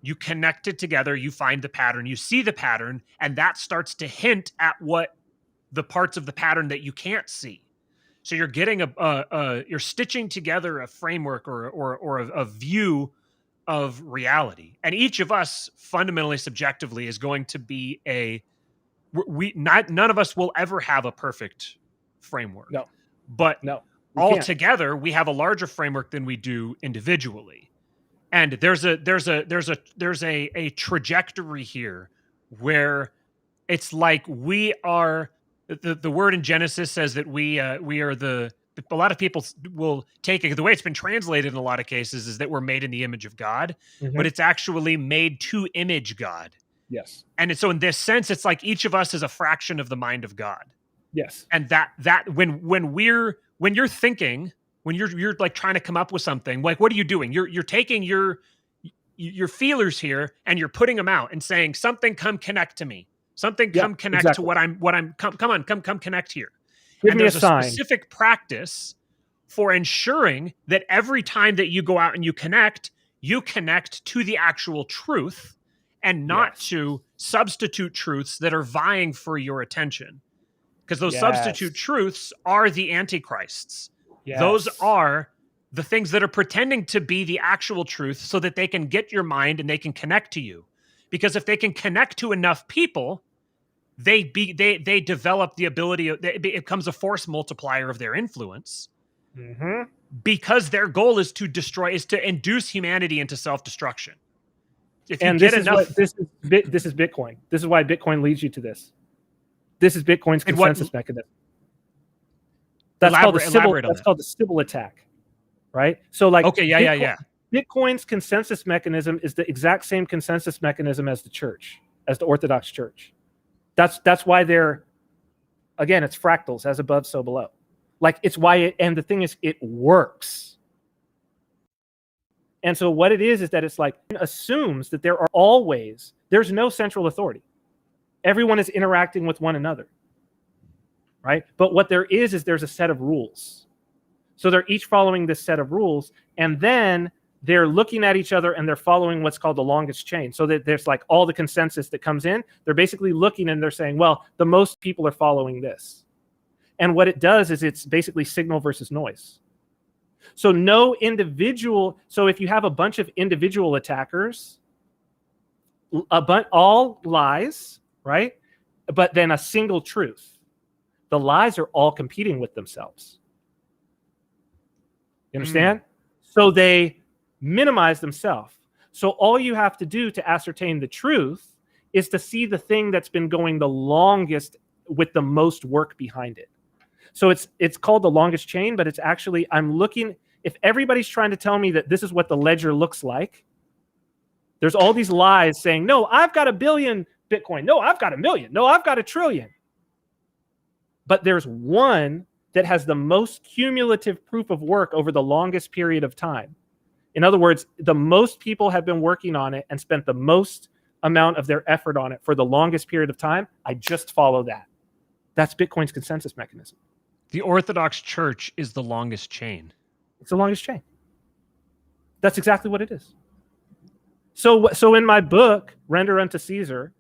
you connect it together, you find the pattern, you see the pattern, and that starts to hint at what the parts of the pattern that you can't see. So you're getting you're stitching together a framework or a view of reality. And each of us fundamentally subjectively is going to be none of us will ever have a perfect framework. No. But no. All together, we have a larger framework than we do individually. And there's a trajectory here where it's like we are the word in Genesis says that we are a lot of people will take it the way it's been translated in a lot of cases is that we're made in the image of God, but it's actually made to image God. Yes. And so in this sense, it's like each of us is a fraction of the mind of God. Yes. And that when you're thinking, when you're like trying to come up with something, like what are you doing? You're taking your feelers here and you're putting them out and saying something, come connect to me. Something come connect to what I'm come connect here. Give and me there's a sign. Specific practice for ensuring that every time that you go out and you connect to the actual truth and not to substitute truths that are vying for your attention. Because those substitute truths are the antichrists. Yes. Those are the things that are pretending to be the actual truth so that they can get your mind and they can connect to you. Because if they can connect to enough people, they develop the ability, it becomes a force multiplier of their influence. Because their goal is to induce humanity into self-destruction. If you get enough, this is Bitcoin. This is why Bitcoin leads you to this. This is Bitcoin's consensus mechanism. That's called the Sybil attack, right? So like, Bitcoin's consensus mechanism is the exact same consensus mechanism as the church, as the Orthodox Church. That's why it's fractals, as above, so below. Like it's why and the thing is, it works. And so what it is that it's like, it assumes that there's no central authority. Everyone is interacting with one another, right? But what there is there's a set of rules. So they're each following this set of rules, and then they're looking at each other and they're following what's called the longest chain. So that there's like all the consensus that comes in, they're basically looking and they're saying, well, the most people are following this. And what it does is it's basically signal versus noise. So so if you have a bunch of individual attackers, all lies, right? But then a single truth. The lies are all competing with themselves. You understand? So they minimize themselves. So all you have to do to ascertain the truth is to see the thing that's been going the longest with the most work behind it. So it's called the longest chain, but it's actually, I'm looking, if everybody's trying to tell me that this is what the ledger looks like, there's all these lies saying, no, I've got 1 billion Bitcoin. No, I've got 1 million. No, I've got 1 trillion. But there's one that has the most cumulative proof of work over the longest period of time. In other words, the most people have been working on it and spent the most amount of their effort on it for the longest period of time. I just follow that. That's Bitcoin's consensus mechanism. The Orthodox Church is the longest chain. It's the longest chain. That's exactly what it is. So in my book, Render Unto Caesar,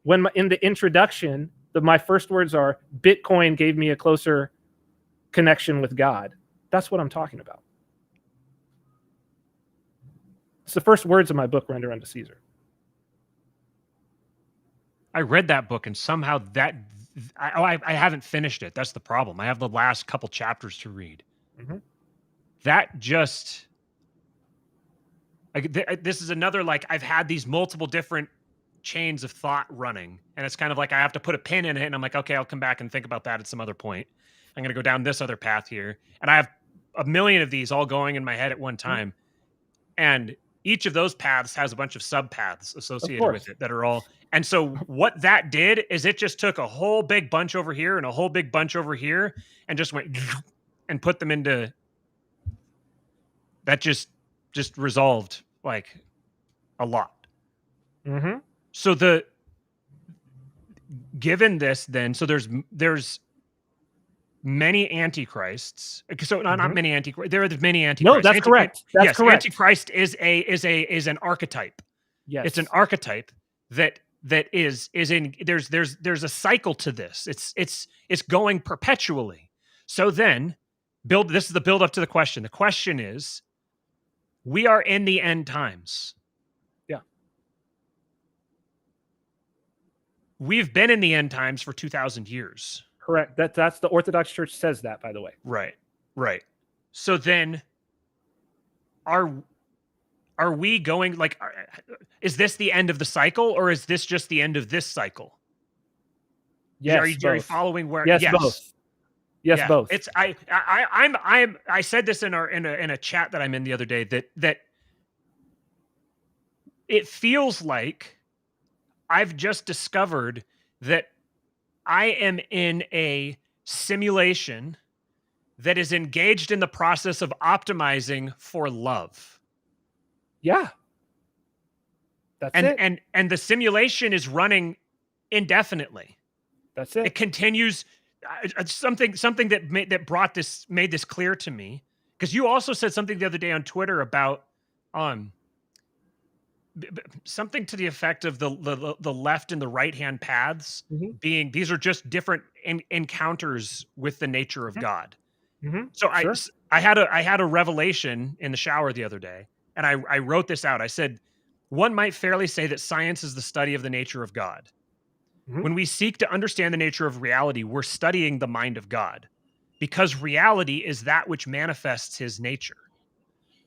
in the introduction, my first words are, Bitcoin gave me a closer connection with God. That's what I'm talking about. It's the first words of my book, Render Unto Caesar. I read that book, and somehow I haven't finished it. That's the problem. I have the last couple chapters to read. Mm-hmm. That just... this is another, like, I've had these multiple different chains of thought running, and it's kind of like I have to put a pin in it, and I'm like, okay, I'll come back and think about that at some other point. I'm going to go down this other path here. And I have 1 million of these all going in my head at one time. And each of those paths has a bunch of sub-paths associated with it that are all... And so what that did is it just took a whole big bunch over here and a whole big bunch over here and just went and put them into... That just resolved, like, a lot. Mm-hmm. So given this, then, so there's many antichrists. So not many antichrists. There are many antichrists. No, that's correct. That's correct. Antichrist is an archetype. Yes, it's an archetype that is in. There's a cycle to this. It's going perpetually. So then, this is the build up to the question. The question is, we are in the end times. Yeah. We've been in the end times for 2,000 years. Correct. That's the Orthodox Church says that, by the way. Right. So then, are we going, like, is this the end of the cycle, or is this just the end of this cycle? Yes. Are you following where? Yes, both. Yes, yeah, both. It's I said this in a chat that I'm in the other day that it feels like I've just discovered that I am in a simulation that is engaged in the process of optimizing for love. Yeah. That's it. And the simulation is running indefinitely. That's it. It continues. Something that made this clear to me, because you also said something the other day on Twitter about something to the effect of the left and the right hand paths being, these are just different encounters with the nature of God. Mm-hmm. So sure. I had a revelation in the shower the other day, and I wrote this out. I said, one might fairly say that science is the study of the nature of God. Mm-hmm. When we seek to understand the nature of reality, we're studying the mind of God, because reality is that which manifests his nature.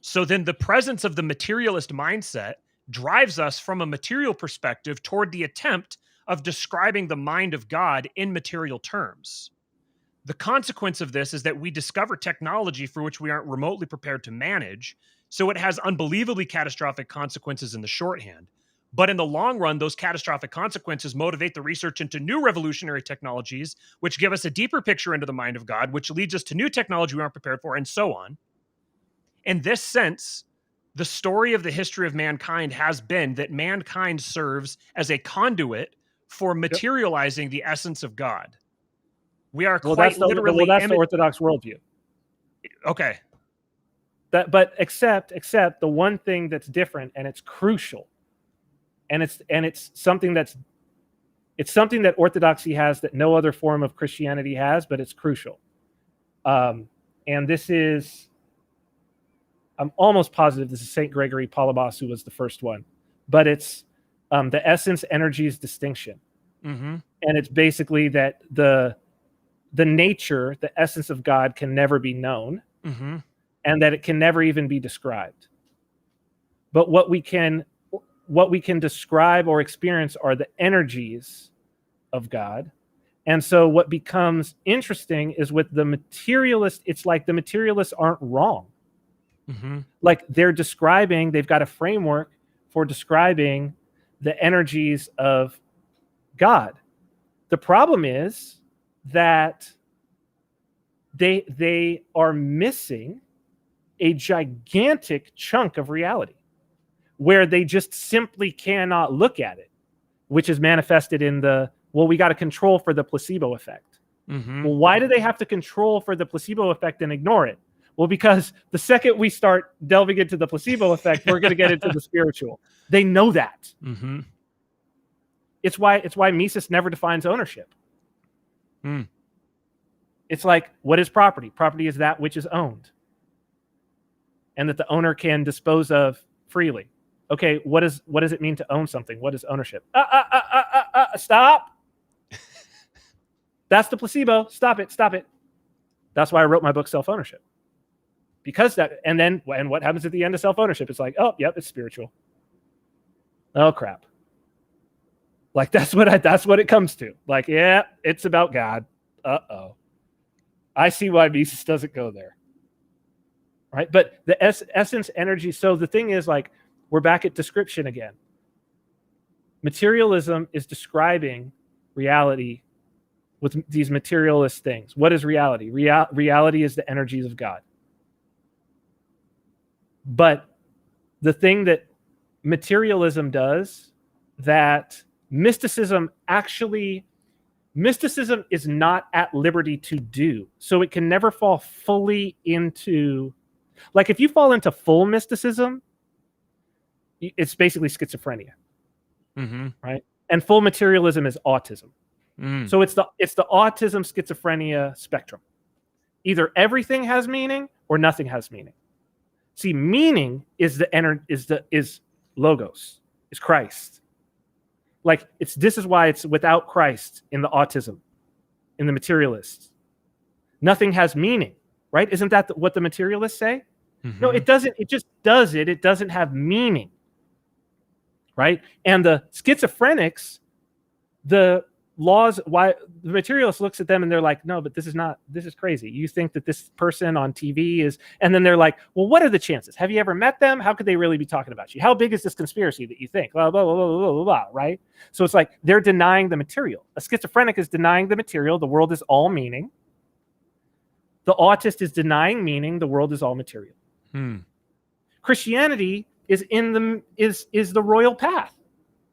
So then the presence of the materialist mindset drives us from a material perspective toward the attempt of describing the mind of God in material terms. The consequence of this is that we discover technology for which we aren't remotely prepared to manage, so it has unbelievably catastrophic consequences in the shorthand. But in the long run, those catastrophic consequences motivate the research into new revolutionary technologies, which give us a deeper picture into the mind of God, which leads us to new technology we aren't prepared for, and so on. In this sense, the story of the history of mankind has been that mankind serves as a conduit for materializing the essence of God. We are quite literally... Well, that's the Orthodox worldview. Okay. But except the one thing that's different, and it's crucial, and it's something that Orthodoxy has that no other form of Christianity has, but it's crucial. And this is, I'm almost positive this is St. Gregory Palabas who was the first one, but it's the essence energies distinction. Mm-hmm. And it's basically that the the nature, the essence of God can never be known, and that it can never even be described. But what we can describe or experience are the energies of God. And so what becomes interesting is with the materialist, it's like the materialists aren't wrong. Like they've got a framework for describing the energies of God. The problem is that they are missing a gigantic chunk of reality where they just simply cannot look at it, which is manifested in we got to control for the placebo effect. Well, why do they have to control for the placebo effect and ignore it? Well, because the second we start delving into the placebo effect, we're going to get into the spiritual. They know that. It's why Mises never defines ownership. It's like, what is property? Property is that which is owned, and that the owner can dispose of freely. Okay, what does it mean to own something? What is ownership? Stop. That's the placebo. Stop it. That's why I wrote my book, Self-Ownership. Because and what happens at the end of self-ownership? It's like, oh, yep, it's spiritual. Oh, crap. Like, that's what it comes to. Like, yeah, it's about God. Uh-oh. I see why Mises doesn't go there. Right? But the essence, energy. So the thing is, like, we're back at description again. Materialism is describing reality with these materialist things. What is reality? Reality is the energies of God. But the thing that materialism does, that mysticism is not at liberty to do. So it can never fall fully into, like, if you fall into full mysticism, it's basically schizophrenia, right? And full materialism is autism. So it's the autism schizophrenia spectrum. Either everything has meaning or nothing has meaning. See, meaning is logos, is Christ. Like, this is why it's without Christ in the autism, in the materialists. Nothing has meaning, right? Isn't that what the materialists say? No, it doesn't. It just does it. It doesn't have meaning, right? And the schizophrenics, the materialist looks at them and they're like, no, but this is crazy. You think that this person on TV is, and then they're like, well, what are the chances? Have you ever met them? How could they really be talking about you? How big is this conspiracy that you think? Blah, blah, blah, blah, blah, blah, blah, right? So it's like they're denying the material. A schizophrenic is denying the material. The world is all meaning. The autist is denying meaning. The world is all material. Christianity is the royal path.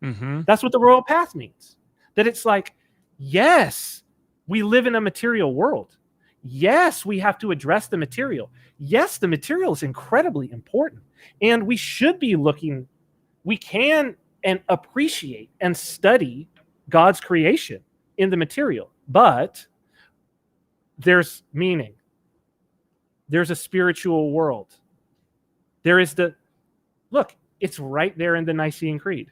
That's what the royal path means. That it's like, yes, we live in a material world. Yes, we have to address the material. Yes, the material is incredibly important. And we should be looking, we can and appreciate and study God's creation in the material. But there's meaning. There's a spiritual world. There is look, it's right there in the Nicene Creed.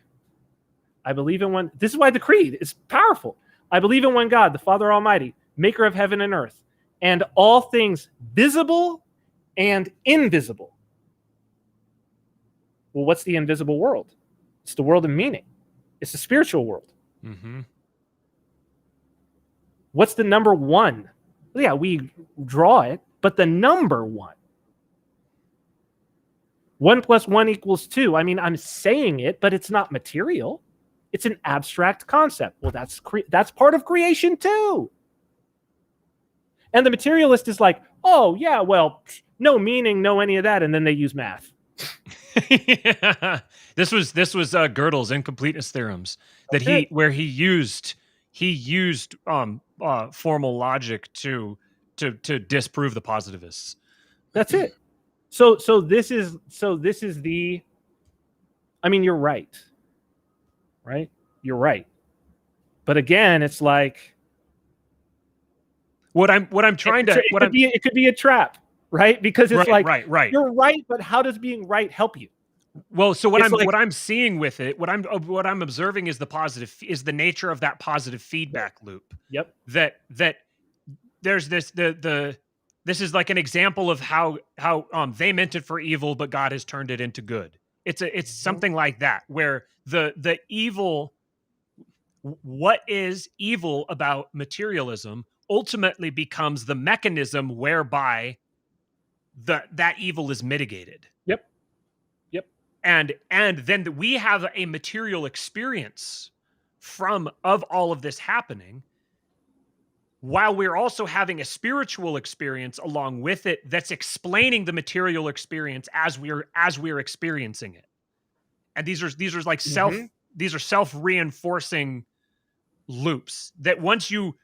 I believe in one. This is why the creed is powerful. I believe in one God, the Father Almighty, maker of heaven and earth, and all things visible and invisible. Well, what's the invisible world? It's the world of meaning. It's the spiritual world. What's the number one? Yeah, we draw it, but the number one. 1 + 1 = 2. I mean, I'm saying it, but it's not material. It's an abstract concept. Well, that's part of creation too. And the materialist is like, oh yeah, well, no meaning, no any of that, and then they use math. Yeah. This was Gödel's incompleteness theorems that he used formal logic to disprove the positivists. That's it. So this is the. I mean, you're right. Right? You're right. But again, it's like it could be a trap, right? Because it's right. You're right, but how does being right help you? Well, so what I'm seeing with it, what I'm observing is the nature of that positive feedback loop. Yep. That there's this this is like an example of how they meant it for evil, but God has turned it into good. It's something like that, where the evil, what is evil about materialism ultimately becomes the mechanism whereby that evil is mitigated. Yep. And then we have a material experience of all of this happening, while we're also having a spiritual experience along with it that's explaining the material experience as we're experiencing it. And these are like these are self-reinforcing loops that once you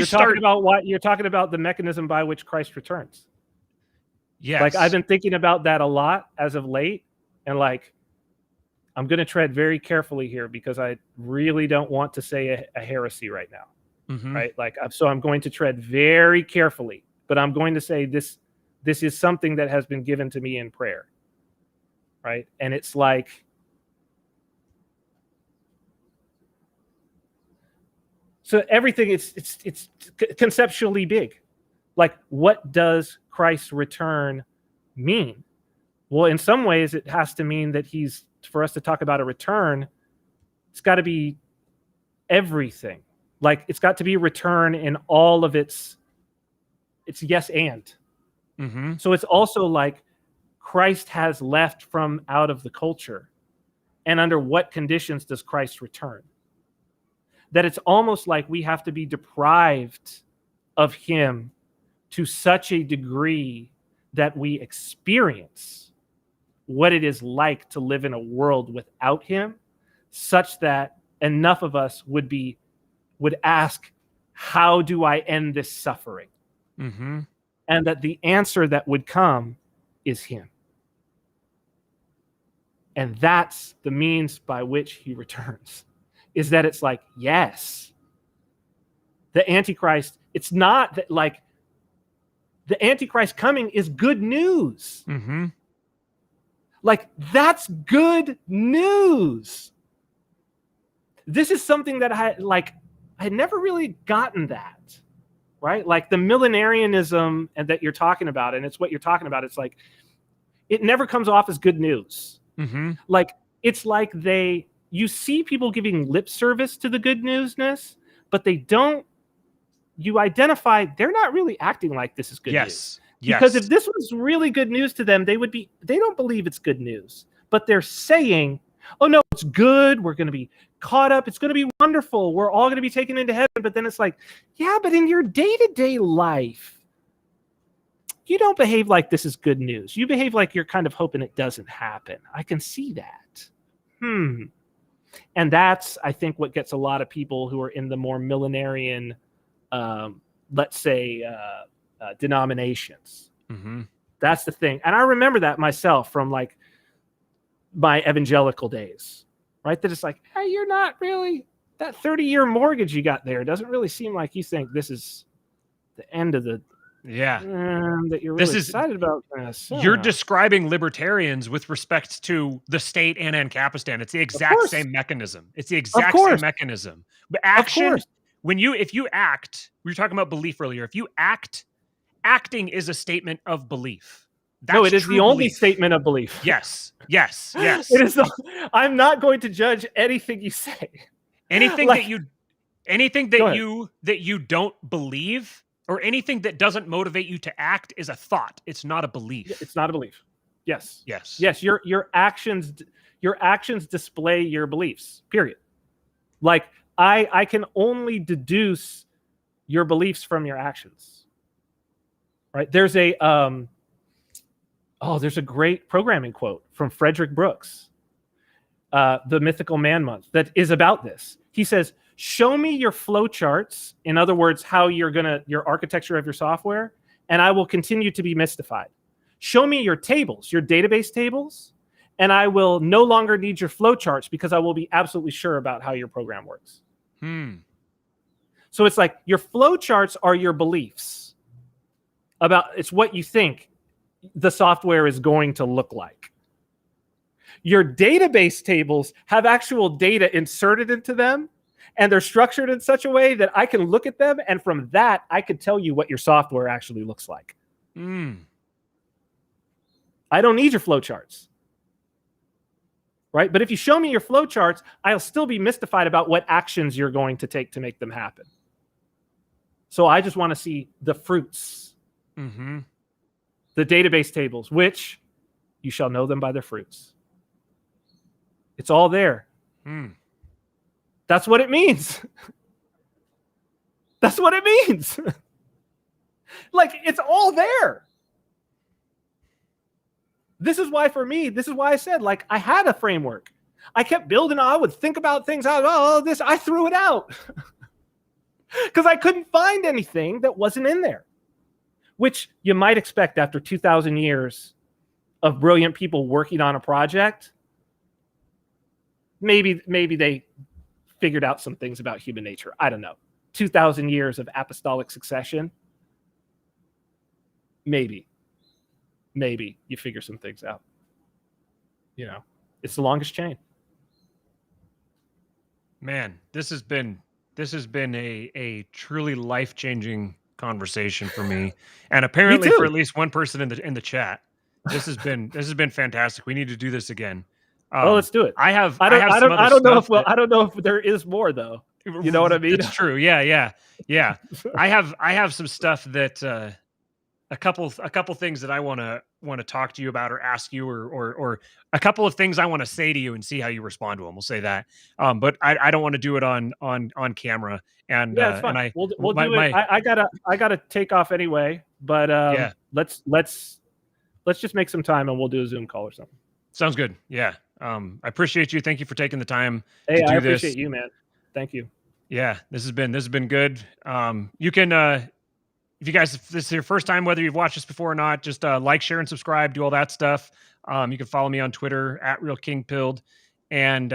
talking about the mechanism by which Christ returns. Yes. Like, I've been thinking about that a lot as of late, and like, I'm going to tread very carefully here because I really don't want to say a heresy right now. Right? Like, so I'm going to tread very carefully, but I'm going to say this is something that has been given to me in prayer. Right? And it's like, so everything, it's conceptually big. Like, what does Christ's return mean? Well, in some ways, it has to mean that for us to talk about a return, it's got to be everything. Like, it's got to be return in all of it's yes and. So it's also like Christ has left from out of the culture. And under what conditions does Christ return? That it's almost like we have to be deprived of him to such a degree that we experience what it is like to live in a world without him, such that enough of us would ask, how do I end this suffering? And that the answer that would come is him. And that's the means by which he returns, is that it's like, yes, the Antichrist, it's not that like the Antichrist coming is good news. Like, that's good news. This is something that I had never really gotten that, right? Like the millenarianism and that you're talking about, and it's what you're talking about. It's like, it never comes off as good news. Like, it's like you see people giving lip service to the good newsness, but you identify they're not really acting like this is good news. Because if this was really good news to them, they don't believe it's good news, but they're saying, oh no, it's good. We're going to be caught up. It's going to be wonderful. We're all going to be taken into heaven. But then it's like, yeah, but in your day-to-day life, you don't behave like this is good news. You behave like you're kind of hoping it doesn't happen. I can see that. And that's, I think, what gets a lot of people who are in the more millenarian, let's say, denominations. That's the thing. And I remember that myself from like my evangelical days, right? That it's like, hey, you're not really, that 30-year mortgage you got there doesn't really seem like you think this is the end of the that you're really excited about this. You're describing libertarians with respect to the state and Ancapistan. It's the exact same mechanism. It's the exact same mechanism. But action, if you act, we were talking about belief earlier. If you acting is a statement of belief. It is the only statement of belief. Yes. It is. I'm not going to judge anything you say. Anything that you don't believe, or anything that doesn't motivate you to act, is a thought. It's not a belief. It's not a belief. Yes. Your actions display your beliefs. Period. Like, I can only deduce your beliefs from your actions. Right? There's a great programming quote from Frederick Brooks, the Mythical Man Month, that is about this. He says, show me your flowcharts, in other words, how your architecture of your software, and I will continue to be mystified. Show me your tables, your database tables, and I will no longer need your flowcharts because I will be absolutely sure about how your program works. So it's like your flowcharts are your beliefs it's what you think the software is going to look like. Your database tables have actual data inserted into them, and they're structured in such a way that I can look at them, and from that, I could tell you what your software actually looks like. I don't need your flowcharts. Right? But if you show me your flowcharts, I'll still be mystified about what actions you're going to take to make them happen. So I just want to see the fruits. The database tables, which you shall know them by their fruits. It's all there. That's what it means. That's what it means. Like, it's all there. This is why, for me, this is why I said, like, I had a framework. I kept building. I would think about things. I threw it out because I couldn't find anything that wasn't in there, which you might expect after 2,000 years of brilliant people working on a project. Maybe they figured out some things about human nature. I don't know. 2,000 years of apostolic succession. Maybe you figure some things out. You know, it's the longest chain. Man, this has been a truly life-changing conversation for me, and apparently for at least one person in the chat. This has been fantastic. We need to do this again. Let's do it. I don't know if there is more though. You know what I mean? It's true. Yeah. I have some stuff that a couple things that I want to talk to you about or ask you or a couple of things I want to say to you and see how you respond to them. We'll say that. But I don't want to do it on camera. And yeah, it's fine. And we'll do it. I gotta take off anyway. But yeah. Let's just make some time and we'll do a Zoom call or something. Sounds good. Yeah. I appreciate you. Thank you for taking the time. Hey, to do I this. appreciate you, man. Thank you. Yeah, this has been good. You can if you guys, if this is your first time, whether you've watched this before or not, just like, share, and subscribe, do all that stuff. You can follow me on Twitter @RealKingPilled. And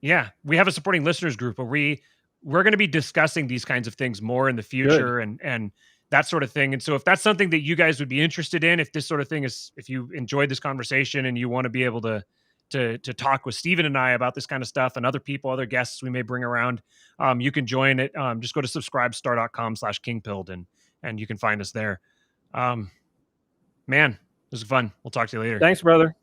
yeah, we have a supporting listeners group where we're going to be discussing these kinds of things more in the future and that sort of thing. And so if that's something that you guys would be interested in, if this sort of thing if you enjoyed this conversation and you want to be able to talk with Steven and I about this kind of stuff and other people, other guests we may bring around, you can join it. Just go to subscribestar.com/kingpilled and you can find us there. Man, this was fun. We'll talk to you later. Thanks, brother.